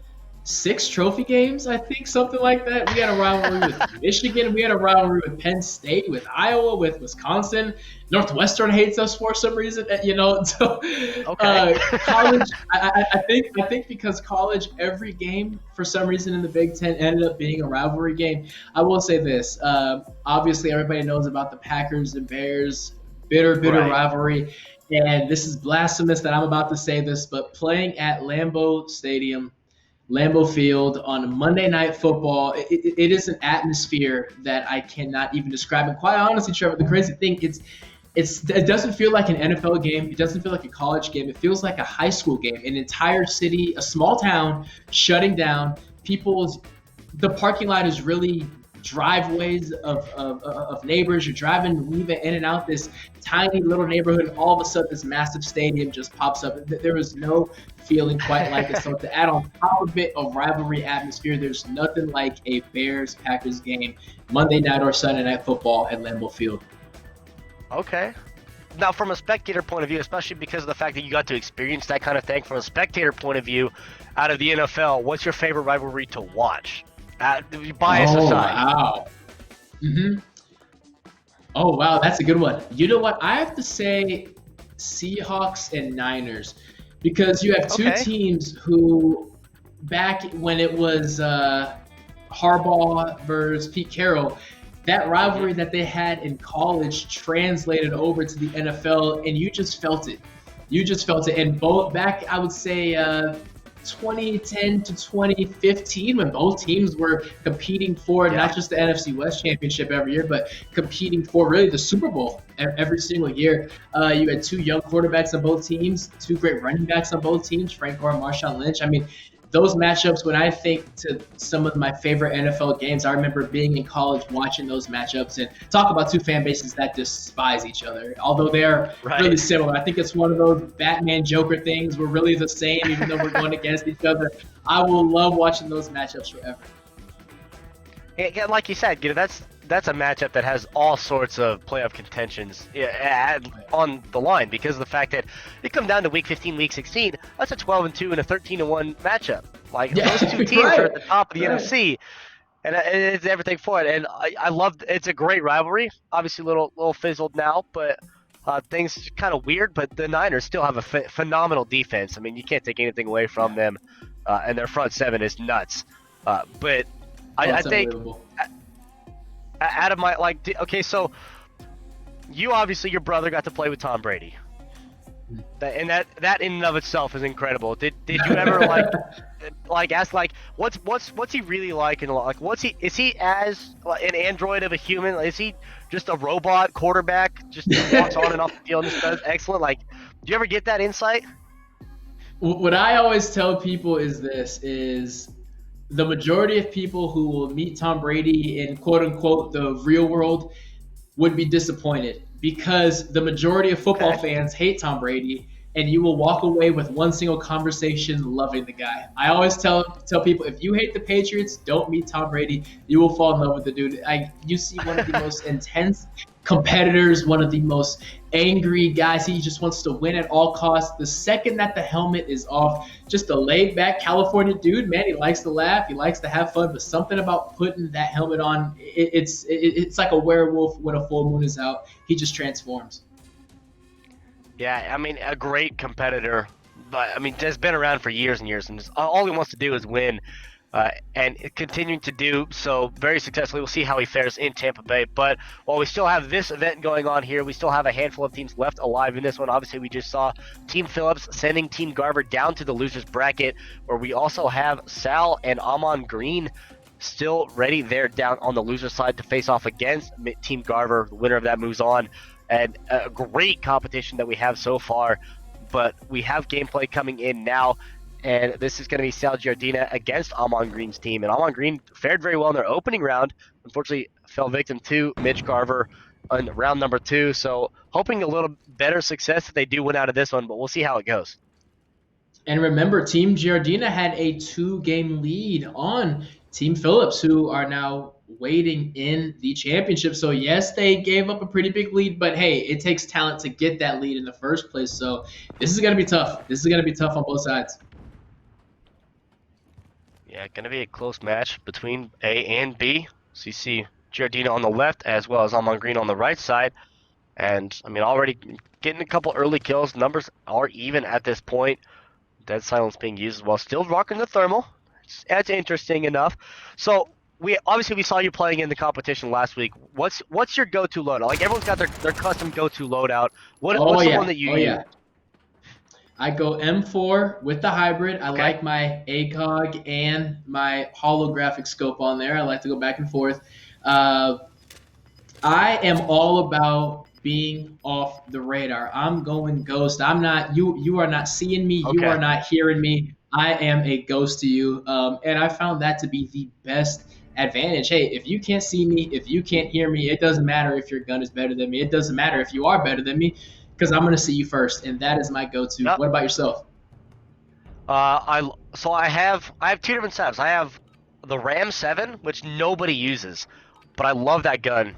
6 trophy games, I think, something like that. We had a rivalry with Michigan. We had a rivalry with Penn State, with Iowa, with Wisconsin. Northwestern hates us for some reason, So, Okay. college. I think because college, every game for some reason in the Big Ten ended up being a rivalry game. I will say this. Obviously, everybody knows about the Packers and Bears bitter Right. rivalry. And this is blasphemous that I'm about to say this, but playing at Lambeau Stadium, Lambeau Field on Monday Night Football, it is an atmosphere that I cannot even describe. And quite honestly, Trevor, the crazy thing it doesn't feel like an NFL game. It doesn't feel like a college game. It feels like a high school game. An entire city, a small town, shutting down. The parking lot is really driveways of neighbors. You're driving, weaving in and out this tiny little neighborhood, and all of a sudden this massive stadium just pops up. There is no feeling quite like it. So to add on top of it a rivalry atmosphere, there's nothing like a Bears Packers game, Monday night or Sunday night football at Lambeau Field. Okay. Now, from a spectator point of view, especially because of the fact that you got to experience that kind of thing, from a spectator point of view, out of the NFL, what's your favorite rivalry to watch? Bias Oh aside. wow. hmm Oh wow, that's a good one. You know what? I have to say Seahawks and Niners because you have two Okay. teams who back when it was Harbaugh versus Pete Carroll, that Hmm. rivalry that they had in college translated over to the NFL, and you just felt it. You just felt it. And both back, I would say, 2010 to 2015, when both teams were competing for Yeah. not just the NFC West Championship every year, but competing for really the Super Bowl every single year. You had two young quarterbacks on both teams, two great running backs on both teams, Frank Gore and Marshawn Lynch. I mean, those matchups, when I think to some of my favorite NFL games, I remember being in college watching those matchups and talk about two fan bases that despise each other, although they are really Right. similar. I think it's one of those Batman Joker things. We're really the same, even though we're going against each other. I will love watching those matchups forever. Yeah, like you said, that's a matchup that has all sorts of playoff contentions, yeah, on the line because of the fact that it comes down to week 15, week 16. That's a 12-2 and a 13-1 matchup. Like Yeah, those two teams are right, at the top of the right. NFC, and it's everything for it. And I love it's a great rivalry. Obviously, a little fizzled now, but things kind of weird. But the Niners still have a phenomenal defense. I mean, you can't take anything away from Yeah. them, and their front seven is nuts. But Oh, I it's think unbelievable. out of my okay, so you obviously your brother got to play with Tom Brady, and that in and of itself is incredible. Did you ever like ask like what's he really like, and like is he as like, an android of a human? Is he just a robot quarterback just walks on and off the field and just does excellent? Like, do you ever get that insight? What I always tell people is this is the majority of people who will meet Tom Brady in quote unquote the real world would be disappointed because the majority of football Okay. fans hate Tom Brady, and you will walk away with one single conversation loving the guy. I always tell people if you hate the Patriots, don't meet Tom Brady. You will fall in love with the dude. You see one of the most intense competitors, one of the most angry guys. He just wants to win at all costs. The second that the helmet is off, just a laid back California dude, man. He likes to laugh, he likes to have fun, but something about putting that helmet on, it's like a werewolf when a full moon is out. He just transforms. Yeah, I mean a great competitor, but I mean just been around for years and years, and just, all he wants to do is win. And continuing to do so very successfully. We'll see how he fares in Tampa Bay. But while we still have this event going on here, we still have a handful of teams left alive in this one. Obviously, we just saw Team Phillips sending Team Garver down to the losers bracket, where we also have Sal and Amon Green still ready there down on the loser side to face off against Team Garver. The winner of that moves on. And a great competition that we have so far. But we have gameplay coming in now. And this is going to be Sal Giardina against Amon Green's team. And Amon Green fared very well in their opening round. Unfortunately, fell victim to Mitch Garver on round number 2. So hoping a little better success if they do win out of this one, but we'll see how it goes. And remember, Team Giardina had a 2-game lead on Team Phillips, who are now waiting in the championship. So yes, they gave up a pretty big lead, but hey, it takes talent to get that lead in the first place. So this is going to be tough. This is going to be tough on both sides. Yeah, going to be a close match between A and B. So you see Giardina on the left as well as Almond Green on the right side. And, I mean, already getting a couple early kills. Numbers are even at this point. Dead Silence being used as well. Still rocking the thermal. That's interesting enough. So, we saw you playing in the competition last week. What's your go-to loadout? Like, everyone's got their custom go-to loadout. What's the one that you use? Yeah. I go M4 with the hybrid. I like my ACOG and my holographic scope on there. I like to go back and forth. I am all about being off the radar. I'm going ghost. I'm not you are not seeing me. You are not hearing me. I am a ghost to you. And I found that to be the best advantage. Hey, if you can't see me, if you can't hear me, it doesn't matter if your gun is better than me. It doesn't matter if you are better than me, because I'm going to see you first, and that is my go-to. Yep. What about yourself? I have 2 different setups. I have the Ram 7, which nobody uses, but I love that gun,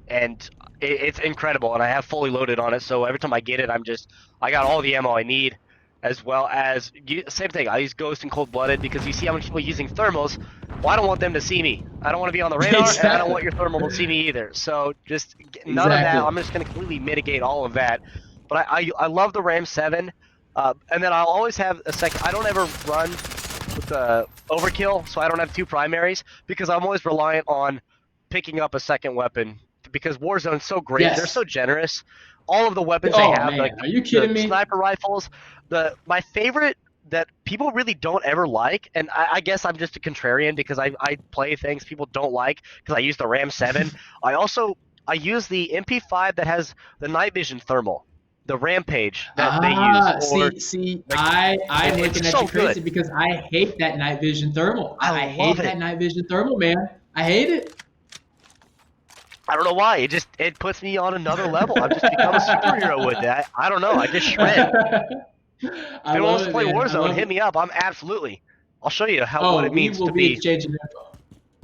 and it's incredible. And I have fully loaded on it, so every time I get it, I got all the ammo I need, as well as same thing. I use Ghost and Cold Blooded because you see how many people using thermals. Well, I don't want them to see me. I don't want to be on the radar, and I don't want your thermal to see me either. So just none of that. I'm just going to completely mitigate all of that. But I love the Ram 7, and then I'll always have a second. I don't ever run with the overkill, so I don't have 2 primaries because I'm always reliant on picking up a second weapon because Warzone's so great. Yes. They're so generous. All of the weapons they have, man. like are you kidding me? Sniper rifles. My favorite that people really don't ever like, and I guess I'm just a contrarian because I play things people don't like because I use the Ram 7. I use the MP5 that has the night vision thermal, the Rampage that they use. I'm looking at you crazy because I hate that night vision thermal. I hate that night vision thermal, man. I hate it. I don't know why. It puts me on another level. I've just become a superhero with that. I don't know. I just shred. If anyone wants to play Warzone, hit me up. I'll show you what it means to be. Exchanging info.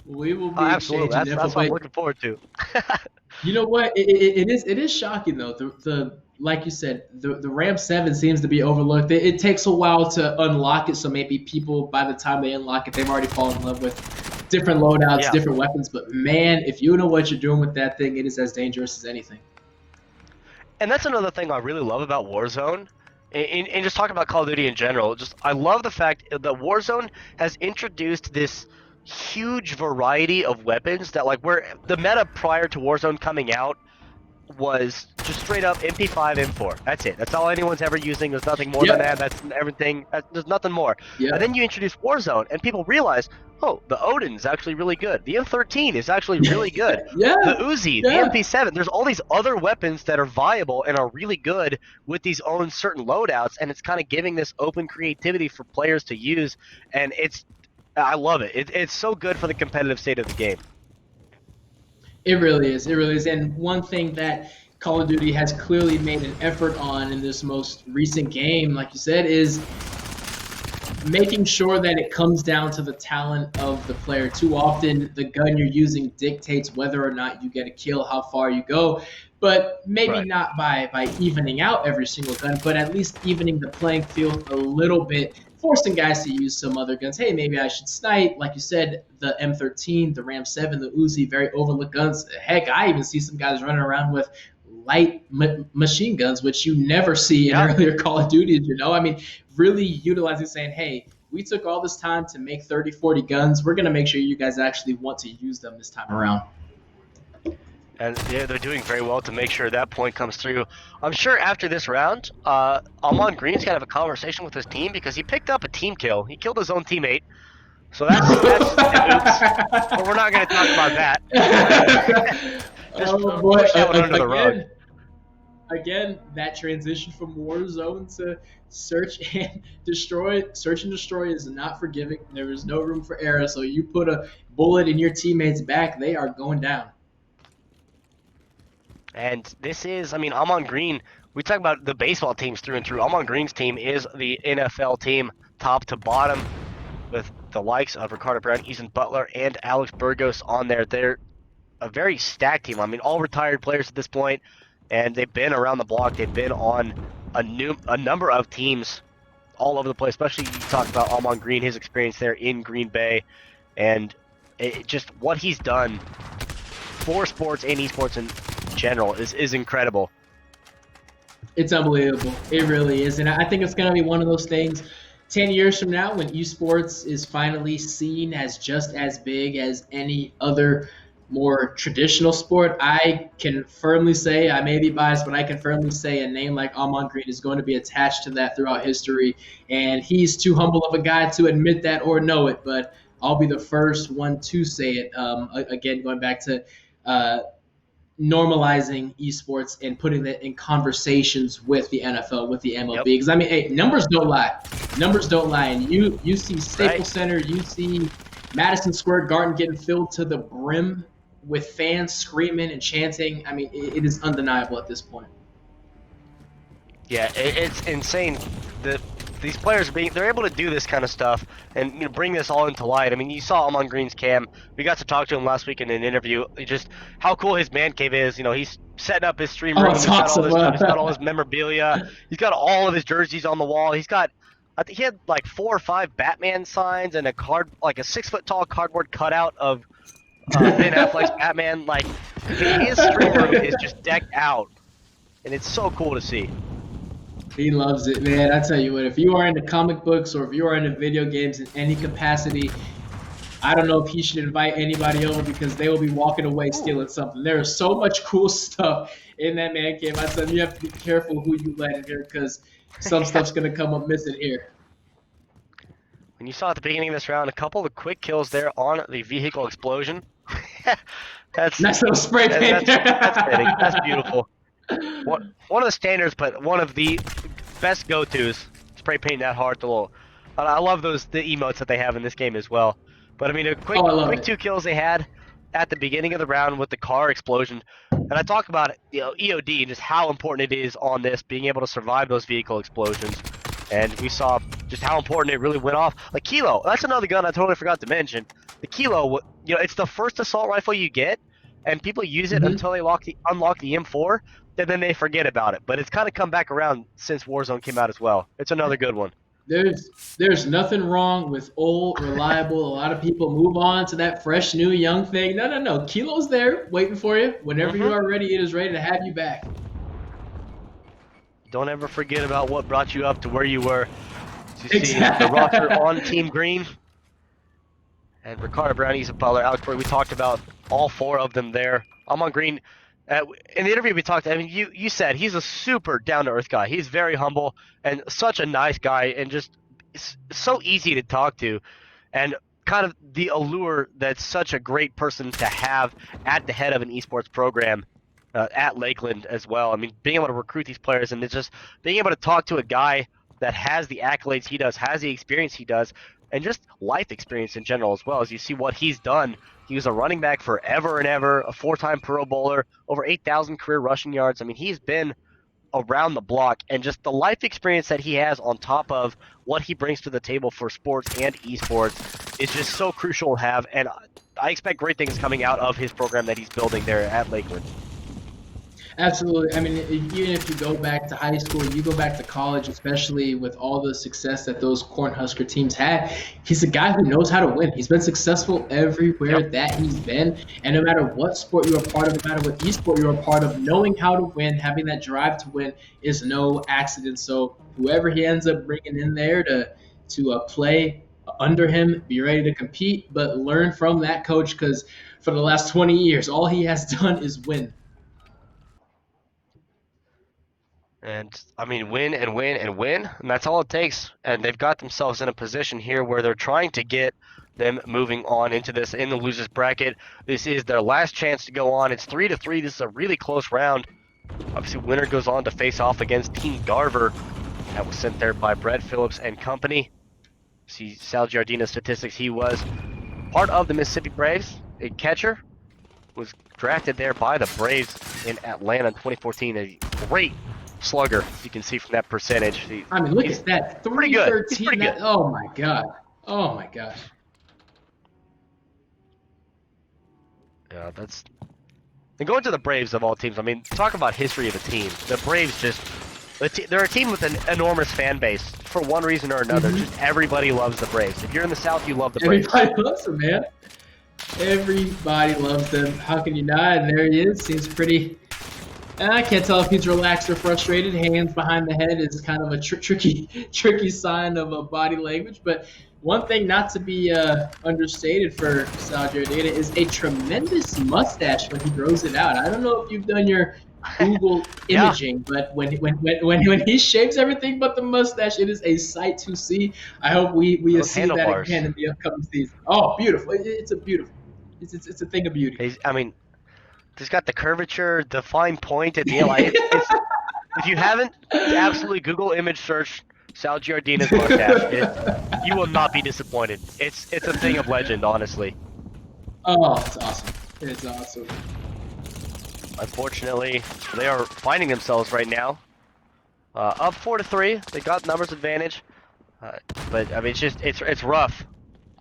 We will be absolutely. exchanging info. That's what I'm looking forward to. You know what? It is shocking though. The like you said, the Ram 7 seems to be overlooked. It takes a while to unlock it, so maybe people by the time they unlock it, they've already fallen in love with different loadouts, different weapons. But man, if you know what you're doing with that thing, it is as dangerous as anything. And that's another thing I really love about Warzone. And just talking about Call of Duty in general, I love the fact that Warzone has introduced this huge variety of weapons that, like, where the meta prior to Warzone coming out was just straight up MP5, M4. That's it. That's all anyone's ever using. There's nothing more than that. That's everything. There's nothing more. And then you introduce Warzone, and people realize, oh, the Odin's actually really good. The M13 is actually really good. The Uzi, the MP7. There's all these other weapons that are viable and are really good with these own certain loadouts, and it's kind of giving this open creativity for players to use, and I love it. It's so good for the competitive state of the game. It really is. It really is. And one thing that Call of Duty has clearly made an effort on in this most recent game, like you said, is making sure that it comes down to the talent of the player. Too often, the gun you're using dictates whether or not you get a kill, how far you go. But maybe not by evening out every single gun, but at least evening the playing field a little bit, forcing guys to use some other guns. Hey, maybe I should snipe. Like you said, the M13, the Ram 7, the Uzi, very overlooked guns. Heck, I even see some guys running around with light machine guns, which you never see in earlier Call of Duty, you know? I mean, really utilizing, saying, hey, we took all this time to make 30, 40 guns. We're going to make sure you guys actually want to use them this time around. And yeah, they're doing very well to make sure that point comes through. I'm sure after this round, Almond Green's got to have a conversation with his team because he picked up a team kill. He killed his own teammate. So that's oops. But we're not going to talk about that. Just push that one under the rug. Again, that transition from Warzone to search and destroy. Search and destroy is not forgiving. There is no room for error. So you put a bullet in your teammate's back, they are going down. And this is, I mean, Amon Green, we talk about the baseball teams through and through. Amon Green's team is the NFL team, top to bottom, with the likes of Ricardo Brown, Ethan Butler, and Alex Burgos on there. They're a very stacked team. I mean, all retired players at this point, and they've been around the block. They've been on a number of teams all over the place, especially you talk about Amon Green, his experience there in Green Bay, and just what he's done for sports and esports in general is incredible. It's unbelievable. It really is. And I think it's going to be one of those things 10 years from now when esports is finally seen as just as big as any other more traditional sport. I can firmly say, I may be biased, but I can firmly say a name like Amon Green is going to be attached to that throughout history. And he's too humble of a guy to admit that or know it, but I'll be the first one to say it. Again, going back to normalizing esports and putting that in conversations with the NFL, with the MLB. Because I mean, hey, numbers don't lie. Numbers don't lie. And you see Staples Center, you see Madison Square Garden getting filled to the brim with fans screaming and chanting. I mean, it is undeniable at this point. Yeah, it's insane. These players they're able to do this kind of stuff and bring this all into light. I mean, you saw Amon Green's cam. We got to talk to him last week in an interview. Just how cool his man cave is. He's setting up his stream room. He's got all this stuff. He's got all his memorabilia. He's got all of his jerseys on the wall. I think he had like 4 or 5 Batman signs and a 6-foot tall cardboard cutout of Ben Affleck's Batman. Like his stream room is just decked out, and it's so cool to see. He loves it, man. I tell you what, if you are into comic books or if you are into video games in any capacity, I don't know if he should invite anybody over because they will be walking away stealing something. There is so much cool stuff in that man cave. I said you have to be careful who you let in here because some stuff's going to come up missing here. When you saw at the beginning of this round, a couple of quick kills there on the vehicle explosion. That's nice little spray paint. That's fitting. That's beautiful. One of the standards, but one of the best go-tos. Spray paint that hard. I love the emotes that they have in this game as well. But I mean, a quick 2 kills they had at the beginning of the round with the car explosion. And I talk about EOD and just how important it is on this, being able to survive those vehicle explosions. And we saw just how important it really went off. Like Kilo, that's another gun I totally forgot to mention. The Kilo, it's the first assault rifle you get, and people use it until they unlock the M4. And then they forget about it. But it's kind of come back around since Warzone came out as well. It's another good one. There's nothing wrong with old, reliable. A lot of people move on to that fresh, new, young thing. No. Kilo's there waiting for you. Whenever you are ready, it is ready to have you back. Don't ever forget about what brought you up to where you were. You see the roster on Team Green. And Ricardo Brown, Ethan Butler, Alex Burgos. We talked about all 4 of them there. Amon Green. In the interview we talked, I mean, you said he's a super down-to-earth guy. He's very humble and such a nice guy and just so easy to talk to, and kind of the allure that's such a great person to have at the head of an esports program at Lakeland as well. I mean, being able to recruit these players and it's just being able to talk to a guy that has the accolades he does, has the experience he does, and just life experience in general as well. As you see what he's done. He was a running back forever and ever, a 4-time Pro Bowler, over 8,000 career rushing yards. I mean, he's been around the block, and just the life experience that he has on top of what he brings to the table for sports and esports is just so crucial to have, and I expect great things coming out of his program that he's building there at Lakeland. Absolutely. I mean, even if you go back to high school, you go back to college, especially with all the success that those Cornhusker teams had, he's a guy who knows how to win. He's been successful everywhere that he's been. And no matter what sport you're a part of, no matter what esport you're a part of, knowing how to win, having that drive to win is no accident. So whoever he ends up bringing in there to play under him, be ready to compete, but learn from that coach because for the last 20 years, all he has done is win. And, I mean, win and win and win, and that's all it takes. And they've got themselves in a position here where they're trying to get them moving on into this in the losers bracket. This is their last chance to go on. It's 3-3. This is a really close round. Obviously, winner goes on to face off against Team Garver. That was sent there by Brett Phillips and company. See Sal Giardina's statistics. He was part of the Mississippi Braves, a catcher. was drafted there by the Braves in Atlanta in 2014. A great slugger, you can see from that percentage. I mean, look He's at that. pretty good. He's 313. pretty good. Oh my god. Oh my gosh. Yeah, that's. And going to the Braves of all teams, I mean, talk about history of a team. The Braves just. They're a team with an enormous fan base for one reason or another. Just everybody loves the Braves. If you're in the South, you love the Braves. Everybody loves him, man. Everybody loves them. How can you not? And there he is. Seems pretty. I can't tell if he's relaxed or frustrated. Hands behind the head is kind of a tricky sign of a body language. But one thing not to be understated for Sal Giordina is a tremendous mustache when he grows it out. I don't know if you've done your Google imaging, but when he shaves everything but the mustache, it is a sight to see. I hope we see that again in the upcoming season. Oh, beautiful! It's a beautiful. It's a thing of beauty. I mean, he's got the curvature, the fine point at the end. Like, if you haven't absolutely Google image search Sal Giordina's mustache, you will not be disappointed. It's a thing of legend, honestly. Oh, it's awesome! It's awesome. Unfortunately, they are finding themselves right now up 4-3. They got numbers advantage, but I mean it's rough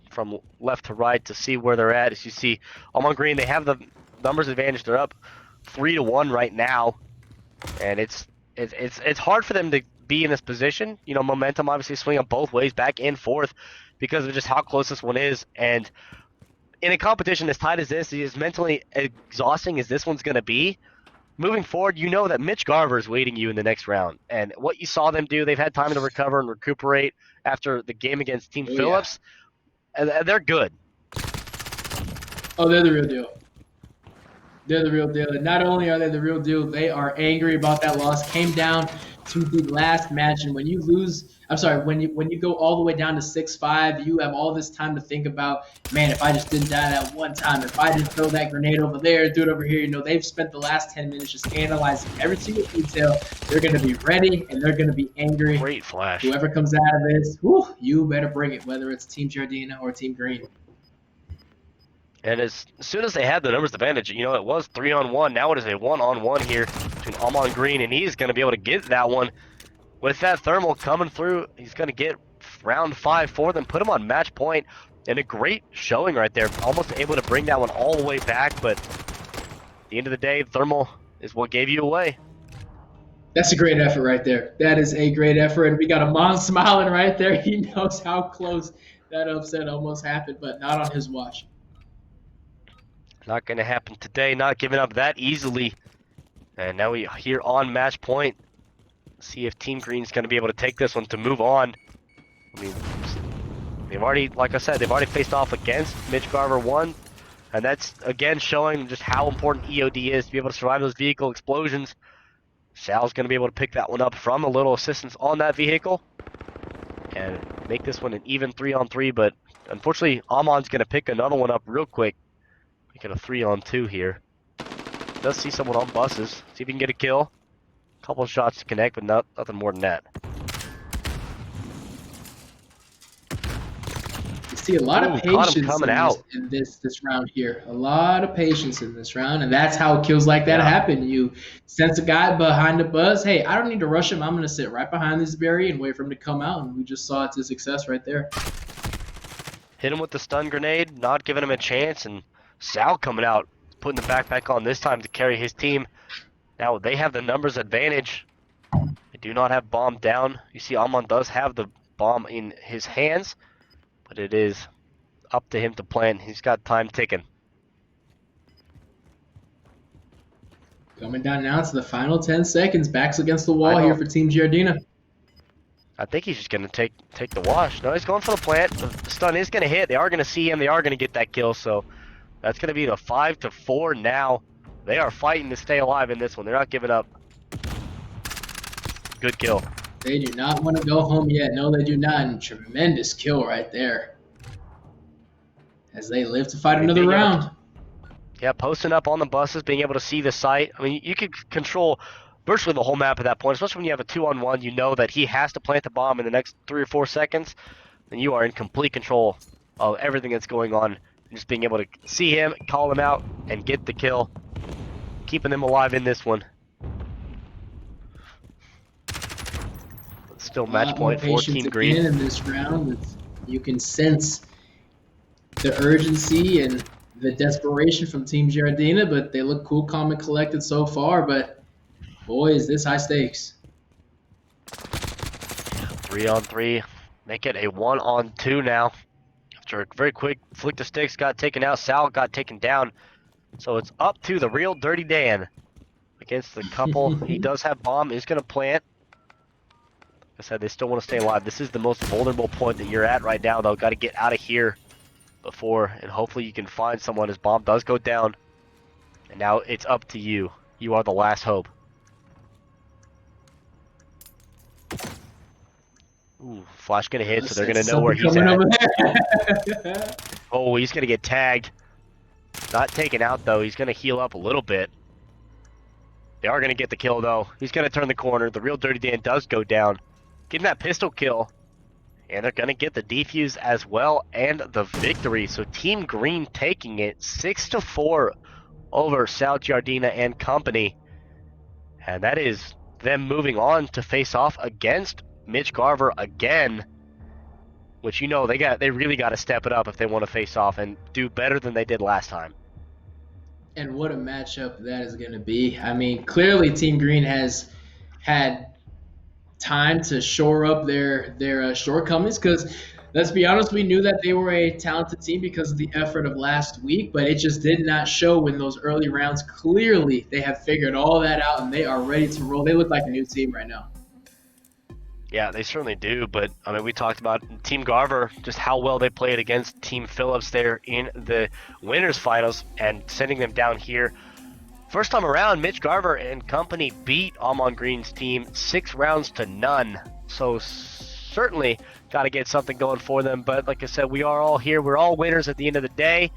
from left to right to see where they're at. As you see, on green, they have the numbers advantage. They're up 3-1 right now, and it's hard for them to be in this position. You know, momentum obviously swinging both ways, back and forth, because of just how close this one is. And in a competition as tight as this, as mentally exhausting as this one's going to be, moving forward, you know that Mitch Garver is waiting you in the next round. And what you saw them do, they've had time to recover and recuperate after the game against Team Phillips. And they're good. Oh, they're the real deal. They're the real deal. And not only are they the real deal, they are angry about that loss. Came down to the last match, and when you lose, when you go all the way down to 6-5, you have all this time to think about, man, if I just didn't die that one time, if I didn't throw that grenade over there, do it over here. You know, they've spent the last 10 minutes just analyzing every single detail. They're going to be ready, and they're going to be angry. Great flash. Whoever comes out of this, you better bring it, whether it's Team Giordina or Team Green. And as soon as they had the numbers advantage, you know, it was 3-on-1. Now it is a 1-on-1 here between Amon Green, and he's going to be able to get that one. With that thermal coming through, he's going to get round 5 for them, put him on match point, and a great showing right there. Almost able to bring that one all the way back, but at the end of the day, thermal is what gave you away. That's a great effort right there. That is a great effort, and we got Amon smiling right there. He knows how close that upset almost happened, but not on his watch. Not going to happen today, not giving up that easily. And now we here on match point. See if Team Green's going to be able to take this one to move on. I mean, they've already, like I said, they've already faced off against Mitch Garver 1. And that's, again, showing just how important EOD is to be able to survive those vehicle explosions. Sal's going to be able to pick that one up from a little assistance on that vehicle. And make this one an even 3-on-3. But unfortunately, Amon's going to pick another one up real quick. Make it a 3-on-2 here. Does see someone on buses. See if he can get a kill. Couple shots to connect, but nothing more than that. You see a lot of patience in this round here. A lot of patience in this round, and that's how kills like that happen. You sense a guy behind the buzz. Hey, I don't need to rush him. I'm going to sit right behind this berry and wait for him to come out, and we just saw it's a success right there. Hit him with the stun grenade, not giving him a chance, and Sal coming out, putting the backpack on this time to carry his team. Now they have the numbers advantage. They do not have bomb down. You see Amon does have the bomb in his hands, but it is up to him to plan. He's got time ticking. Coming down now to the final 10 seconds. Backs against the wall here for Team Giordina. I think he's just going to take the wash. No, he's going for the plant. The stun is going to hit. They are going to see him. They are going to get that kill, so that's going to be the 5-4 now. They are fighting to stay alive in this one. They're not giving up. Good kill. They do not want to go home yet. No, they do not. And tremendous kill right there. As they live to fight another round. Yeah, posting up on the buses, being able to see the site. I mean, you can control virtually the whole map at that point, especially when you have a 2-on-1. You know that he has to plant the bomb in the next 3 or 4 seconds, and you are in complete control of everything that's going on Just being able to see him, call him out, and get the kill. Keeping them alive in this one. Still match point for Team Green. Again in this round. You can sense the urgency and the desperation from Team Giardina, but they look cool, calm, and collected so far. But boy, is this high stakes. 3-on-3. Make it a 1-on-2 now. After a very quick flick the sticks, got taken out. Sal got taken down. So it's up to the real Dirty Dan against the couple. He does have bomb. He's going to plant. Like I said, they still want to stay alive. This is the most vulnerable point that you're at right now, though. Got to get out of here before, and hopefully you can find someone. His bomb does go down. And now it's up to you. You are the last hope. Ooh, flash gonna hit, so they're gonna know where he's at. Oh, he's gonna get tagged. Not taken out though. He's gonna heal up a little bit. They are gonna get the kill though. He's gonna turn the corner. The real Dirty Dan does go down, getting that pistol kill, and they're gonna get the defuse as well and the victory. So Team Green taking it 6-4 over Sal Giardina and company, and that is them moving on to face off against Mitch Garver again, which they really got to step it up if they want to face off and do better than they did last time. And what a matchup that is going to be. I mean, clearly Team Green has had time to shore up their shortcomings, because let's be honest, we knew that they were a talented team because of the effort of last week, but it just did not show in those early rounds. Clearly they have figured all that out and they are ready to roll. They look like a new team right now. Yeah, they certainly do, but I mean, we talked about Team Garver, just how well they played against Team Phillips there in the winners finals and sending them down here. First time around, Mitch Garver and company beat Almond Green's team 6-0. So certainly got to get something going for them, but like I said, we are all here. We're all winners at the end of the day,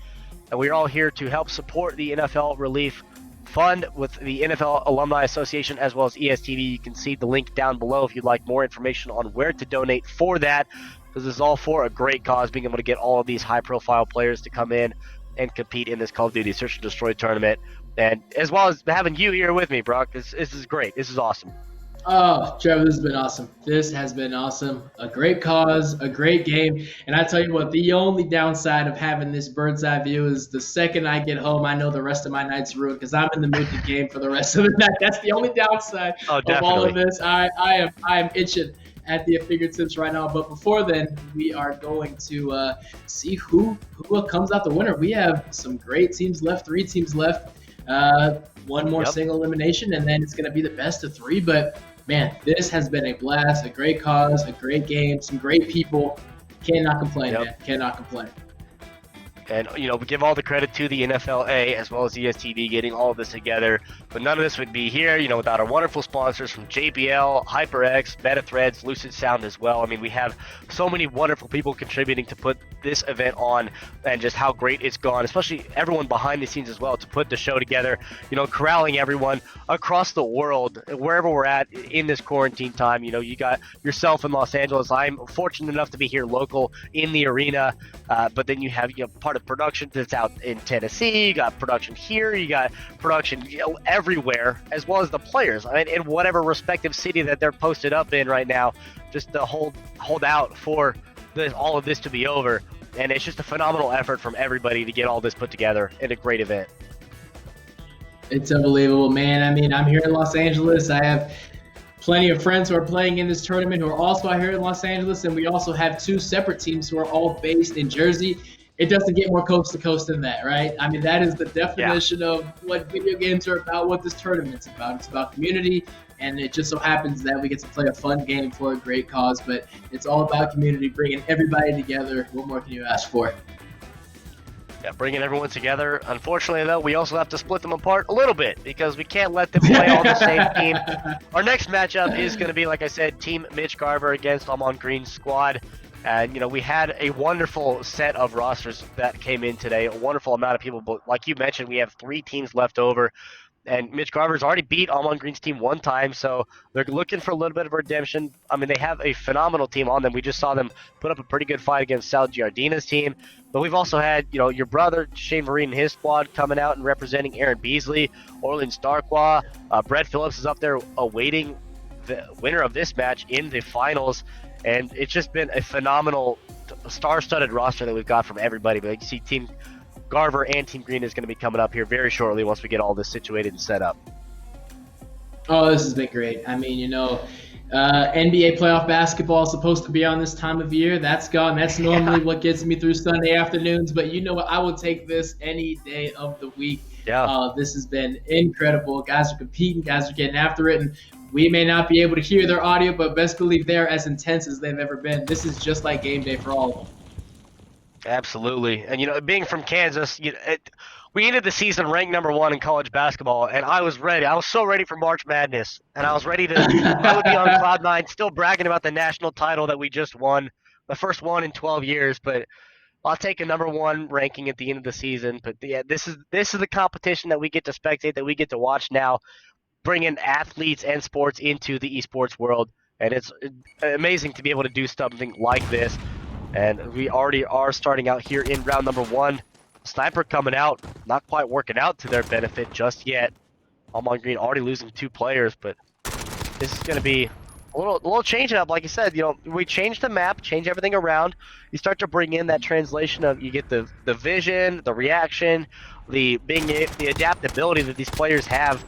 and we're all here to help support the NFL Relief Fund with the NFL Alumni Association as well as ESTV. You can see the link down below if you'd like more information on where to donate for that, because this is all for a great cause, being able to get all of these high-profile players to come in and compete in this Call of Duty Search and Destroy tournament, and as well as having you here with me, Brock. This is great. This is awesome. Oh, Trevor, this has been awesome. This has been awesome. A great cause, a great game. And I tell you what, the only downside of having this bird's eye view is the second I get home, I know the rest of my night's ruined because I'm in the mood to game for the rest of the night. That's the only downside of all of this. I am itching at the fingertips right now. But before then, we are going to see who comes out the winner. We have some great teams left, 3 teams left. One more single elimination, and then it's going to be the best of 3. But man, this has been a blast, a great cause, a great game, some great people. Cannot complain, man. Cannot complain. And, we give all the credit to the NFLA as well as ESTV getting all of this together. But none of this would be here, without our wonderful sponsors from JBL, HyperX, MetaThreads, Lucid Sound as well. I mean, we have so many wonderful people contributing to put this event on, and just how great it's gone, especially everyone behind the scenes as well to put the show together, corralling everyone across the world, wherever we're at in this quarantine time. You got yourself in Los Angeles. I'm fortunate enough to be here local in the arena, but then you have part of production that's out in Tennessee. You got production here. You got production everywhere, as well as the players. I mean, in whatever respective city that they're posted up in right now, just to hold out for all of this to be over. And it's just a phenomenal effort from everybody to get all this put together in a great event. It's unbelievable, man. I mean, I'm here in Los Angeles. I have plenty of friends who are playing in this tournament who are also out here in Los Angeles, and we also have 2 separate teams who are all based in Jersey. It doesn't get more coast to coast than that, right? I mean, that is the definition of what video games are about, what this tournament's about. It's about community, and it just so happens that we get to play a fun game for a great cause, but it's all about community, bringing everybody together. What more can you ask for? Yeah, bringing everyone together. Unfortunately, though, we also have to split them apart a little bit because we can't let them play on the same team. Our next matchup is going to be, like I said, Team Mitch Garver against Almond Green's squad. And, we had a wonderful set of rosters that came in today, a wonderful amount of people. But like you mentioned, we have 3 teams left over. And Mitch Garver's already beat Almond Green's team one time, so they're looking for a little bit of redemption. I mean, they have a phenomenal team on them. We just saw them put up a pretty good fight against Sal Giardina's team. But we've also had, your brother, Shane Vereen, and his squad coming out and representing Aaron Beasley, Orleans Starqua. Brett Phillips is up there awaiting the winner of this match in the finals. And it's just been a phenomenal star-studded roster that we've got from everybody. But you see Team Garver and Team Green is going to be coming up here very shortly once we get all this situated and set up. Oh, this has been great. I mean, NBA playoff basketball is supposed to be on this time of year. That's gone. That's normally what gets me through Sunday afternoons. But you know what? I will take this any day of the week. Yeah. This has been incredible. Guys are competing. Guys are getting after it. And we may not be able to hear their audio, but best believe they're as intense as they've ever been. This is just like game day for all of them. Absolutely. And, being from Kansas, we ended the season ranked number 1 in college basketball, and I was ready. I was so ready for March Madness, and I was ready I would be on cloud 9 still bragging about the national title that we just won, the first one in 12 years, but I'll take a number 1 ranking at the end of the season. But yeah, this is the competition that we get to spectate, that we get to watch now, bringing athletes and sports into the esports world, and it's amazing to be able to do something like this. And we already are starting out here in round number 1. Sniper coming out, not quite working out to their benefit just yet. Almond Green already losing 2 players, but this is going to be a little changing up. Like you said, we change the map, change everything around. You start to bring in that translation of, you get the vision, the reaction, the adaptability that these players have,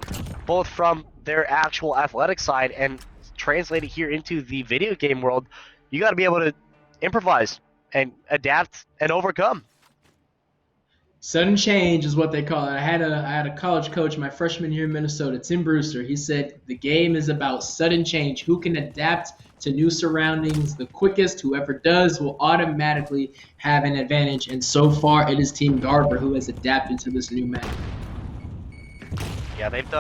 both from their actual athletic side and translate it here into the video game world. You got to be able to improvise and adapt and overcome. Sudden change is what they call it. I had a college coach my freshman year in Minnesota, Tim Brewster. He said the game is about sudden change. Who can adapt to new surroundings the quickest? Whoever does will automatically have an advantage. And so far, it is Team Garver who has adapted to this new map. Yeah, they've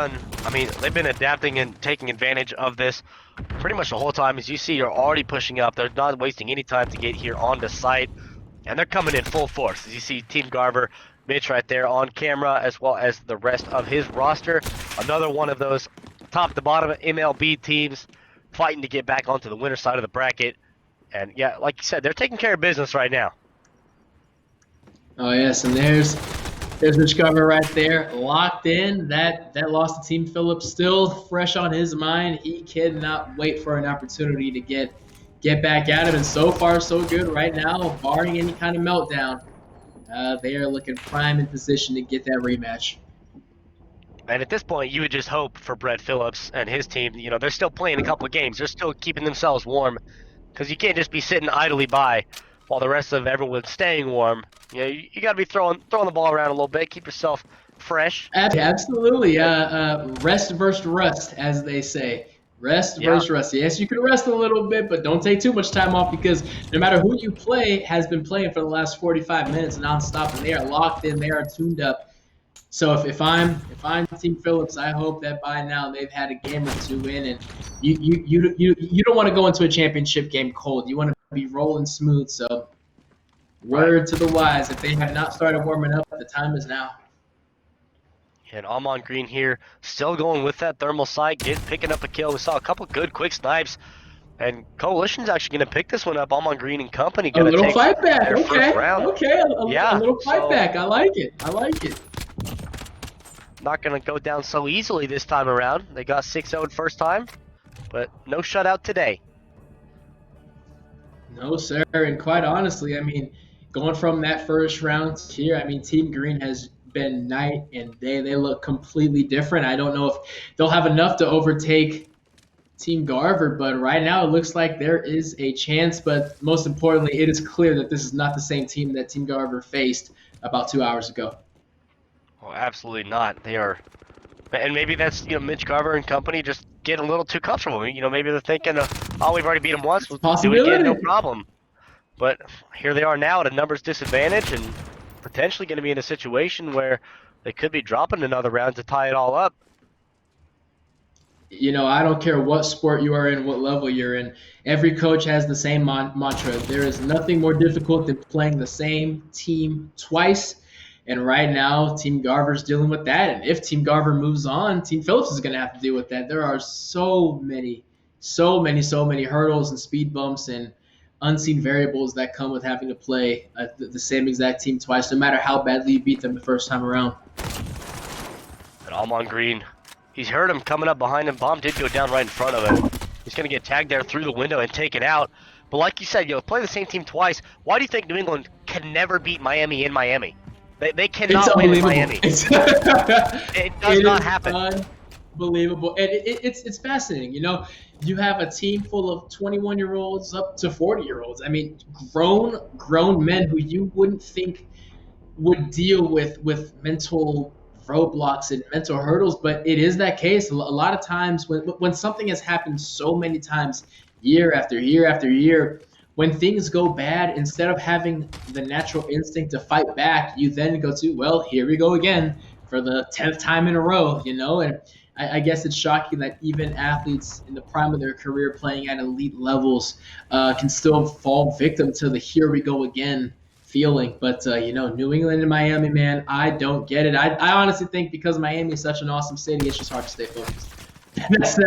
been adapting and taking advantage of this pretty much the whole time. As you see, you're already pushing up. They're not wasting any time to get here onto site, and they're coming in full force. As you see, Team Garver, Mitch right there on camera, as well as the rest of his roster. Another one of those top to bottom MLB teams fighting to get back onto the winner side of the bracket. And yeah, like you said, they're taking care of business right now. Oh yes, and there's Mitch Garver right there, locked in. That loss to Team Phillips still fresh on his mind. He cannot wait for an opportunity to get back at him. And so far, so good right now, barring any kind of meltdown. They are looking prime in position to get that rematch. And at this point, you would just hope for Brett Phillips and his team. They're still playing a couple of games. They're still keeping themselves warm, because you can't just be sitting idly by while the rest of everyone's staying warm. You got to be throwing the ball around a little bit, keep yourself fresh. Absolutely. Rest versus rust, as they say. Rest versus rust. Yes, you can rest a little bit, but don't take too much time off, because no matter who you play has been playing for the last 45 minutes nonstop, and they are locked in, they are tuned up. So if I'm Team Phillips, I hope that by now they've had a game or 2 in, and you don't want to go into a championship game cold. You want to be rolling smooth. So word to the wise, if they have not started warming up, the time is now. And Almond Green here, still going with that thermal sight, picking up a kill. We saw a couple good quick snipes, and Coalition's actually going to pick this one up. Almond Green and company going to take a little fight back. First round. Okay, a little fight back. I like it. Not going to go down so easily this time around. They got 6-0 first time, but no shutout today. No, sir. And quite honestly, going from that first round to here, Team Green has been night and day. They look completely different. I don't know if they'll have enough to overtake Team Garver, but right now it looks like there is a chance. But most importantly, it is clear that this is not the same team that Team Garver faced about 2 hours ago. Well, absolutely not. They are, and maybe that's Mitch Garver and company just getting a little too comfortable. Maybe they're thinking, "Oh, we've already beat them once. We'll do it again, no problem." But here they are now at a numbers disadvantage, and potentially going to be in a situation where they could be dropping another round to tie it all up. I don't care what sport you are in, what level you're in. Every coach has the same mantra. There is nothing more difficult than playing the same team twice. And right now, Team Garver's dealing with that. And if Team Garver moves on, Team Phillips is going to have to deal with that. There are so many hurdles and speed bumps and unseen variables that come with having to play the same exact team twice, no matter how badly you beat them the first time around. And Almon Green, he's heard him coming up behind him. Bomb did go down right in front of him. He's going to get tagged there through the window and taken out. But like you said, play the same team twice. Why do you think New England can never beat Miami in Miami? They cannot win in Miami. It does not happen. Unbelievable. And it's fascinating. You have a team full of 21-year-olds up to 40-year-olds. I mean, grown men who you wouldn't think would deal with mental roadblocks and mental hurdles, but it is that case. A lot of times when something has happened so many times, year after year after year, when things go bad, instead of having the natural instinct to fight back, you then go to, well, here we go again for the 10th time in a row, and I guess it's shocking that even athletes in the prime of their career playing at elite levels can still fall victim to the here we go again feeling. But, New England and Miami, man, I don't get it. I honestly think because Miami is such an awesome city, it's just hard to stay focused. That's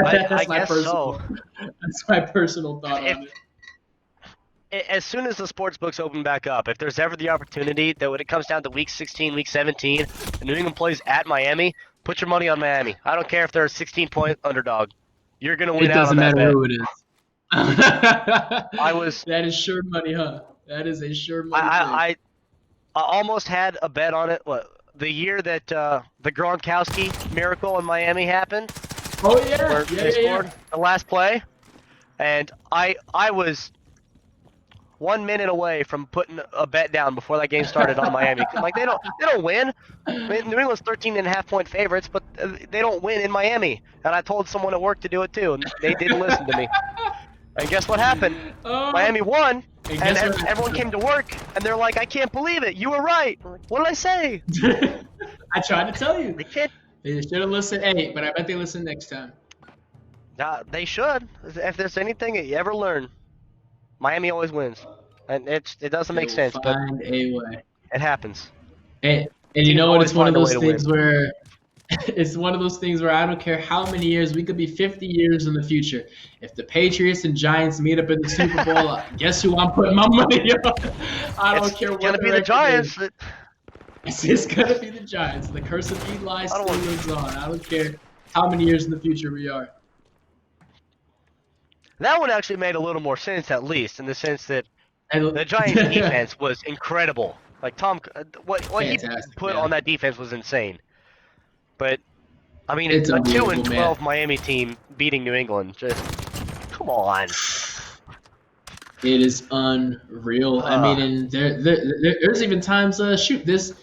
my personal thought on it. As soon as the sports books open back up, if there's ever the opportunity that when it comes down to week 16, week 17, and New England plays at Miami, put your money on Miami. I don't care if they're a 16-point underdog. You're going to win out on that bet. It doesn't matter who it is. That is sure money, huh? That is a sure money. I almost had a bet on it. The year that the Gronkowski miracle in Miami happened. Oh, yeah. Where they scored the last play. And I was 1 minute away from putting a bet down before that game started on Miami. Like they don't win. I mean, New England's 13.5-point favorites, but they don't win in Miami. And I told someone at work to do it too, and they didn't listen to me. And guess what happened? Miami won, and everyone came to work, and they're like, "I can't believe it! You were right." What did I say? I tried to tell you. They should have listened. Hey, but I bet they listen next time. They should. If there's anything that you ever learn, Miami always wins, and it doesn't make sense, but find a way. It happens. And you know what? It's one of those things where I don't care how many years, we could be 50 years in the future. If the Patriots and Giants meet up in the Super Bowl, guess who I'm putting my money on? I don't care what. It's gonna be the Giants. It's gonna be the Giants. The curse of Eli still lives on. I don't care how many years in the future we are. That one actually made a little more sense, at least, in the sense that the Giants' defense was incredible. Like what he put on that defense was insane. But I mean, it's a 2-12 Miami team beating New England. Just come on. It is unreal. I mean, and there's even times. This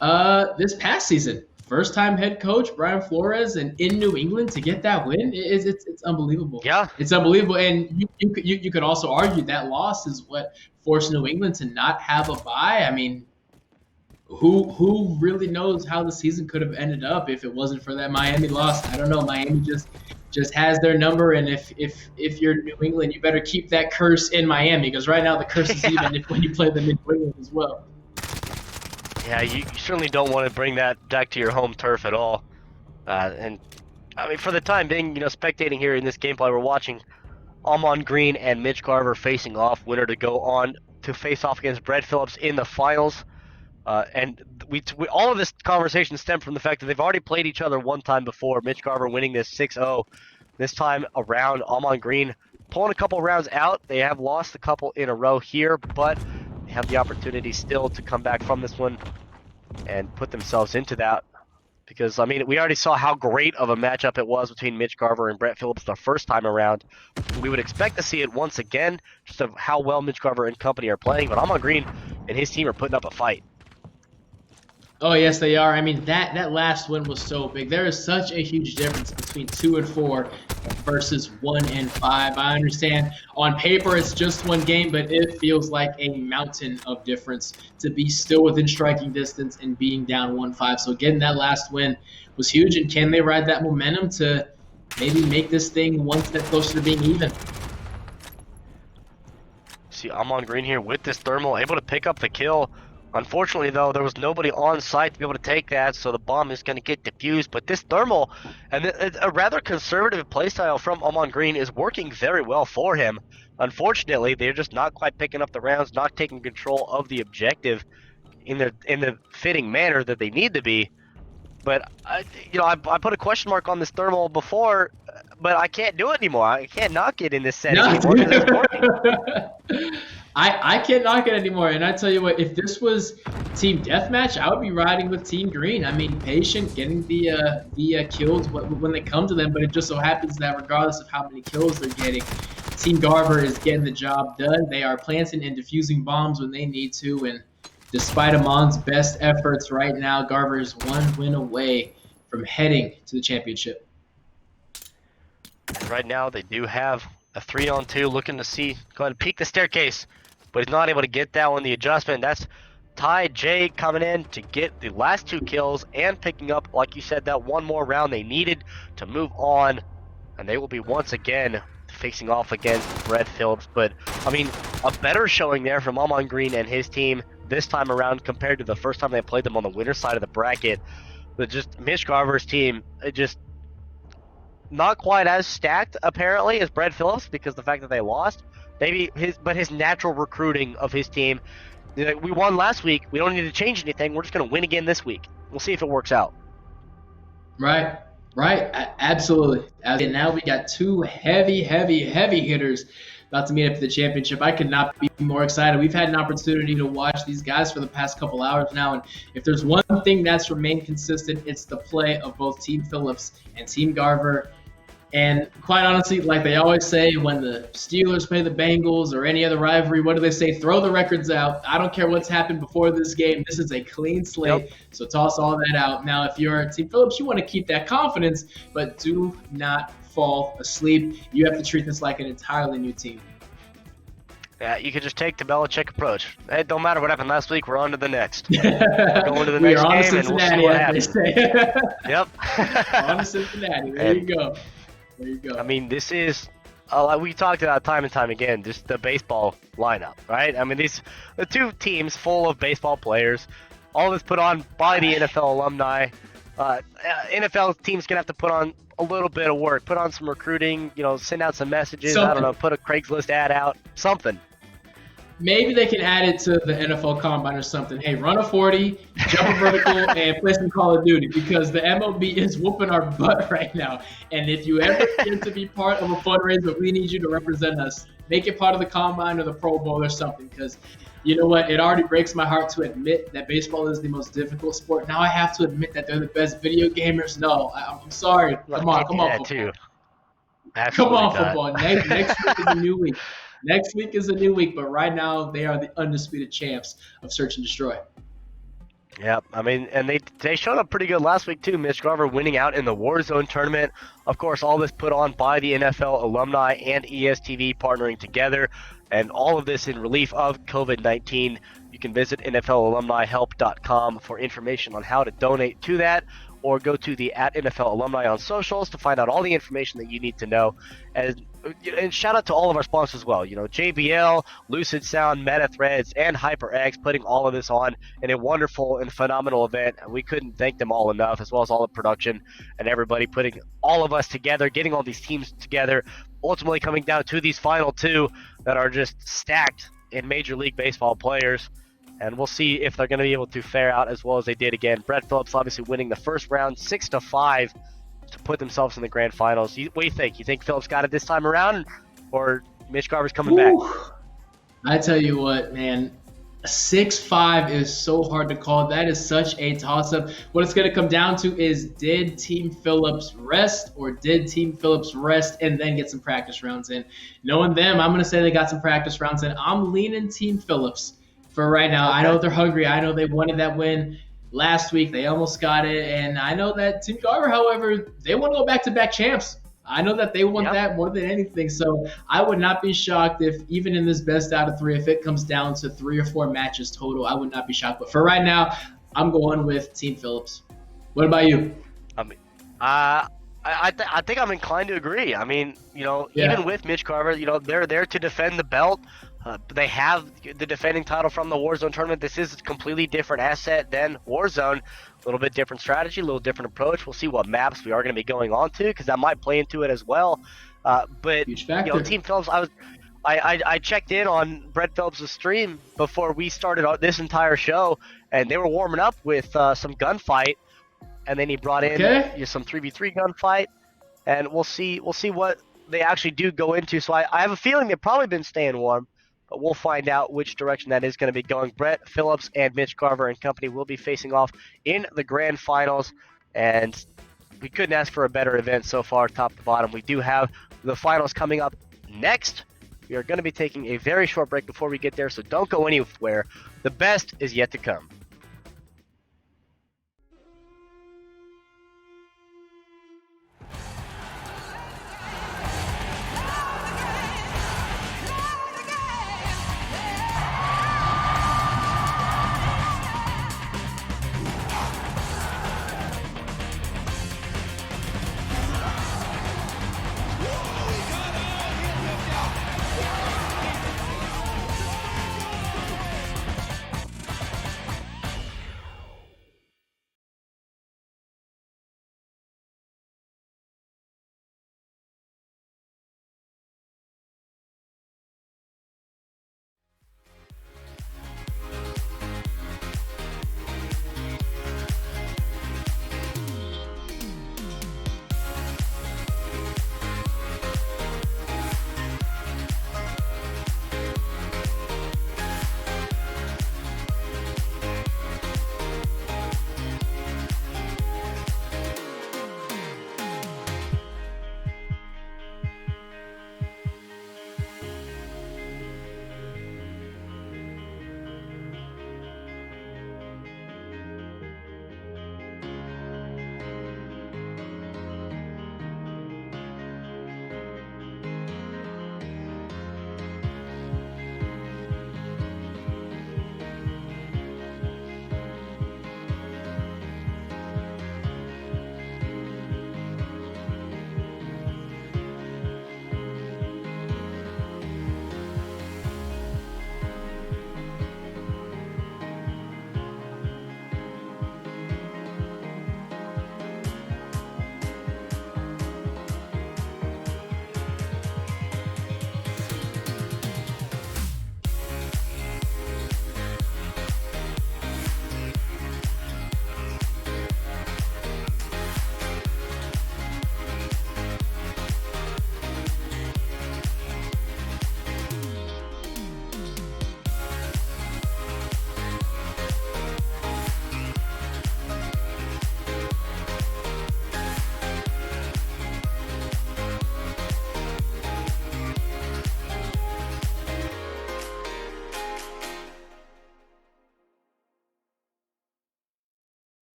past season, first time head coach Brian Flores and in New England to get that win, it's unbelievable. Yeah, it's unbelievable. And you could also argue that loss is what forced New England to not have a bye. I mean, who really knows how the season could have ended up if it wasn't for that Miami loss? I don't know. Miami just has their number, and if you're New England, you better keep that curse in Miami, because right now the curse is even when you play them in New England as well. Yeah, you certainly don't want to bring that back to your home turf at all. And I mean, for the time being, spectating here in this gameplay, we're watching Almon Green and Mitch Garver facing off, winner to go on to face off against Brett Phillips in the finals. And we all of this conversation stemmed from the fact that they've already played each other one time before. Mitch Garver winning this 6-0. This time around, Almon Green pulling a couple rounds out. They have lost a couple in a row here, but they have the opportunity still to come back from this one and put themselves into that. Because, I mean, we already saw how great of a matchup it was between Mitch Garver and Brett Phillips the first time around. We would expect to see it once again, just of how well Mitch Garver and company are playing. But Almon Green and his team are putting up a fight. Oh, yes, they are. I mean, that last win was so big. There is such a huge difference between 2 and 4 versus 1 and 5. I understand on paper it's just one game, but it feels like a mountain of difference to be still within striking distance and being down 1-5. So getting that last win was huge. And can they ride that momentum to maybe make this thing one step closer to being even? See, Almon Green here with this thermal, able to pick up the kill Unfortunately, though, there was nobody on site to be able to take that, so the bomb is going to get defused. But this thermal, and a rather conservative playstyle from Amon Green, is working very well for him. Unfortunately, they're just not quite picking up the rounds, not taking control of the objective in the fitting manner that they need to be. But I put a question mark on this thermal before, but I can't do it anymore. I can't knock it in this setting No, anymore because it's working. I can't knock it anymore. And I tell you what, if this was team deathmatch, I would be riding with Team Green. I mean, patient, getting the kills when they come to them. But it just so happens that regardless of how many kills they're getting, Team Garver is getting the job done. They are planting and defusing bombs when they need to. And despite Amon's best efforts right now, Garver is one win away from heading to the championship. Right now, they do have a 3-on-2 looking to go ahead and peek the staircase, but he's not able to get that one. The adjustment, that's Ty J coming in to get the last 2 kills and picking up, like you said, that one more round they needed to move on. And they will be once again facing off against Brett Phillips. But, I mean, a better showing there from Amon Green and his team this time around compared to the first time they played them on the winner's side of the bracket. But just Mitch Garver's team, it just not quite as stacked apparently as Brett Phillips because the fact that they lost. Maybe his natural recruiting of his team. We won last week. We don't need to change anything. We're just going to win again this week. We'll see if it works out. Right. Absolutely. And now we got 2 heavy hitters about to meet up for the championship. I could not be more excited. We've had an opportunity to watch these guys for the past couple hours now, and if there's one thing that's remained consistent, it's the play of both Team Phillips and Team Garver. And quite honestly, like they always say, when the Steelers play the Bengals or any other rivalry, what do they say? Throw the records out. I don't care what's happened before this game. This is a clean slate, Yep. So toss all that out. Now, if you're Team Phillips, you want to keep that confidence, but do not fall asleep. You have to treat this like an entirely new team. Yeah, you could just take the Belichick approach. It don't matter what happened last week. We're on to the next. We're going to the next game, and we'll see what happens. Yep. On to Cincinnati. There you go. I mean, this is, we talked about time and time again, just the baseball lineup, right? I mean, the 2 teams full of baseball players, all this put on by the NFL alumni. NFL teams going to have to put on a little bit of work, put on some recruiting, send out some messages, I don't know, put a Craigslist ad out, something. Maybe they can add it to the NFL Combine or something. Hey, run a 40, jump a vertical, and play some Call of Duty because the MLB is whooping our butt right now. And if you ever get to be part of a fundraiser, we need you to represent us. Make it part of the Combine or the Pro Bowl or something because you know what? It already breaks my heart to admit that baseball is the most difficult sport. Now I have to admit that they're the best video gamers. No, I'm sorry. Come on, football. Too. Come on, football. Next week is a new week. Next week is a new week, but right now they are the undisputed champs of Search and Destroy. Yeah, I mean, and they showed up pretty good last week too. Mitch Garver winning out in the Warzone tournament. Of course, all this put on by the NFL Alumni and ESTV partnering together, and all of this in relief of COVID-19. You can visit NFLalumnihelp.com for information on how to donate to that, or go to the @NFL Alumni on socials to find out all the information that you need to know. And shout out to all of our sponsors as well. JBL, Lucid Sound, Meta Threads, and HyperX putting all of this on in a wonderful and phenomenal event. We couldn't thank them all enough, as well as all the production and everybody putting all of us together, getting all these teams together, ultimately coming down to these final 2 that are just stacked in Major League Baseball players. And we'll see if they're going to be able to fare out as well as they did again. Brett Phillips obviously winning the first round 6-5 to put themselves in the grand finals. What do you think? You think Phillips got it this time around, or Mitch Garver's coming back? I tell you what, man, 6-5 is so hard to call. That is such a toss-up. What it's going to come down to is, did Team Phillips rest, or did Team Phillips rest and then get some practice rounds in? Knowing them, I'm going to say they got some practice rounds in. I'm leaning Team Phillips for right now. Okay. I know they're hungry. I know they wanted that win last week. They almost got it. And I know that Team Garver, however, they want to go back-to-back champs. I know that they want that more than anything. So I would not be shocked if, even in this best out of 3, if it comes down to 3 or 4 matches total, I would not be shocked. But for right now, I'm going with Team Phillips. What about you? I mean, I I think I'm inclined to agree. I mean, Yeah. even with Mitch Carver, they're there to defend the belt. They have the defending title from the Warzone tournament. This is a completely different asset than Warzone. A little bit different strategy, a little different approach. We'll see what maps we are going to be going on to, because that might play into it as well. But Huge factor. Team Phillips, I checked in on Brett Phillips' stream before we started this entire show, and they were warming up with some gunfight, and then he brought in some 3v3 gunfight, and we'll see what they actually do go into. So I have a feeling they've probably been staying warm, but we'll find out which direction that is going to be going. Brett Phillips and Mitch Carver and company will be facing off in the grand finals, and we couldn't ask for a better event so far, top to bottom. We do have the finals coming up next. We are going to be taking a very short break before we get there, so don't go anywhere. The best is yet to come.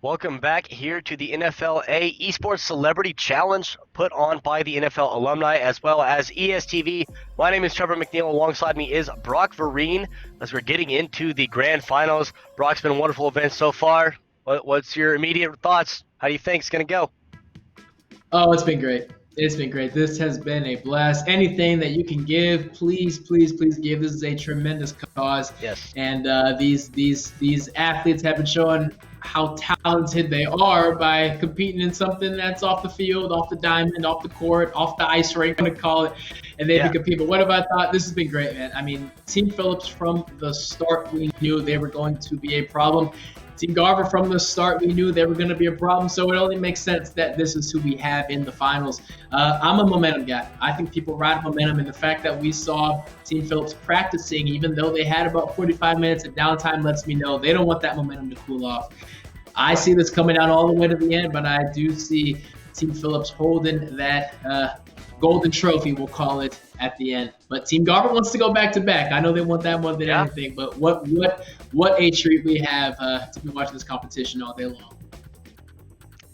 Welcome back here to the NFLA Esports Celebrity Challenge put on by the NFL Alumni as well as ESTV. My name is Trevor McNeil. Alongside me is Brock Vereen as we're getting into the grand finals. Brock's been a wonderful event so far. What's your immediate thoughts? How do you think it's going to go? Oh, it's been great. It's been great. This has been a blast. Anything that you can give, please, please, please give. This is a tremendous cause. Yes. And these athletes have been showing how talented they are by competing in something that's off the field, off the diamond, off the court, off the ice rink, I'm going to call it, and they've been competing. But what have I thought? This has been great, man. I mean, Team Phillips, from the start, we knew they were going to be a problem. Team Garver, from the start, we knew they were going to be a problem, so it only makes sense that this is who we have in the finals. I'm a momentum guy. I think people ride momentum, and the fact that we saw Team Phillips practicing, even though they had about 45 minutes of downtime, lets me know they don't want that momentum to cool off. I see this coming out all the way to the end, but I do see Team Phillips holding that golden trophy, we'll call it, at the end. But Team Garver wants to go back to back. I know they want that more than anything, but what a treat we have to be watching this competition all day long.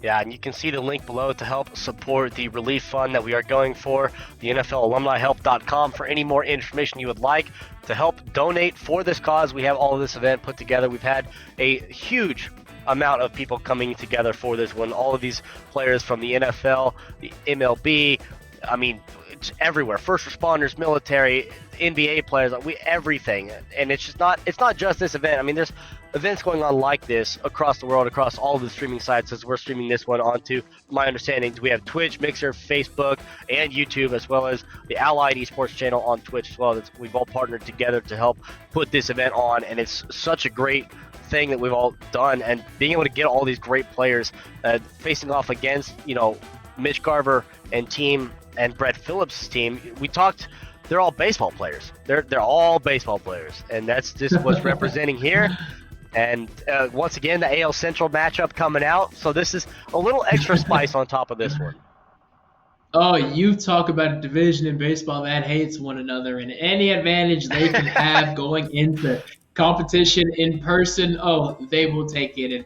Yeah, and you can see the link below to help support the relief fund that we are going for, the NFLalumnihelp.com, for any more information you would like to help donate for this cause. We have all of this event put together. We've had a huge amount of people coming together for this one. All of these players from the NFL, the MLB, I mean, it's everywhere. First responders, military, NBA players, everything. And it's not just this event. I mean, there's events going on like this across the world, across all of the streaming sites, as we're streaming this one onto, my understanding, we have Twitch, Mixer, Facebook, and YouTube, as well as the Allied Esports channel on Twitch as well. We've all partnered together to help put this event on, and it's such a great thing that we've all done, and being able to get all these great players facing off against, Mitch Garver and Brett Phillips' team. We talked, they're all baseball players. They're all baseball players, and that's just what's representing here. And once again, the AL Central matchup coming out, so this is a little extra spice on top of this one. Oh, you talk about a division in baseball that hates one another, and any advantage they can have going into competition in person, they will take it. And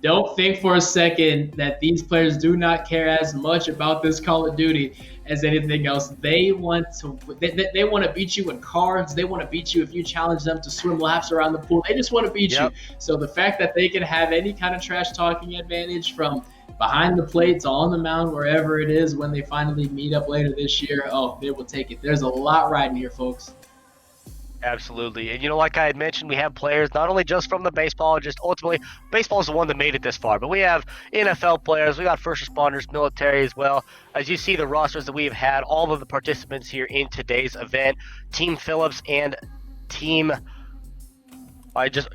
don't think for a second that these players do not care as much about this Call of Duty as anything else. They want to beat you in cards. They want to beat you if you challenge them to swim laps around the pool. They just want to beat you. So the fact that they can have any kind of trash talking advantage from behind the plates, on the mound, wherever it is, when they finally meet up later this year, they will take it. There's a lot riding here, folks. Absolutely. And like I had mentioned, we have players not only just from the baseball, just ultimately baseball is the one that made it this far, but we have NFL players, we got first responders, military as well. As you see the rosters that we've had, all of the participants here in today's event, Team Phillips and Team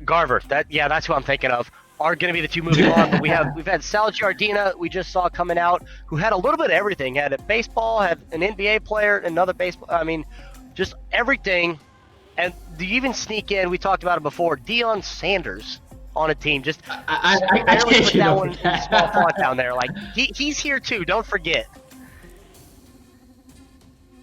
Garver. That's who I'm thinking of. Are going to be the two moving on, but we've had Sal Giardina, we just saw coming out, who had a little bit of everything. Had a baseball, had an NBA player, another baseball. I mean, just everything. And do you even sneak in? We talked about it before. Deion Sanders on a team. Just I barely put that one in small font down there. Like he's here too. Don't forget.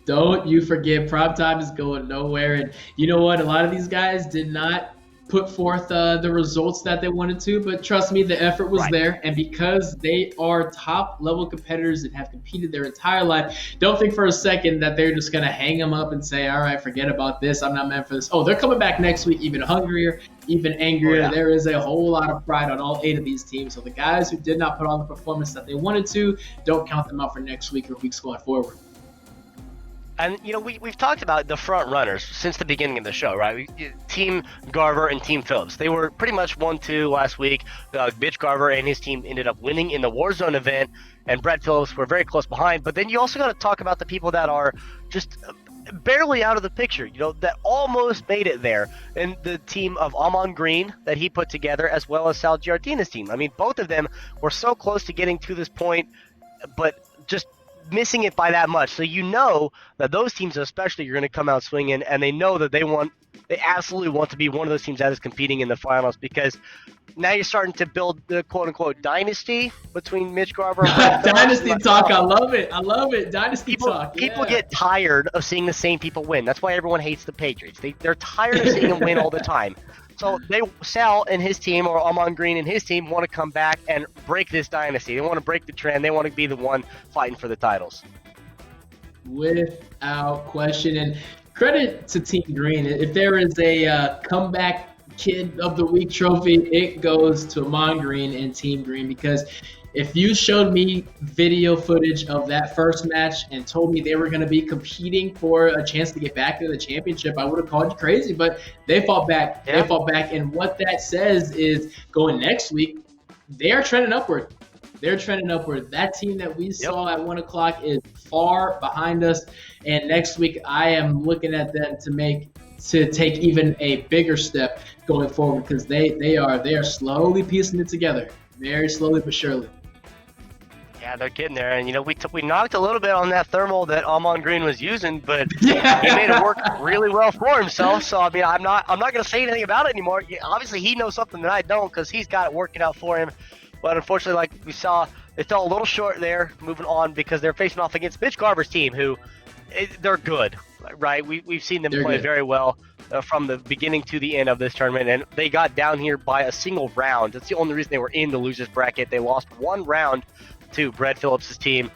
Don't you forget, prime time is going nowhere. And you know what? A lot of these guys did not put forth the results that they wanted to, but trust me, the effort was there. And because they are top level competitors that have competed their entire life, don't think for a second that they're just going to hang them up and say, all right, forget about this. I'm not meant for this. They're coming back next week even hungrier, even angrier. There is a whole lot of pride on all 8 of these teams. So the guys who did not put on the performance that they wanted to, don't count them out for next week or weeks going forward. And, we've talked about the front runners since the beginning of the show, right? Team Garver and Team Phillips. They were pretty much 1-2 last week. Mitch Garver and his team ended up winning in the Warzone event, and Brett Phillips were very close behind. But then you also got to talk about the people that are just barely out of the picture, that almost made it there. And the team of Amon Green that he put together, as well as Sal Giardina's team. I mean, both of them were so close to getting to this point, but just missing it by that much. So that those teams especially are going to come out swinging, and they know that they absolutely want to be one of those teams that is competing in the finals, because now you're starting to build the quote-unquote dynasty between Mitch Garver and Brett Phillips. Dynasty talk, I love it. Dynasty talk. People get tired of seeing the same people win. That's why everyone hates the Patriots. They're tired of seeing them win all the time. So Sal and his team, or Amon Green and his team, want to come back and break this dynasty. They want to break the trend. They want to be the one fighting for the titles. Without question. And credit to Team Green. If there is a comeback Kid of the Week trophy, it goes to Amon Green and Team Green, because if you showed me video footage of that first match and told me they were going to be competing for a chance to get back to the championship, I would have called you crazy. But they fought back. Yeah. They fought back. And what that says is going next week, they are trending upward. They're trending upward. That team that we saw at 1 o'clock is far behind us. And next week, I am looking at them to take even a bigger step going forward, because they are slowly piecing it together, very slowly but surely. Yeah, they're getting there, and we knocked a little bit on that thermal that Amon Green was using, but Yeah. he made it work really well for himself. So I mean, I'm not going to say anything about it anymore. Yeah, obviously, he knows something that I don't, because he's got it working out for him. But unfortunately, like we saw, they fell a little short there, moving on, because they're facing off against Mitch Garver's team, who they're good, right? We've seen them play very well from the beginning to the end of this tournament, and they got down here by a single round. That's the only reason they were in the losers bracket. They lost one round to Brett Phillips' team,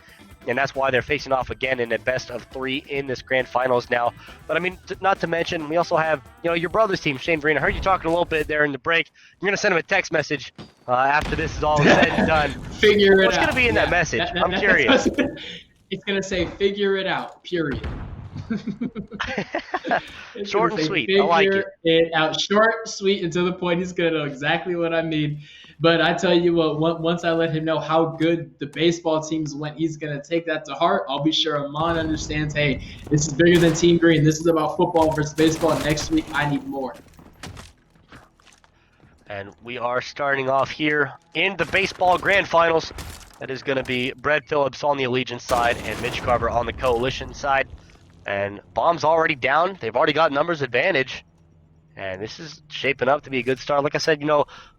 and that's why they're facing off again in a best of 3 in this grand finals now. But I mean, not to mention, we also have your brother's team, Shane Vereen. I heard you talking a little bit there in the break. You're gonna send him a text message after this is all said and done. Figure it out. What's gonna be in that message? I'm curious. It's gonna say "figure it out." Period. Short and sweet. I like it. It out, short, sweet, and to the point. He's gonna know exactly what I mean. But I tell you what, once I let him know how good the baseball teams went, he's gonna take that to heart. I'll be sure Amon understands. Hey, this is bigger than Team Green. This is about football versus baseball. Next week, I need more. And we are starting off here in the baseball grand finals. That is going to be Brett Phillips on the Allegiance side and Mitch Garver on the Coalition side. And Bomb's already down. They've already got numbers advantage. And this is shaping up to be a good start. Like I said,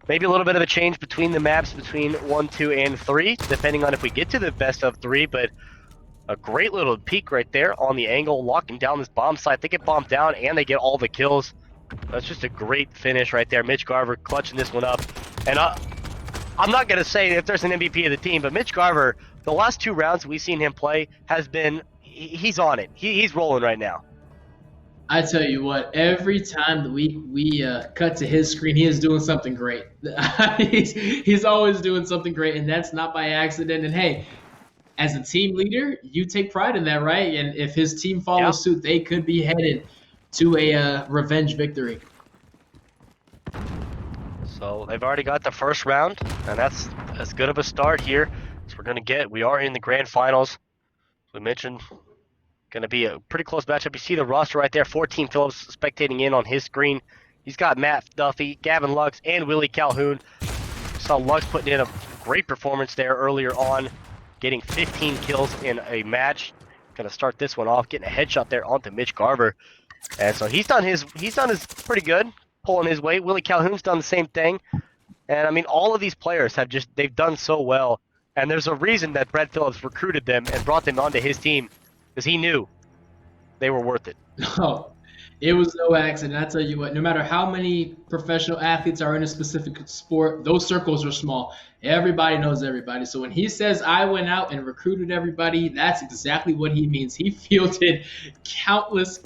maybe a little bit of a change between the maps between 1, 2, and 3, depending on if we get to the best of 3. But a great little peek right there on the angle, locking down this bomb site. They get bombed down, and they get all the kills. That's just a great finish right there. Mitch Garver clutching this one up. And I'm not going to say if there's an MVP of the team, but Mitch Garver, the last 2 rounds we've seen him play, has been he's on it. He's rolling right now. I tell you what, every time that we cut to his screen, he is doing something great. he's always doing something great, and that's not by accident. And hey, as a team leader, you take pride in that, right? And if his team follows suit, they could be headed to a revenge victory. So they've already got the first round, and that's as good of a start here as we're going to get. We are in the grand finals. We mentioned going to be a pretty close matchup. You see the roster right there. 14 Phillips spectating in on his screen. He's got Matt Duffy, Gavin Lux, and Willie Calhoun. Saw Lux putting in a great performance there earlier on, getting 15 kills in a match. Going to start this one off, getting a headshot there onto Mitch Garver. And so he's done his pretty good, pulling his weight. Willie Calhoun's done the same thing. And I mean, all of these players they've done so well. And there's a reason that Brett Phillips recruited them and brought them onto his team, because he knew they were worth it. Oh, it was no accident. I tell you what, no matter how many professional athletes are in a specific sport, those circles are small. Everybody knows everybody. So when he says, I went out and recruited everybody, that's exactly what he means. He fielded countless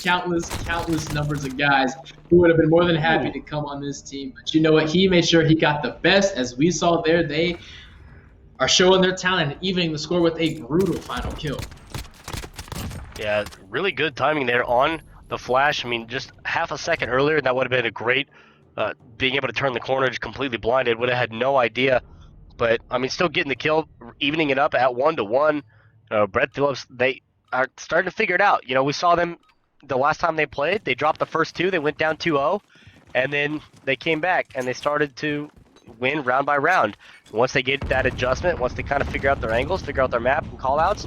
numbers of guys who would have been more than happy to come on this team. But you know what? He made sure he got the best. As we saw there, they are showing their talent and evening the score with a brutal final kill. Yeah, really good timing there on the flash. I mean, just half a second earlier, that would have been a great being able to turn the corner, just completely blinded. Would have had no idea. But, I mean, still getting the kill, evening it up at 1-1. Brett Phillips, they are starting to figure it out. We saw them the last time they played. They dropped the first 2. They went down 2-0. And then they came back, and they started to win round by round. Once they get that adjustment, once they kind of figure out their angles, figure out their map and call-outs,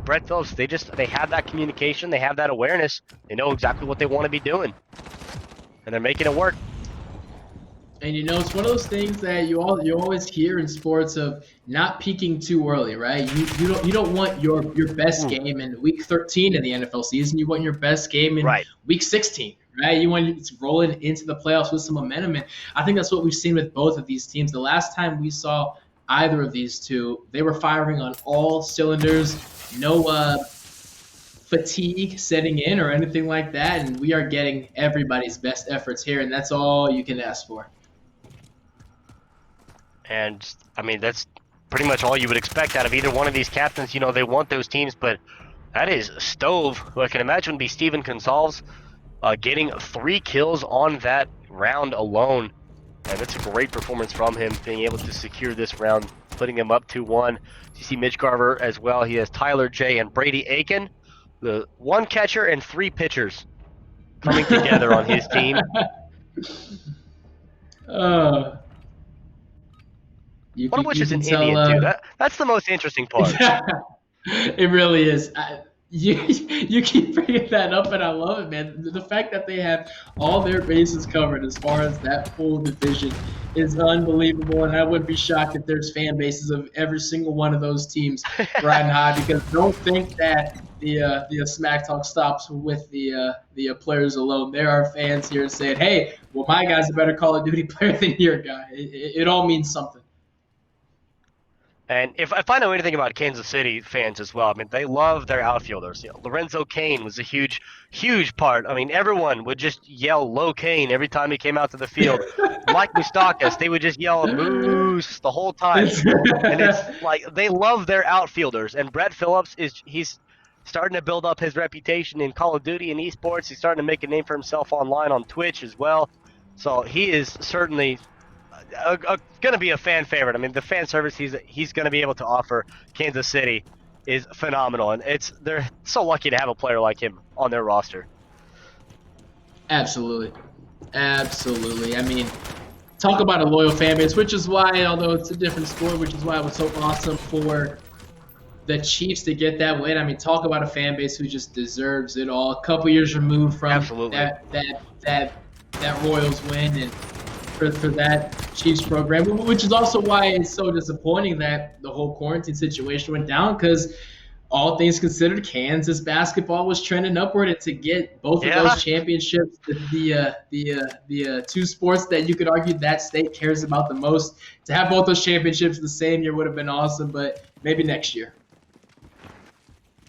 Brett Phillips, they have that communication, they have that awareness, they know exactly what they want to be doing, and they're making it work. And it's one of those things that you always hear in sports of not peaking too early, right? You don't want your best game in week 13 of the NFL season. You want your best game in week 16, right? You want to roll into the playoffs with some momentum. And I think that's what we've seen with both of these teams. The last time we saw either of these two, they were firing on all cylinders. No fatigue setting in or anything like that, and we are getting everybody's best efforts here, and that's all you can ask for. And I mean, that's pretty much all you would expect out of either one of these captains. You know, they want those teams, but that is Stove, who I can imagine would be Steven Gonzalez, getting 3 kills on that round alone. And that's a great performance from him, being able to secure this round, putting him up 2-1. You see Mitch Garver as well. He has Tyler J and Brady Aiken, the 1 catcher and 3 pitchers coming together on his team. One of which is an Indian, too. That's the most interesting part. It really is. You keep bringing that up, and I love it, man. The fact that they have all their bases covered as far as that full division is unbelievable, and I wouldn't be shocked if there's fan bases of every single one of those teams riding high, because don't think that the smack talk stops with the players alone. There are fans here saying, hey, well, my guy's a better Call of Duty player than your guy. It all means something. And if I know anything about Kansas City fans as well, I mean, they love their outfielders. You know, Lorenzo Cain was a huge, huge part. I mean, everyone would just yell "Low Cain" every time he came out to the field. Mike Moustakas, they would just yell "Moose" the whole time. And it's like they love their outfielders. And Brett Phillips he's starting to build up his reputation in Call of Duty and esports. He's starting to make a name for himself online on Twitch as well. So he is certainly going to be a fan favorite. I mean, the fan service he's going to be able to offer Kansas City is phenomenal, and they're so lucky to have a player like him on their roster. Absolutely. I mean, talk about a loyal fan base, which is why, although it's a different sport, which is why it was so awesome for the Chiefs to get that win. I mean, talk about a fan base who just deserves it all. A couple years removed from that Royals win, and for that Chiefs program, which is also why it's so disappointing that the whole quarantine situation went down, because all things considered, Kansas basketball was trending upward, and to get both of those championships, the 2 sports that you could argue that state cares about the most, to have both those championships the same year would have been awesome, but maybe next year.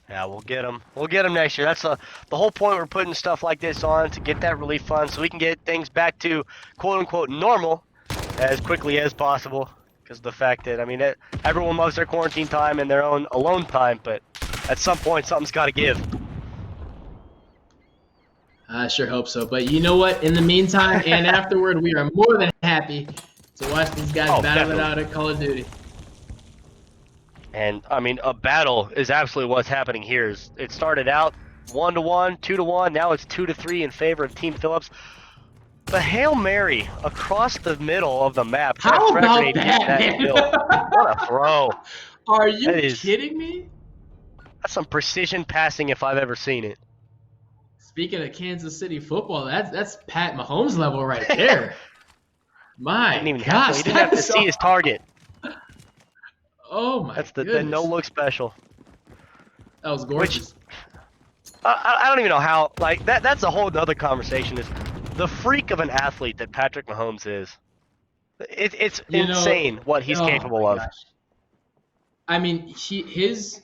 Yeah, we'll get them. We'll get them next year. That's the whole point. We're putting stuff like this on to get that relief fund, so we can get things back to quote-unquote normal as quickly as possible. Because of the fact that, I mean, everyone loves their quarantine time and their own alone time, but at some point, something's got to give. I sure hope so. But you know what? In the meantime and afterward, we are more than happy to watch these guys battle it out at Call of Duty. And, I mean, a battle is absolutely what's happening here. It started out 1-1, 2-1, now it's 2-3 in favor of Team Phillips. The Hail Mary across the middle of the map. How about that? What a throw. Are you kidding me? That's some precision passing if I've ever seen it. Speaking of Kansas City football, that's Pat Mahomes level right there. My gosh. He didn't have to see his target. Oh my goodness. That's the no-look special. That was gorgeous. I don't even know how, like, that's a whole other conversation, is the freak of an athlete that Patrick Mahomes is. It's insane what he's capable of. Gosh. I mean, his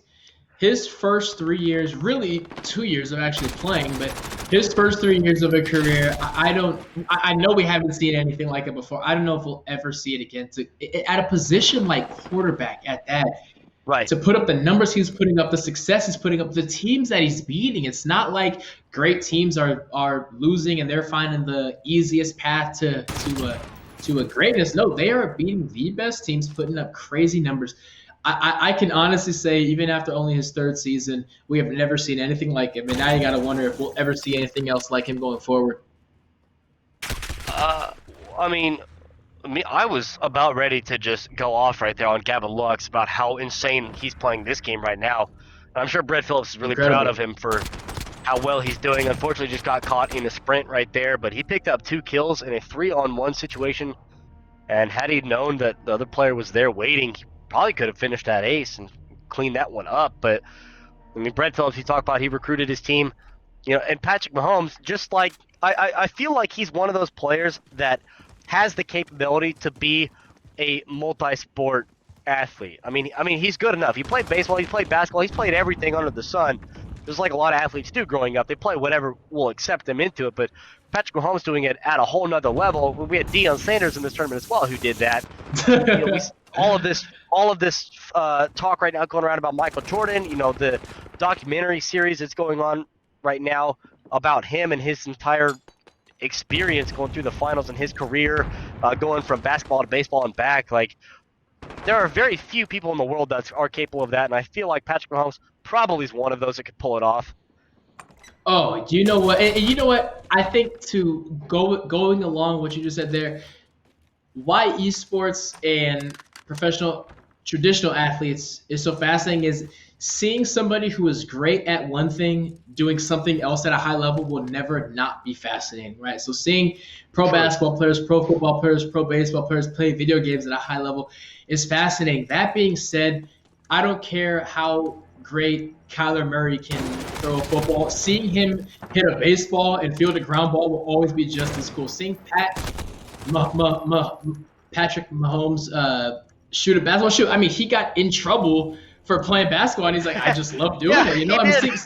first 3 years, really 2 years of actually playing, but his first 3 years of a career, I know we haven't seen anything like it before. I don't know if we'll ever see it again. At a position like quarterback at that, right? To put up the numbers he's putting up, the success he's putting up, the teams that he's beating. It's not like great teams are losing and they're finding the easiest path to a greatness. No, they are beating the best teams, putting up crazy numbers. I can honestly say, even after only his 3rd season, we have never seen anything like him. And now you got to wonder if we'll ever see anything else like him going forward. I mean, I was about ready to just go off right there on Gavin Lux about how insane he's playing this game right now. I'm sure Brett Phillips is really proud of him for how well he's doing. Unfortunately, just got caught in a sprint right there, but he picked up 2 kills in a 3-on-1 situation. And had he known that the other player was there waiting, he probably could have finished that ace and cleaned that one up. But I mean, Brett Phillips, he talked about he recruited his team, and Patrick Mahomes, just like I feel like he's one of those players that has the capability to be a multi-sport athlete. I mean he's good enough. He played baseball, he played basketball, he's played everything under the sun. just like a lot of athletes do growing up. They play whatever will accept them into it, but Patrick Mahomes doing it at a whole nother level. We had Deion Sanders in this tournament as well who did that. We all of this talk right now going around about Michael Jordan. The documentary series that's going on right now about him and his entire experience going through the finals in his career, going from basketball to baseball and back. Like, there are very few people in the world that are capable of that, and I feel like Patrick Mahomes probably is one of those that could pull it off. Oh, you know what? And you know what? I think going along what you just said there, why esports and traditional athletes is so fascinating is seeing somebody who is great at one thing doing something else at a high level will never not be fascinating, right? So seeing pro basketball players, pro football players, pro baseball players play video games at a high level is fascinating. That being said, I don't care how great Kyler Murray can throw a football. Seeing him hit a baseball and field a ground ball will always be just as cool. Seeing Patrick Mahomes shoot a basketball shoot. I mean, he got in trouble for playing basketball, and he's like, I just love doing it.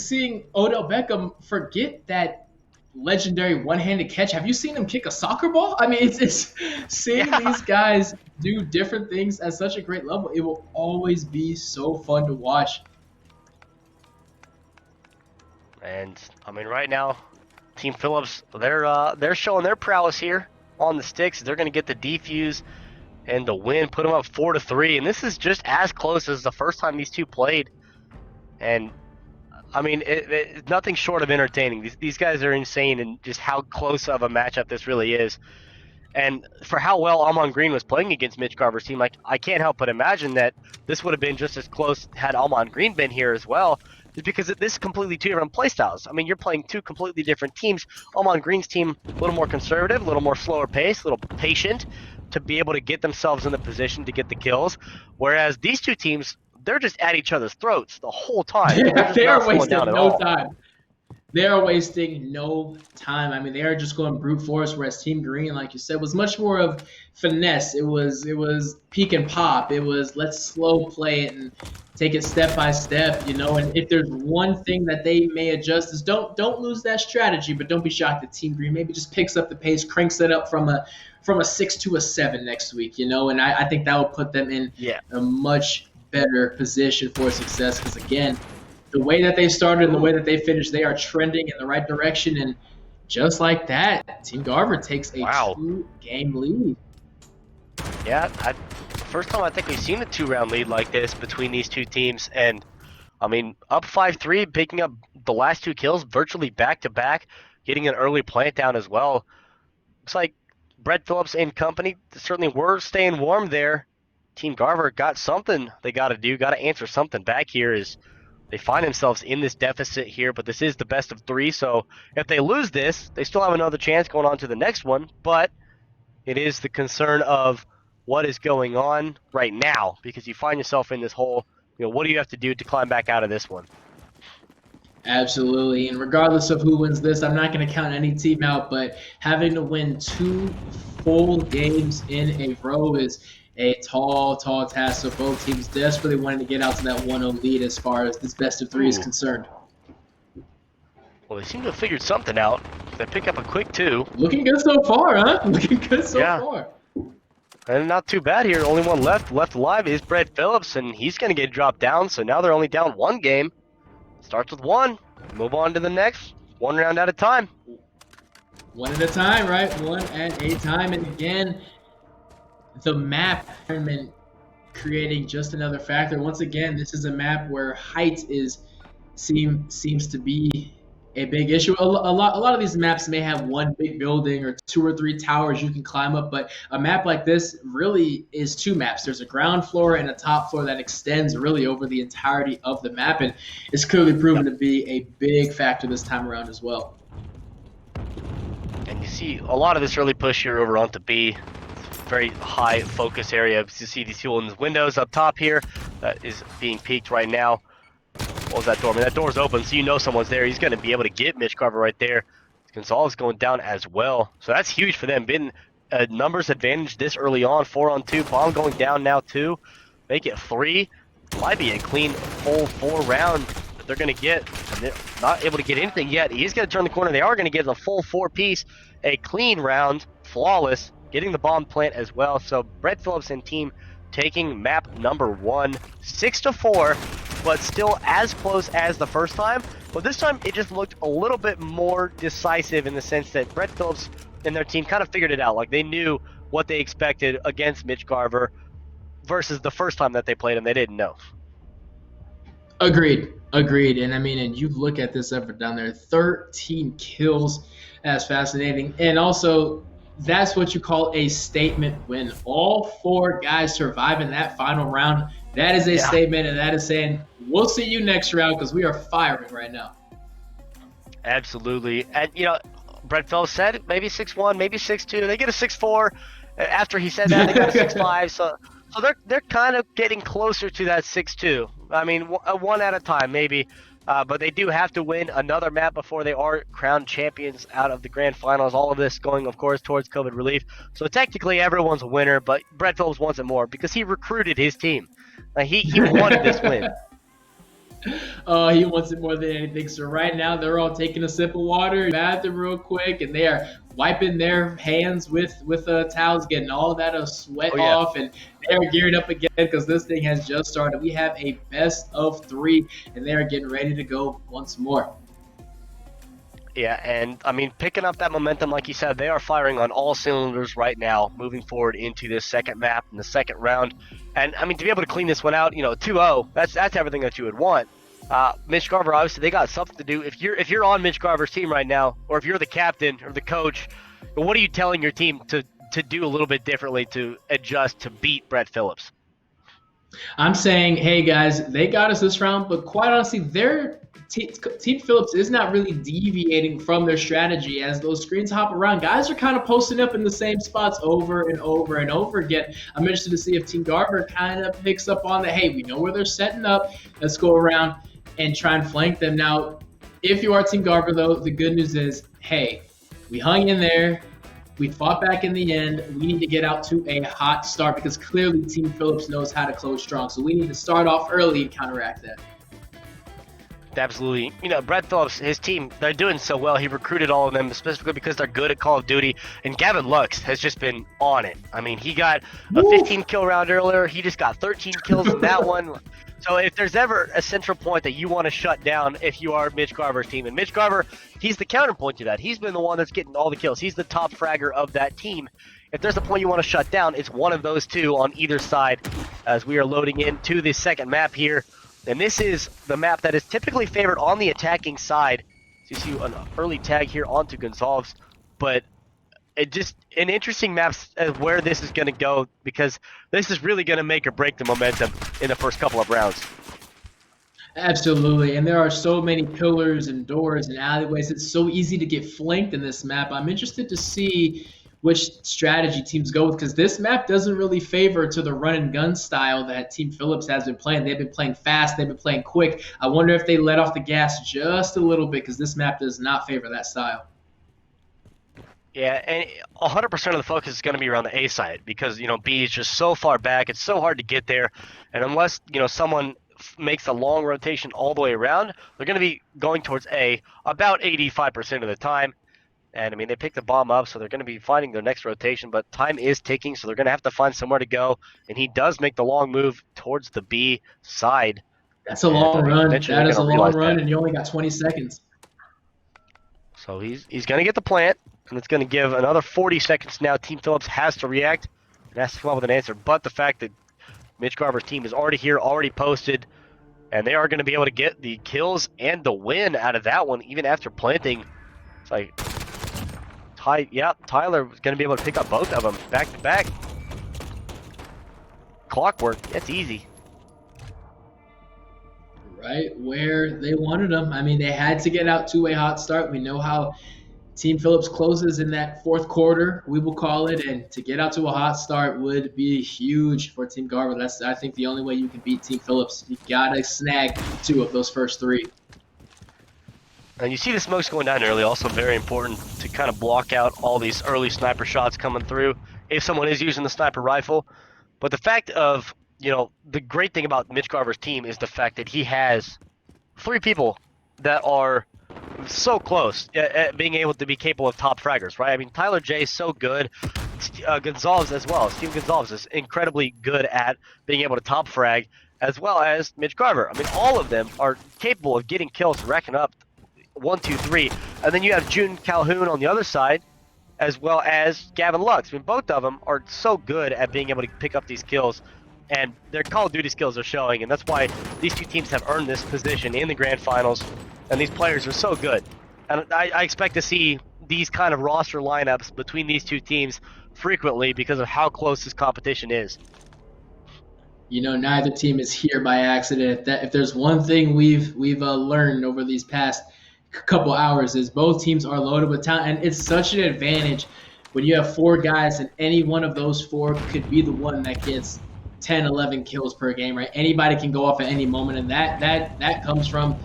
Seeing Odell Beckham forget that legendary one-handed catch. Have you seen him kick a soccer ball? I mean, it's seeing these guys do different things at such a great level. It will always be so fun to watch. And I mean, right now, Team Phillips, they're showing their prowess here on the sticks. They're going to get the defuse and the win, put them up 4-3, and this is just as close as the first time these two played. And I mean, it's nothing short of entertaining. These guys are insane, and just how close of a matchup this really is. And for how well Almon Green was playing against Mitch Garver's team, like, I can't help but imagine that this would have been just as close had Almon Green been here as well, just because this is completely two different play styles. I mean, you're playing two completely different teams. Almon Green's team, a little more conservative, a little more slower pace, a little patient to be able to get themselves in the position to get the kills, whereas these two teams, they're just at each other's throats the whole time. They are wasting no time. They are wasting no time. I mean, they are just going brute force, whereas Team Green, like you said, was much more of finesse. It was peek and pop. It was let's slow play it and take it step by step, And if there's one thing that they may adjust is don't lose that strategy, but don't be shocked that Team Green maybe just picks up the pace, cranks it up from a 6 to a 7 next week, And I think that will put them in a much better position for success because, again, the way that they started and the way that they finished, they are trending in the right direction. And just like that, Team Garver takes a 2-game lead. Yeah, first time I think we've seen a 2-round lead like this between these two teams. And, I mean, up 5-3, picking up the last 2 kills virtually back-to-back, getting an early plant down as well. Looks like Brett Phillips and company certainly were staying warm there. Team Garver got something they got to do, got to answer something back here as they find themselves in this deficit here, but this is the best of 3, so if they lose this, they still have another chance going on to the next one, but it is the concern of what is going on right now, because you find yourself in this hole. What do you have to do to climb back out of this one? Absolutely, and regardless of who wins this, I'm not going to count any team out, but having to win 2 full games in a row is a tall task. So both teams desperately wanting to get out to that 1-0 lead as far as this best of 3 is concerned. Well, they seem to have figured something out. They pick up a quick 2. Looking good so far, huh? Looking good so far. And not too bad here. Only one left alive is Brett Phillips, and he's going to get dropped down. So now they're only down 1 game. Starts with 1. Move on to the next. 1 round at a time. 1 at a time, right? 1 at a time. And again, the map environment creating just another factor. Once again, this is a map where height seems to be a big issue. A lot of these maps may have 1 big building or 2 or 3 towers you can climb up, but a map like this really is 2 maps. There's a ground floor and a top floor that extends really over the entirety of the map, and it's clearly proven to be a big factor this time around as well. And you see a lot of this early push here over onto B. Very high focus area. You see these people in the windows up top here. That is being peeked right now. What was that door? I mean, that door's open, so you know someone's there. He's going to be able to get Mitch Garver right there. Gonzalez going down as well. So that's huge for them. Been a numbers advantage this early on. 4-on-2. Bomb going down now, too. Make it 3. might be a clean full 4-round that they're going to get. And they're not able to get anything yet. He's going to turn the corner. They are going to get a full 4-piece, a clean round, flawless, getting the bomb plant as well. So Brett Phillips and team taking map number 1, 6-4, but still as close as the first time. But this time it just looked a little bit more decisive in the sense that Brett Phillips and their team kind of figured it out. Like they knew what they expected against Mitch Garver versus the first time that they played him, they didn't know. Agreed. And I mean, and you look at this effort down there, 13 kills. That's fascinating. And also, that's what you call a statement win. All 4 guys surviving that final round. That is a statement, and that is saying, we'll see you next round because we are firing right now. Absolutely. And, you know, Brett Phillips said maybe 6-1, maybe 6-2. They get a 6-4. After he said that, they got a 6-5. So they're kind of getting closer to that 6-2. I mean, one at a time maybe. But they do have to win another map before they are crowned champions out of the grand finals. All of this going, of course, towards COVID relief. So technically everyone's a winner, but Brett Phillips wants it more because he recruited his team. He wanted this win. He wants it more than anything. So right now they're all taking a sip of water, bathroom real quick, and they are wiping their hands with towels, getting all that sweat off, and they're geared up again because this thing has just started. We have a best of 3, and they are getting ready to go once more. Yeah, and I mean, picking up that momentum, like you said, they are firing on all cylinders right now, moving forward into this second map in the second round. And I mean, to be able to clean this one out, you know, 2-0, that's everything that you would want. Mitch Garver, obviously, they got something to do. If you're on Mitch Garver's team right now, or if you're the captain or the coach, what are you telling your team to do a little bit differently to adjust to beat Brett Phillips? I'm saying, hey guys, they got us this round, but quite honestly, their Team Phillips is not really deviating from their strategy as those screens hop around. Guys are kind of posting up in the same spots over and over and over again. I'm interested to see if Team Garver kind of picks up on that. Hey, we know where they're setting up. Let's go around and try and flank them. Now, if you are Team Garver, though, the good news is, hey, we hung in there. We fought back in the end. We need to get out to a hot start because clearly Team Phillips knows how to close strong. So we need to start off early and counteract that. Absolutely. You know, Brett Phillips, his team, they're doing so well. He recruited all of them specifically because they're good at Call of Duty. And Gavin Lux has just been on it. I mean, he got a 15-kill round earlier. He just got 13 kills in that one. So if there's ever a central point that you want to shut down if you are Mitch Garver's team, and Mitch Garver, he's the counterpoint to that. He's been the one that's getting all the kills. He's the top fragger of that team. If there's a point you want to shut down, it's one of those two on either side as we are loading into the second map here. And this is the map that is typically favored on the attacking side. So you see an early tag here onto Gonzalez, but it just an interesting map where this is going to go because this is really going to make or break the momentum in the first couple of rounds. Absolutely, and there are so many pillars and doors and alleyways. It's so easy to get flanked in this map. I'm interested to see which strategy teams go with because this map doesn't really favor to the run and gun style that Team Phillips has been playing. They've been playing fast. They've been playing quick. I wonder if they let off the gas just a little bit because this map does not favor that style. Yeah, and 100% of the focus is going to be around the A side because, you know, B is just so far back. It's so hard to get there. And unless, you know, someone makes a long rotation all the way around, they're going to be going towards A about 85% of the time. And, I mean, they picked the bomb up, so they're going to be finding their next rotation. But time is ticking, so they're going to have to find somewhere to go. And he does make the long move towards the B side. That's a long run. That is a long run, and you only got 20 seconds. So he's going to get the plant, and it's going to give another 40 seconds now. Team Phillips has to react and has to come up with an answer. But the fact that Mitch Garver's team is already here, already posted, and they are going to be able to get the kills and the win out of that one, even after planting. It's like... Tyler was going to be able to pick up both of them back to back. Clockwork, that's easy. Right where they wanted them. I mean, they had to get out to a hot start. We know how Team Phillips closes in that fourth quarter, we will call it, and to get out to a hot start would be huge for Team Garver. That's, I think, the only way you can beat Team Phillips. You got to snag 2 of those first 3. And you see the smokes going down early, also very important to kind of block out all these early sniper shots coming through if someone is using the sniper rifle. But the fact of the great thing about Mitch Garver's team is the fact that he has 3 people that are so close at being able to be capable of top fraggers, right? I mean, Tyler J is so good. Gonzalez as well. Steven Gonzalez is incredibly good at being able to top frag, as well as Mitch Garver. I mean, all of them are capable of getting kills, racking up 1, 2, 3. And then you have June Calhoun on the other side, as well as Gavin Lux. I mean, both of them are so good at being able to pick up these kills, and their Call of Duty skills are showing, and that's why these 2 teams have earned this position in the grand finals, and these players are so good. And I expect to see these kind of roster lineups between these 2 teams frequently because of how close this competition is. Neither team is here by accident. If there's one thing we've learned over these past couple hours is both teams are loaded with talent, and it's such an advantage when you have 4 guys and any one of those 4 could be the one that gets 10, 11 kills per game, right? Anybody can go off at any moment, and that comes from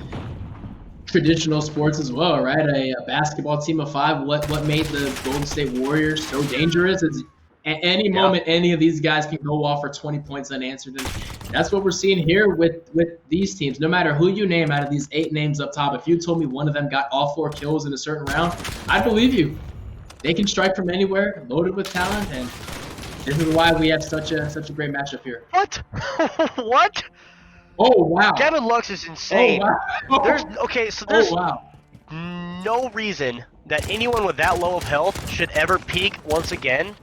traditional sports as well, right? A basketball team of 5. What made the Golden State Warriors so dangerous is at any moment any of these guys can go off for 20 points unanswered, and that's what we're seeing here with these teams. No matter who you name out of these 8 names up top, if you told me one of them got all 4 kills in a certain round, I'd believe you. They can strike from anywhere, loaded with talent, and this is why we have such a great matchup here. What? What? Oh wow! Gavin Lux is insane. Oh wow! There's wow. no reason that anyone with that low of health should ever peak once again.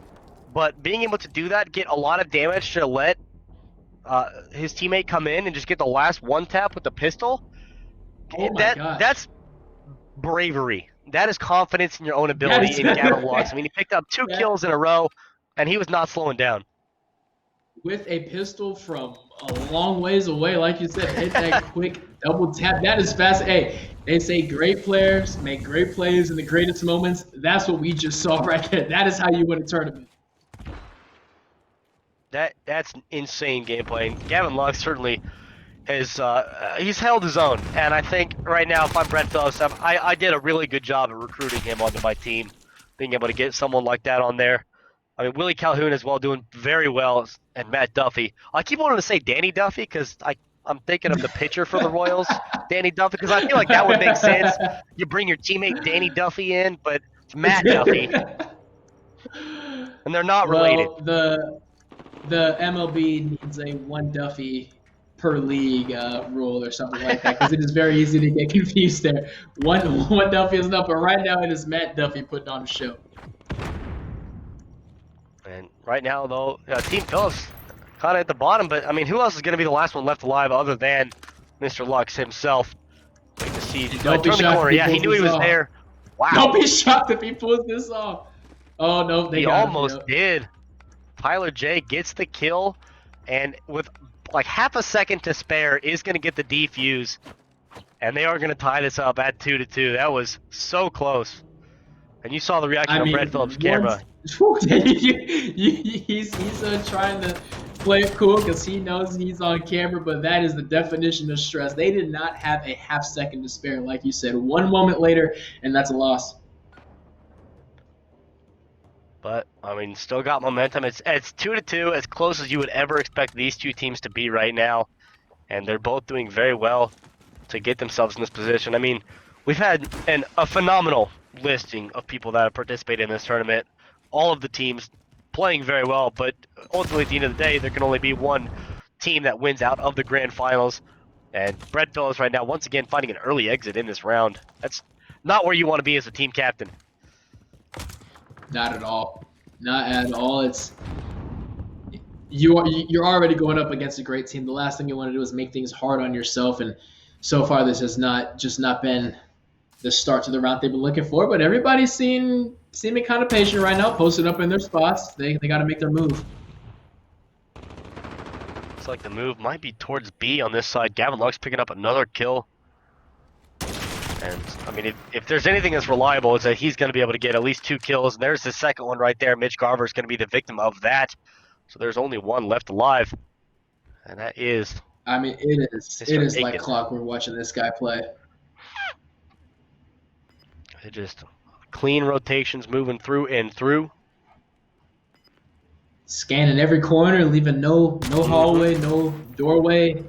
But being able to do that, get a lot of damage to let his teammate come in and just get the last 1 tap with the pistol, Oh my gosh. that's bravery. That is confidence in your own ability in Gavin Lux. I mean, he picked up 2 kills in a row, and he was not slowing down. With a pistol from a long ways away, like you said, hit that quick double tap. That is fast. Hey, they say great players make great plays in the greatest moments. That's what we just saw right there. That is how you win a tournament. That's insane gameplay. And Gavin Lux certainly has he's held his own. And I think right now, if I'm Brett Phillips, I did a really good job of recruiting him onto my team, being able to get someone like that on there. I mean, Willie Calhoun as well, doing very well, and Matt Duffy. I keep wanting to say Danny Duffy because I'm thinking of the pitcher for the Royals, Danny Duffy, because I feel like that would make sense. You bring your teammate Danny Duffy in, but it's Matt Duffy, and they're not related. Well, the MLB needs a 1 Duffy per league rule or something like that, because it is very easy to get confused there. One Duffy is enough, but right now it is Matt Duffy putting on a show. And right now, though, Team Phillips kind of at the bottom, but I mean, who else is going to be the last one left alive other than Mr. Lux himself? Wait to see. Don't be turn the corner. shocked. Yeah, he knew he was there. Wow. Don't be shocked if he pulls this off. Oh no, He almost did. Tyler J gets the kill, and with like half a second to spare, is going to get the defuse, and they are going to tie this up at 2-2. That was so close. And you saw the reaction on Brett Phillips' camera. He's trying to play it cool because he knows he's on camera, but that is the definition of stress. They did not have a half second to spare, like you said. 1 moment later, and that's a loss. But, I mean, still got momentum. It's 2-2, as close as you would ever expect these 2 teams to be right now. And they're both doing very well to get themselves in this position. I mean, we've had a phenomenal listing of people that have participated in this tournament. All of the teams playing very well, but ultimately at the end of the day, there can only be 1 team that wins out of the grand finals. And Brett Phillips right now, once again, finding an early exit in this round. That's not where you want to be as a team captain. Not at all. Not at all. It's you're already going up against a great team. The last thing you want to do is make things hard on yourself. And so far, this has not been the start to the round they've been looking for. But everybody's seeming kind of patient right now, posted up in their spots. They got to make their move. Looks like the move might be towards B on this side. Gavin Lux picking up another kill. And, I mean, if there's anything that's reliable, it's that he's going to be able to get at least 2 kills. And there's the second one right there. Mitch Garver is going to be the victim of that. So there's only 1 left alive. And that is... I mean, it is like clockwork watching this guy play. It just clean rotations moving through and through. scanning every corner, leaving no hallway, no doorway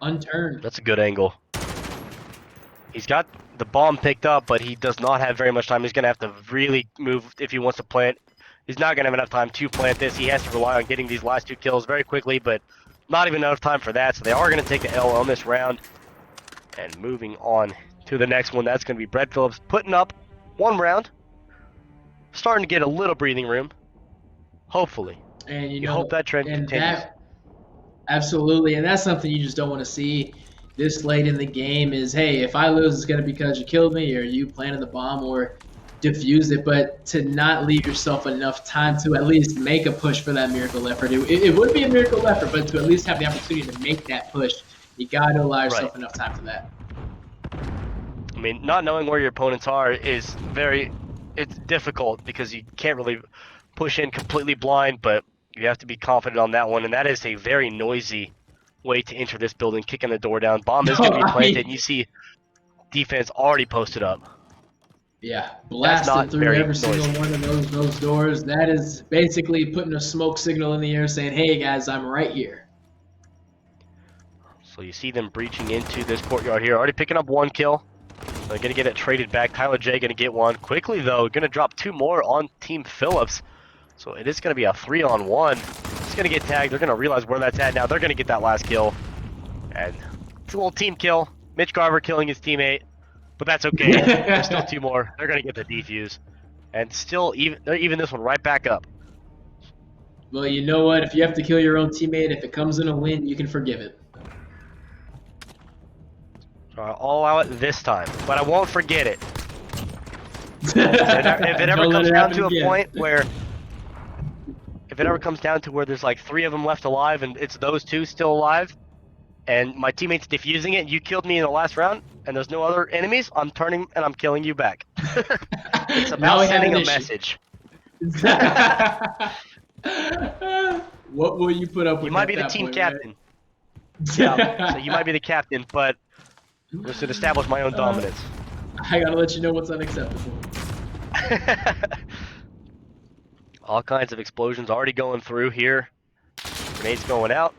unturned. That's a good angle. He's got the bomb picked up, but he does not have very much time. He's going to have to really move if he wants to plant. He's not going to have enough time to plant this. He has to rely on getting these last 2 kills very quickly, but not even enough time for that. So they are going to take the L on this round. And moving on to the next one, that's going to be Brett Phillips putting up 1 round. Starting to get a little breathing room. Hopefully. And you hope that trend continues. Absolutely, and that's something you just don't want to see this late in the game is, hey, if I lose, it's going to be because you killed me or you planted the bomb or diffused it, but to not leave yourself enough time to at least make a push for that miracle effort. It would be a miracle effort, but to at least have the opportunity to make that push, you got to allow yourself enough time for that. I mean, not knowing where your opponents are is it's difficult because you can't really push in completely blind, but you have to be confident on that one, and that is a very noisy way to enter this building, kicking the door down. Bomb is going to be planted, and you see defense already posted up. Yeah, blasted through every single one of those doors. That is basically putting a smoke signal in the air saying, hey, guys, I'm right here. So you see them breaching into this courtyard here, already picking up 1 kill. They're going to get it traded back. Tyler J going to get 1. Quickly, though, going to drop 2 more on Team Phillips. So it is going to be a 3-on-1. It's going to get tagged. They're going to realize where that's at now. They're going to get that last kill. And it's a little team kill. Mitch Garver killing his teammate. But that's okay. There's still 2 more. They're going to get the defuse. And still, they're even this one right back up. Well, you know what? If you have to kill your own teammate, if it comes in a win, you can forgive it. I'll allow it this time. But I won't forget it. If it ever comes down to a point where... If it ever comes down to where there's like 3 of them left alive and it's those 2 still alive, and my teammate's defusing it, and you killed me in the last round, and there's no other enemies, I'm turning and I'm killing you back. It's about sending a message. What will you put up with? You might be the team captain. Right? Yeah, so you might be the captain, but I should establish my own dominance. I gotta let you know what's unacceptable. All kinds of explosions already going through here. Grenades going out.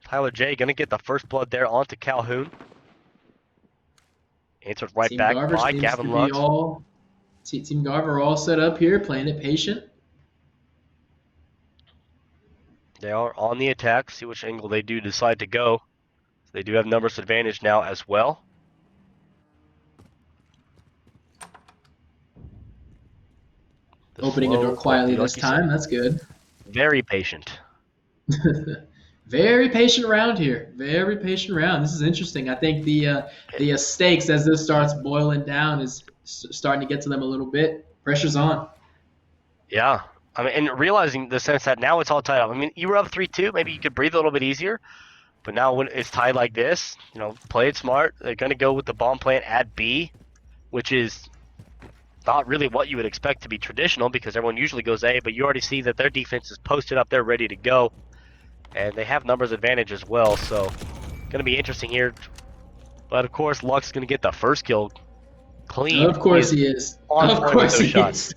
Tyler J gonna get the first blood there onto Calhoun. Answered right Team back Garver by Gavin Lux. Team Garver all set up here, playing it patient. They are on the attack. See which angle they do decide to go. They do have numbers advantage now as well. Opening a door quietly this time. That's good. Very patient. Very patient round here. Very patient round. This is interesting. I think the stakes as this starts boiling down is starting to get to them a little bit. Pressure's on. Yeah. I mean, and realizing the sense that now it's all tied up. I mean, you were up 3-2. Maybe you could breathe a little bit easier. But now when it's tied like this, play it smart. They're going to go with the bomb plant at B, which is not really what you would expect to be traditional because everyone usually goes A, but you already see that their defense is posted up there ready to go. And they have numbers advantage as well, so going to be interesting here. But of course, Lux is going to get the first kill clean. Of course he is. Of course he is.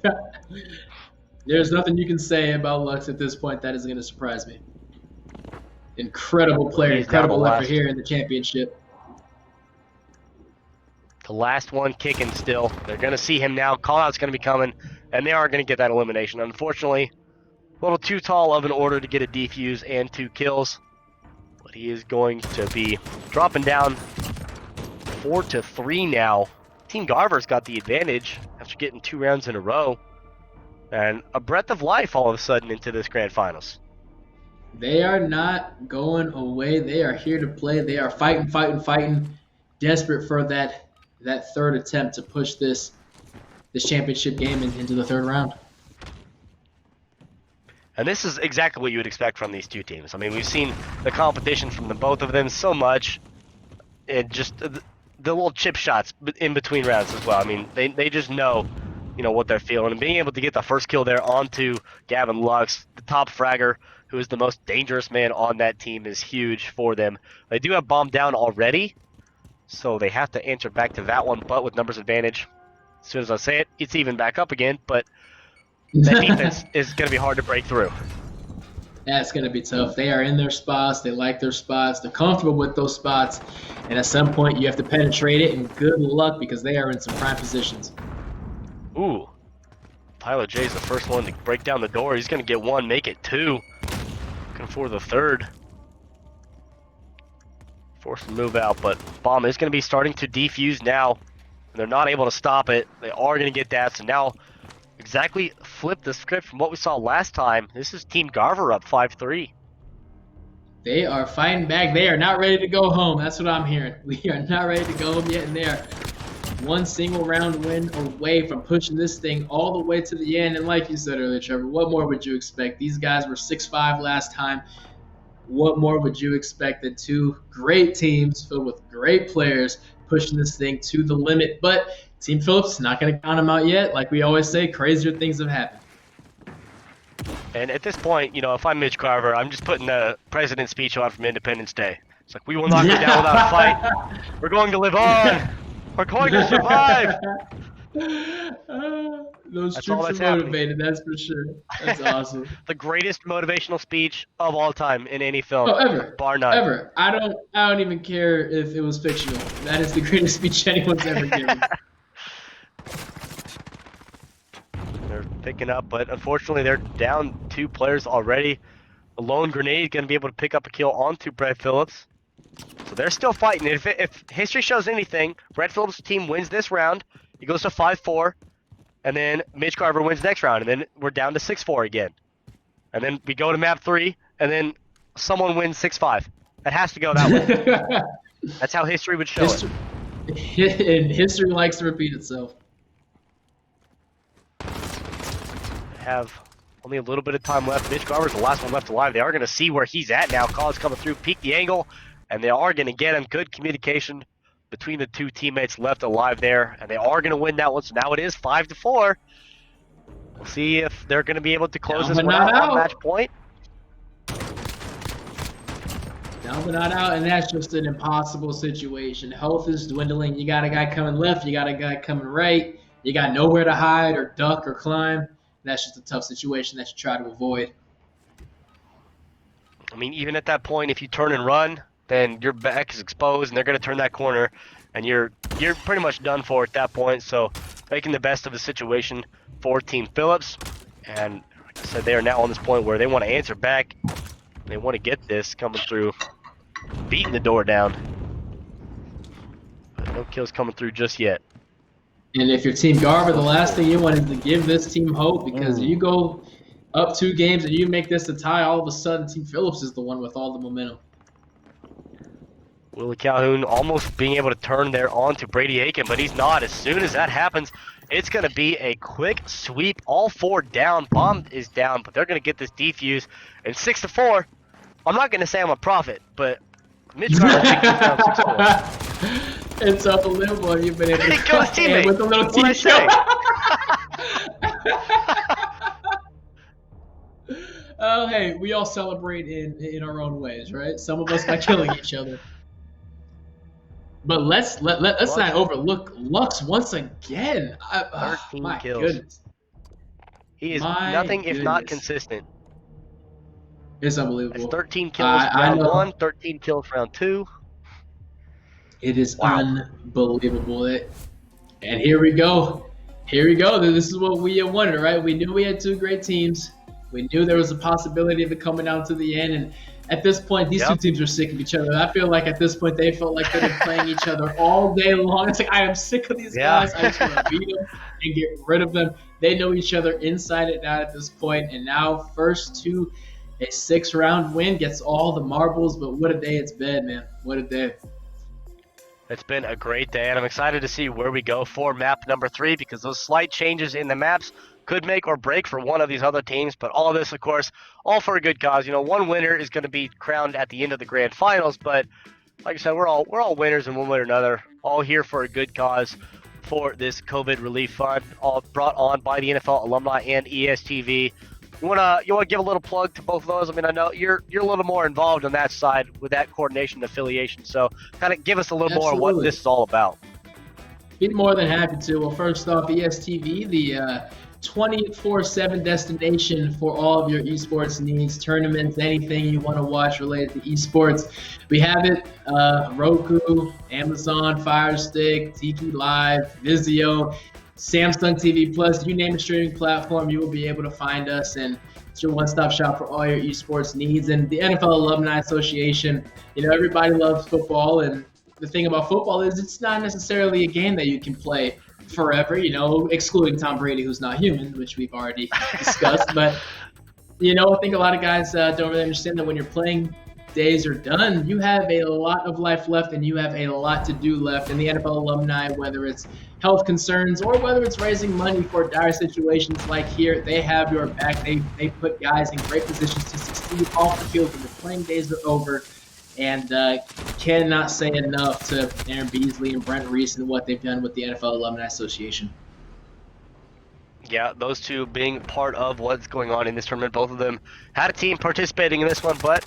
There's nothing you can say about Lux at this point that is going to surprise me. Incredible player, incredible effort here in the championship. The last one kicking still. They're going to see him now. Call-out's going to be coming, and they are going to get that elimination. Unfortunately, a little too tall of an order to get a defuse and 2 kills. But he is going to be dropping down 4-3 now. Team Garver's got the advantage after getting 2 rounds in a row. And a breath of life all of a sudden into this grand finals. They are not going away. They are here to play. They are fighting. Desperate for that third attempt to push this championship game into the 3rd round. And this is exactly what you would expect from these 2 teams. I mean, we've seen the competition from the both of them so much. And just the little chip shots in between rounds as well. I mean, they just know, what they're feeling. And being able to get the first kill there onto Gavin Lux, the top fragger, who is the most dangerous man on that team, is huge for them. They do have bomb down already, so they have to answer back to that one, but with numbers advantage. As soon as I say it, it's even back up again, but that defense is going to be hard to break through. That's going to be tough. They are in their spots. They like their spots. They're comfortable with those spots. And at some point, you have to penetrate it, and good luck because they are in some prime positions. Ooh. Tyler J's the first one to break down the door. He's going to get one, make it two. Looking for the third. Forced to move out, but bomb is going to be starting to defuse now. They're not able to stop it. They are going to get that, so now exactly flip the script from what we saw last time. This is Team Garver up 5-3. They are fighting back. They are not ready to go home. That's what I'm hearing. We are not ready to go home yet, and they are one single round win away from pushing this thing all the way to the end. And like you said earlier, Trevor, what more would you expect? These guys were 6-5 last time. What more would you expect than two great teams filled with great players pushing this thing to the limit? But Team Phillips not going to count them out yet. Like we always say, crazier things have happened. And at this point, you know, if I'm Mitch Carver, I'm just putting the president's speech on from Independence Day. It's like, we will not go down without a fight. We're going to live on. We're going to survive. Those That's troops are motivated, that's for sure. That's awesome. The greatest motivational speech of all time in any film. Oh, ever. Bar none. Ever. I don't even care if it was fictional. That is the greatest speech anyone's ever given. They're picking up, but unfortunately they're down 2 players already. A lone grenade going to be able to pick up a kill onto Brett Phillips. So they're still fighting. If history shows anything, Brett Phillips' team wins this round. He goes to 5-4, and then Mitch Carver wins next round, and then we're down to 6-4 again. And then we go to map 3, and then someone wins 6-5. It has to go that way. That's how history would show it. And history likes to repeat itself. Have only a little bit of time left. Mitch Garver's the last one left alive. They are going to see where he's at now. Call's coming through, peek the angle, and they are going to get him. Good communication between the 2 teammates left alive there, and they are going to win that one. So now it is 5-4. We'll see if they're going to be able to close this one out on match point. Down but not out, and that's just an impossible situation. Health is dwindling. You got a guy coming left. You got a guy coming right. You got nowhere to hide or duck or climb. That's just a tough situation that you try to avoid. I mean, even at that point, if you turn and run, then your back is exposed, and they're going to turn that corner, and you're pretty much done for at that point. So making the best of the situation for Team Phillips. And like I said, they are now on this point where they want to answer back. They want to get this coming through, beating the door down. But no kills coming through just yet. And if you're Team Garver, the last thing you want is to give this team hope, because you go up 2 games and you make this a tie, all of a sudden Team Phillips is the one with all the momentum. Willie Calhoun almost being able to turn there on to Brady Aiken, but he's not. As soon as that happens, it's going to be a quick sweep. All 4 down. Bomb is down, but they're going to get this defuse. And 6-4, I'm not going to say I'm a prophet, but Mitch Garver takes this down 6-4. It's unbelievable. You've been able to come in with a little team show. Oh, hey, we all celebrate in our own ways, right? Some of us by killing each other. But let's not overlook Lux once again. 13 my kills. Goodness. He is nothing if not consistent. It's unbelievable. That's 13 kills round 1, 13 kills round 2. It is unbelievable. And here we go. Here we go. This is what we wanted, right? We knew we had 2 great teams. We knew there was a possibility of it coming down to the end. And at this point, these 2 teams are sick of each other. I feel like at this point, they felt like they've been playing each other all day long. It's like, I am sick of these guys. I just want to beat them and get rid of them. They know each other inside and out at this point. And now, first to a 6-round win gets all the marbles. But what a day it's been, man. What a day. It's been a great day, and I'm excited to see where we go for map number 3, because those slight changes in the maps could make or break for one of these other teams. But all of this, of course, all for a good cause. You know, one winner is going to be crowned at the end of the grand finals, but like I said, we're all winners in one way or another, all here for a good cause for this COVID relief fund, all brought on by the NFL Alumni and ESTV. You wanna give a little plug to both of those? I mean, I know you're a little more involved on that side with that coordination affiliation, so kind of give us a little more on what this is all about. Be more than happy to. Well, first off, ESTV, the 24/7 destination for all of your esports needs, tournaments, anything you want to watch related to esports. We have it Roku, Amazon Fire Stick, Tiki Live, Vizio, Samsung TV Plus. You name a streaming platform, you will be able to find us, and it's your one-stop shop for all your esports needs. And the NFL Alumni Association, everybody loves football, and the thing about football is it's not necessarily a game that you can play forever, excluding Tom Brady, who's not human, which we've already discussed. But, I think a lot of guys don't really understand that when your playing days are done, you have a lot of life left and you have a lot to do left. And the NFL Alumni, whether it's health concerns or whether it's raising money for dire situations like here, they have your back. They put guys in great positions to succeed off the field when the playing days are over. And cannot say enough to Aaron Beasley and Brent Reese and what they've done with the NFL Alumni Association. Yeah, those two being part of what's going on in this tournament. Both of them had a team participating in this one, but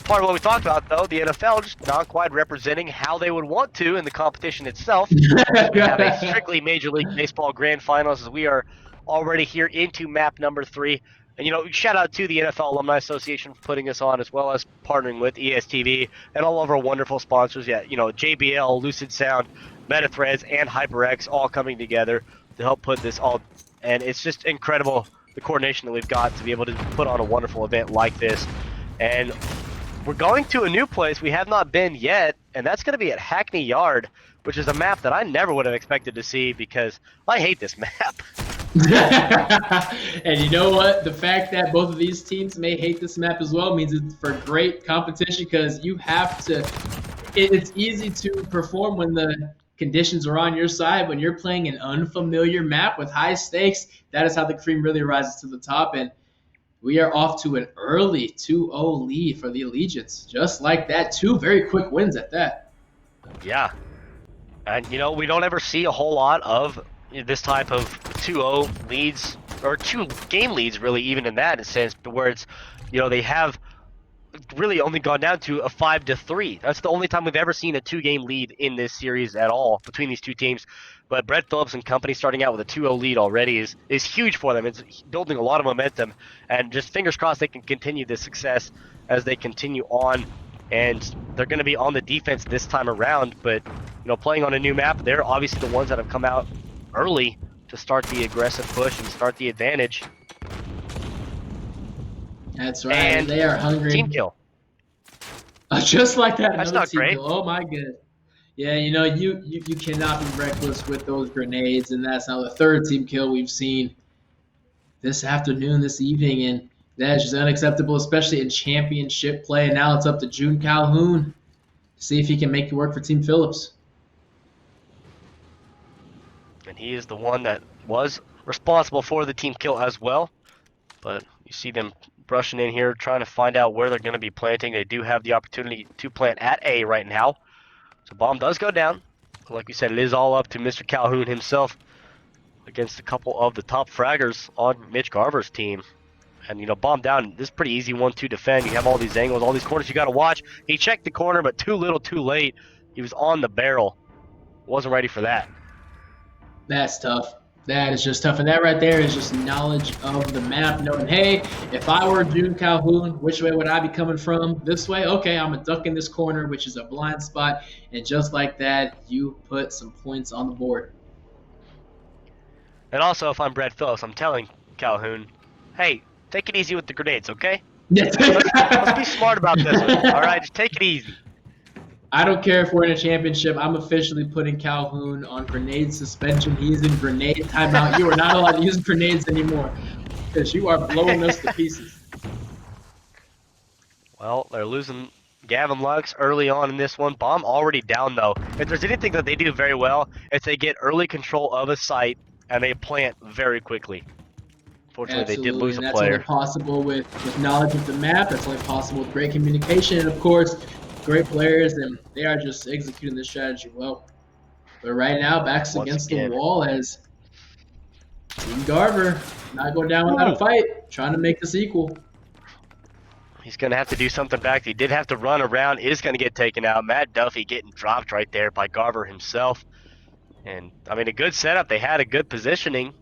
part of what we talked about, though, the NFL just not quite representing how they would want to in the competition itself. We have a strictly Major League Baseball Grand Finals as we are already here into map number 3. And, shout out to the NFL Alumni Association for putting us on, as well as partnering with ESTV and all of our wonderful sponsors. Yeah, JBL, Lucid Sound, MetaThreads, and HyperX all coming together to help put this all. And it's just incredible, the coordination that we've got to be able to put on a wonderful event like this. And we're going to a new place we have not been yet, and that's going to be at Hackney Yard, which is a map that I never would have expected to see because I hate this map. And you know what? The fact that both of these teams may hate this map as well means it's for great competition because you have to. It's easy to perform when the conditions are on your side. When you're playing an unfamiliar map with high stakes, that is how the cream really rises to the top. And we are off to an early 2-0 lead for the Allegiants. Just like that, 2 very quick wins at that. Yeah. And, we don't ever see a whole lot of this type of 2-0 leads, or 2 game leads, really, even in that sense, where it's, they have really only gone down to a 5-3. That's the only time we've ever seen a 2-game lead in this series at all between these two teams. But Brett Phillips and company starting out with a 2-0 lead already is huge for them. It's building a lot of momentum, and just fingers crossed they can continue this success as they continue on. And they're going to be on the defense this time around, but playing on a new map, they're obviously the ones that have come out early to start the aggressive push and start the advantage. That's right. And they are hungry. Team kill. Just like that. That's not team great. Kill. Oh my goodness. Yeah, you cannot be reckless with those grenades, and that's now the 3rd team kill we've seen this afternoon, this evening, and that is just unacceptable, especially in championship play. And now it's up to June Calhoun to see if he can make it work for Team Phillips. And he is the one that was responsible for the team kill as well. But you see them brushing in here, trying to find out where they're going to be planting. They do have the opportunity to plant at A right now. So bomb does go down. Like we said, it is all up to Mr. Calhoun himself against a couple of the top fraggers on Mitch Garver's team. And, bomb down, this is pretty easy 1-2 defend. You have all these angles, all these corners you got to watch. He checked the corner, but too little, too late. He was on the barrel. Wasn't ready for that. That's tough. That is just tough. And that right there is just knowledge of the map, knowing, hey, if I were June Calhoun, which way would I be coming from? This way? Okay, I'm a duck in this corner, which is a blind spot. And just like that, you put some points on the board. And also, if I'm Brett Phillips, I'm telling Calhoun, hey, take it easy with the grenades, okay? Yes. Let's be smart about this one. All right, just take it easy. I don't care if we're in a championship. I'm officially putting Calhoun on grenade suspension. He's in grenade timeout. You are not allowed to use grenades anymore because you are blowing us to pieces. Well, they're losing Gavin Lux early on in this one. Bomb already down, though. If there's anything that they do very well, it's they get early control of a site and they plant very quickly. Fortunately, they did lose a player. That's only possible with knowledge of the map. That's only possible with great communication and, of course, great players, and they are just executing this strategy well. But right now, backs against the wall as Team Garver not going down without a fight, trying to make this equal. He's going to have to do something back. He did have to run around, is going to get taken out. Matt Duffy getting dropped right there by Garver himself. And, I mean, a good setup. They had a good positioning.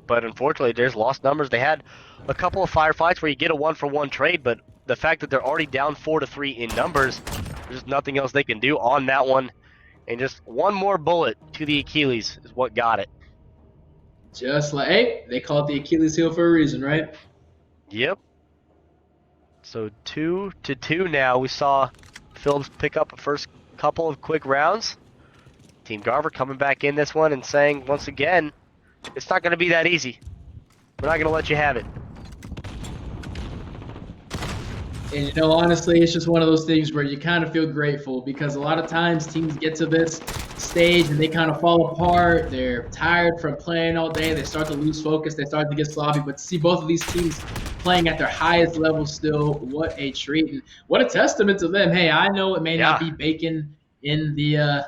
but unfortunately, there's lost numbers. They had a couple of firefights where you get a 1-for-1 trade, but the fact that they're already down 4-3 in numbers, there's nothing else they can do on that one. And just one more bullet to the Achilles is what got it. Just like, hey, they call it the Achilles heel for a reason, right? Yep. So 2-2 now. We saw Phillips pick up a first couple of quick rounds. Team Garver coming back in this one and saying, once again, it's not going to be that easy. We're not going to let you have it. And, you know, honestly, it's just one of those things where you kind of feel grateful because a lot of times teams get to this stage and they kind of fall apart. They're tired from playing all day. They start to lose focus. They start to get sloppy. But to see both of these teams playing at their highest level still, what a treat. And what a testament to them. Hey, I know it may not be bacon in the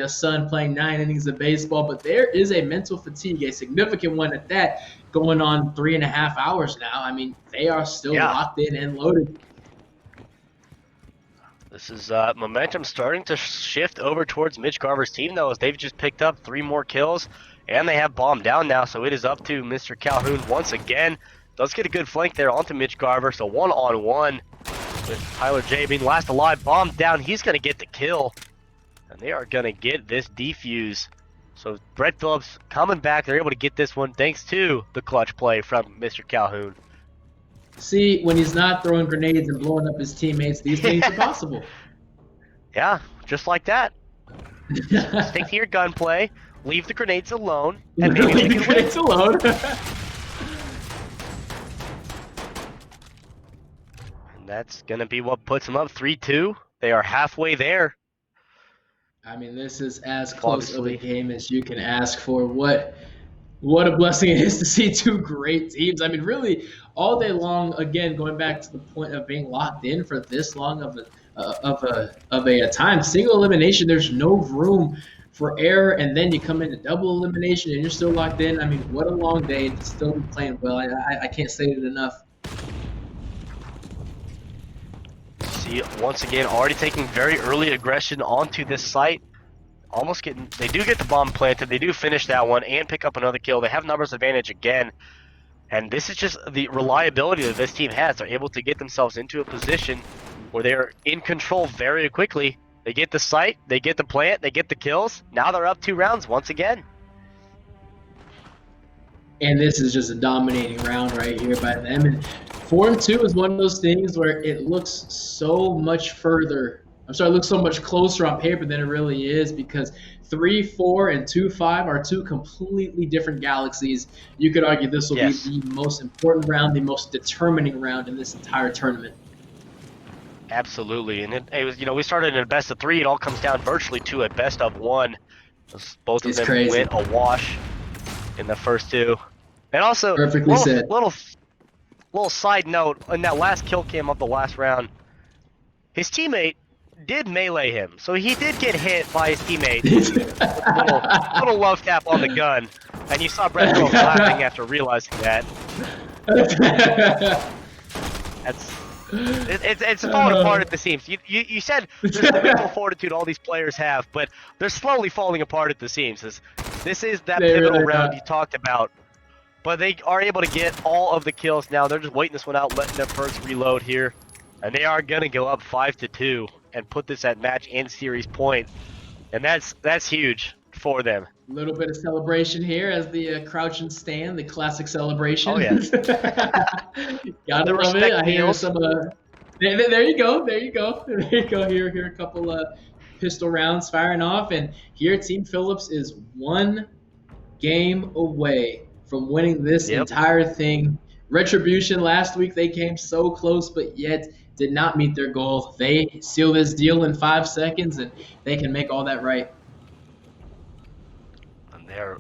sun playing 9 innings of baseball, but there is a mental fatigue, a significant one at that, going on 3.5 hours now. I mean, they are still locked in and loaded. This is momentum starting to shift over towards Mitch Garver's team, though, as they've just picked up 3 more kills, and they have bomb down now, so it is up to Mr. Calhoun once again. Does get a good flank there onto Mitch Garver, so 1-on-1 with Tyler J being last alive. Bomb down, he's going to get the kill, and they are going to get this defuse. So Brett Phillips coming back, they're able to get this one thanks to the clutch play from Mr. Calhoun. See, when he's not throwing grenades and blowing up his teammates, these things are possible. Yeah, just like that. Stick to your gunplay, leave the grenades alone, and maybe leave the grenades alone. And that's going to be what puts them up 3-2. They are halfway there. I mean, this is as close of a game as you can ask for. What a blessing it is to see 2 great teams. I mean, really, all day long, again, going back to the point of being locked in for this long of a time. Single elimination, there's no room for error, and then you come into double elimination and you're still locked in. I mean, what a long day to still be playing well. I can't say it enough. See, once again, already taking very early aggression onto this site. Almost getting, they do get the bomb planted, they do finish that one and pick up another kill. They have numbers advantage again, and this is just the reliability that this team has. They're able to get themselves into a position where they're in control very quickly. They get the site, they get the plant, they get the kills. Now they're up 2 rounds once again. And this is just a dominating round right here by them. And 4-2 is one of those things where it looks so much further. It looks so much closer on paper than it really is because 3-4 and 2-5 are 2 completely different galaxies. You could argue this will be the most important round, the most determining round in this entire tournament. Absolutely, and it was, you know, we started in a best of 3. It all comes down virtually to a best of 1. Both of them went a wash in the first 2. And also, little side note, in that last kill cam of the last round, his teammate did melee him, so he did get hit by his teammate with a little love tap on the gun, and you saw Brett Phillips laughing after realizing that. It's falling apart at the seams. You said there's the mental fortitude all these players have, but they're slowly falling apart at the seams. This is that pivotal round you talked about, but they are able to get all of the kills now. They're just waiting this one out, letting their perks reload here, and they are gonna go up 5-2 and put this at match and series point, and that's huge for them. A little bit of celebration here as the crouch and stand, the classic celebration. Oh yeah. Gotta love it. I hear some. There you go. Here a couple pistol rounds firing off, and here Team Phillips is 1 game away from winning this entire thing. Retribution last week, they came so close, but yet did not meet their goal. They seal this deal in 5 seconds, and they can make all that right. And they're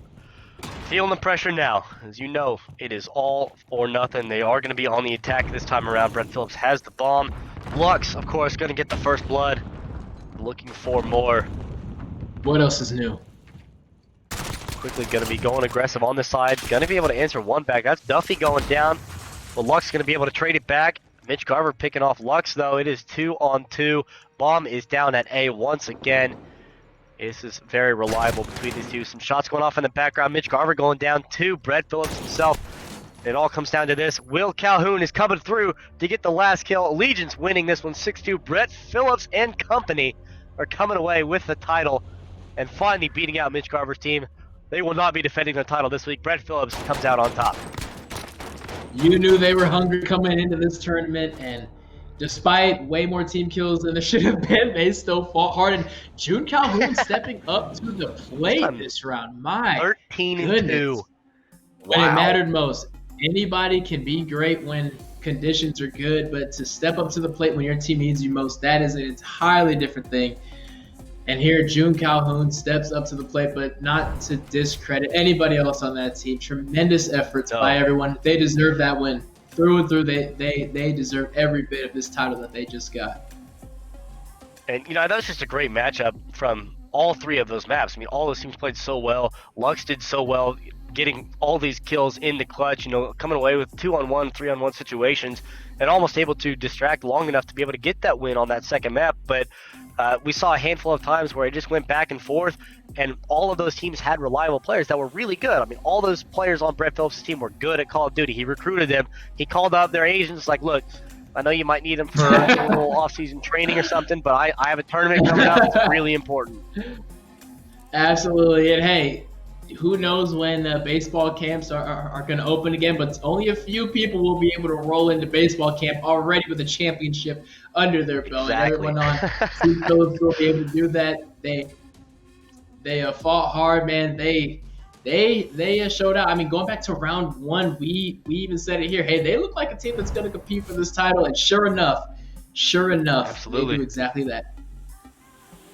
feeling the pressure now. As you know, it is all or nothing. They are going to be on the attack this time around. Brett Phillips has the bomb. Lux, of course, going to get the first blood. Looking for more. What else is new? Quickly going to be going aggressive on the side. Going to be able to answer one back. That's Duffy going down. But Lux going to be able to trade it back. Mitch Garver picking off Lux, though. It is 2-on-2. Bomb is down at A once again. This is very reliable between these two. Some shots going off in the background. Mitch Garver going down 2. Brett Phillips himself. It all comes down to this. Will Calhoun is coming through to get the last kill. Allegiance winning this one 6-2. Brett Phillips and company are coming away with the title and finally beating out Mitch Garver's team. They will not be defending the title this week. Brett Phillips comes out on top. You knew they were hungry coming into this tournament, and despite way more team kills than there should have been, they still fought hard. And June Calhoun stepping up to the plate this round. My 13-2. When it mattered most. Anybody can be great when conditions are good, but to step up to the plate when your team needs you most, that is an entirely different thing. And here, June Calhoun steps up to the plate, but not to discredit anybody else on that team. Tremendous efforts by everyone. They deserve that win. Through and through, they deserve every bit of this title that they just got. And, that was just a great matchup from all 3 of those maps. I mean, all those teams played so well. Lux did so well, getting all these kills in the clutch, coming away with 2-on-1, 3-on-1 situations, and almost able to distract long enough to be able to get that win on that second map. But we saw a handful of times where it just went back and forth, and all of those teams had reliable players that were really good. I mean, all those players on Brett Phillips' team were good at Call of Duty. He recruited them. He called out their agents like, look, I know you might need them for a little off-season training or something, but I have a tournament coming up. It's really important. Absolutely. And, hey, who knows when baseball camps are going to open again, but only a few people will be able to roll into baseball camp already with a championship under their belt. Exactly. And everyone on Team Phillips will be able to do that. They fought hard, man. They showed out. I mean, going back to round 1, we even said it here. Hey, they look like a team that's going to compete for this title, and sure enough, Absolutely. they do exactly that.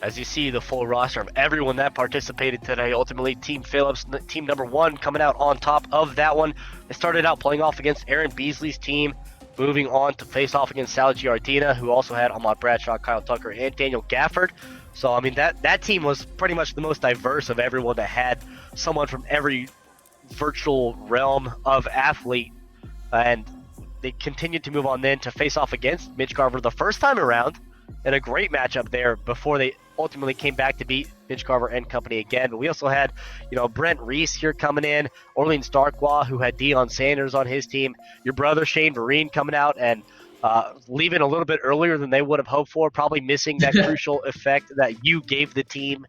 As you see the full roster of everyone that participated today, ultimately Team Phillips, team number 1, coming out on top of that one. They started out playing off against Aaron Beasley's team, moving on to face off against Sal Giardina, who also had Ahmad Bradshaw, Kyle Tucker, and Daniel Gafford. So, I mean, that team was pretty much the most diverse of everyone that had someone from every virtual realm of athlete. And they continued to move on then to face off against Mitch Garver the first time around, and a great matchup there before they ultimately came back to beat Mitch Garver and company again. But we also had, Brent Reese here coming in, Orleans Darkwa, who had Deion Sanders on his team, your brother Shane Vereen coming out and leaving a little bit earlier than they would have hoped for, probably missing that crucial effect that you gave the team,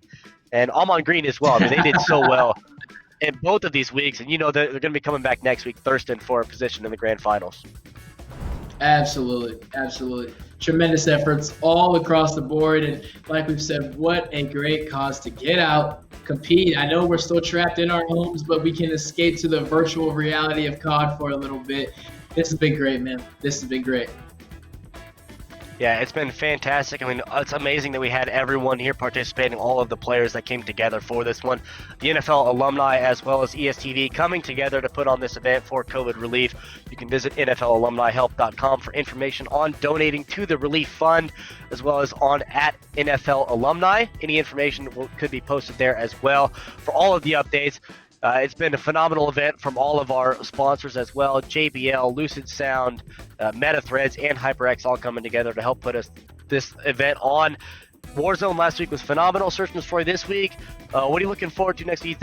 and Amon Green as well. I mean, they did so well in both of these weeks, and they're going to be coming back next week, thirsting for a position in the grand finals. Absolutely. Tremendous efforts all across the board. And like we've said, what a great cause to get out, compete. I know we're still trapped in our homes, but we can escape to the virtual reality of COD for a little bit. This has been great, man. This has been great. Yeah, it's been fantastic. I mean, it's amazing that we had everyone here participating, all of the players that came together for this one. The NFL alumni as well as ESTV coming together to put on this event for COVID relief. You can visit NFLalumnihelp.com for information on donating to the relief fund, as well as on @NFL Alumni. Any information could be posted there as well. For all of the updates, it's been a phenomenal event from all of our sponsors as well. JBL, Lucid Sound, Meta Threads, and HyperX all coming together to help put this event on. Warzone last week was phenomenal. Search and Destroy this week. What are you looking forward to next week?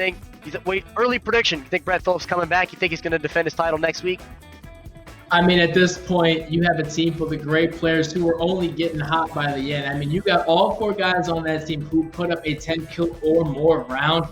Early prediction. You think Brett Phillips coming back? You think he's going to defend his title next week? I mean, at this point, you have a team full of great players who are only getting hot by the end. I mean, you got all 4 guys on that team who put up a 10 kill or more round.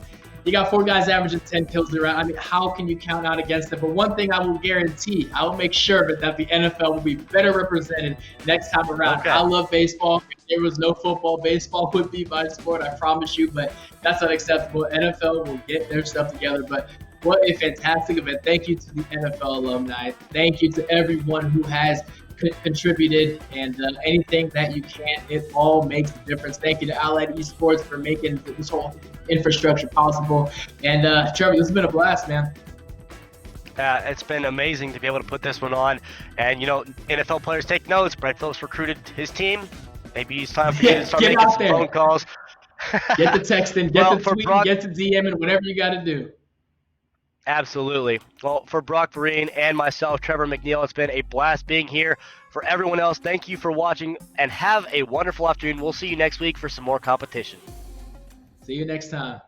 You got 4 guys averaging 10 kills around. I mean, how can you count out against it? But one thing I will guarantee, I will make sure that the NFL will be better represented next time around. Okay. I love baseball. If there was no football, baseball would be my sport, I promise you. But that's unacceptable. NFL will get their stuff together. But what a fantastic event. Thank you to the NFL alumni. Thank you to everyone who has contributed, and anything that you can, it all makes a difference. Thank you to Allied Esports for making this whole infrastructure possible. And Trevor, this has been a blast, man. It's been amazing to be able to put this one on. And, NFL players take notes. Brett Phillips recruited his team. Maybe it's time for you to start making some phone calls. Get the texting, get the tweeting, get the DMing, whatever you got to do. Absolutely. Well, for Brock Vereen and myself, Trevor McNeil, it's been a blast being here. For everyone else, thank you for watching, and have a wonderful afternoon. We'll see you next week for some more competition. See you next time.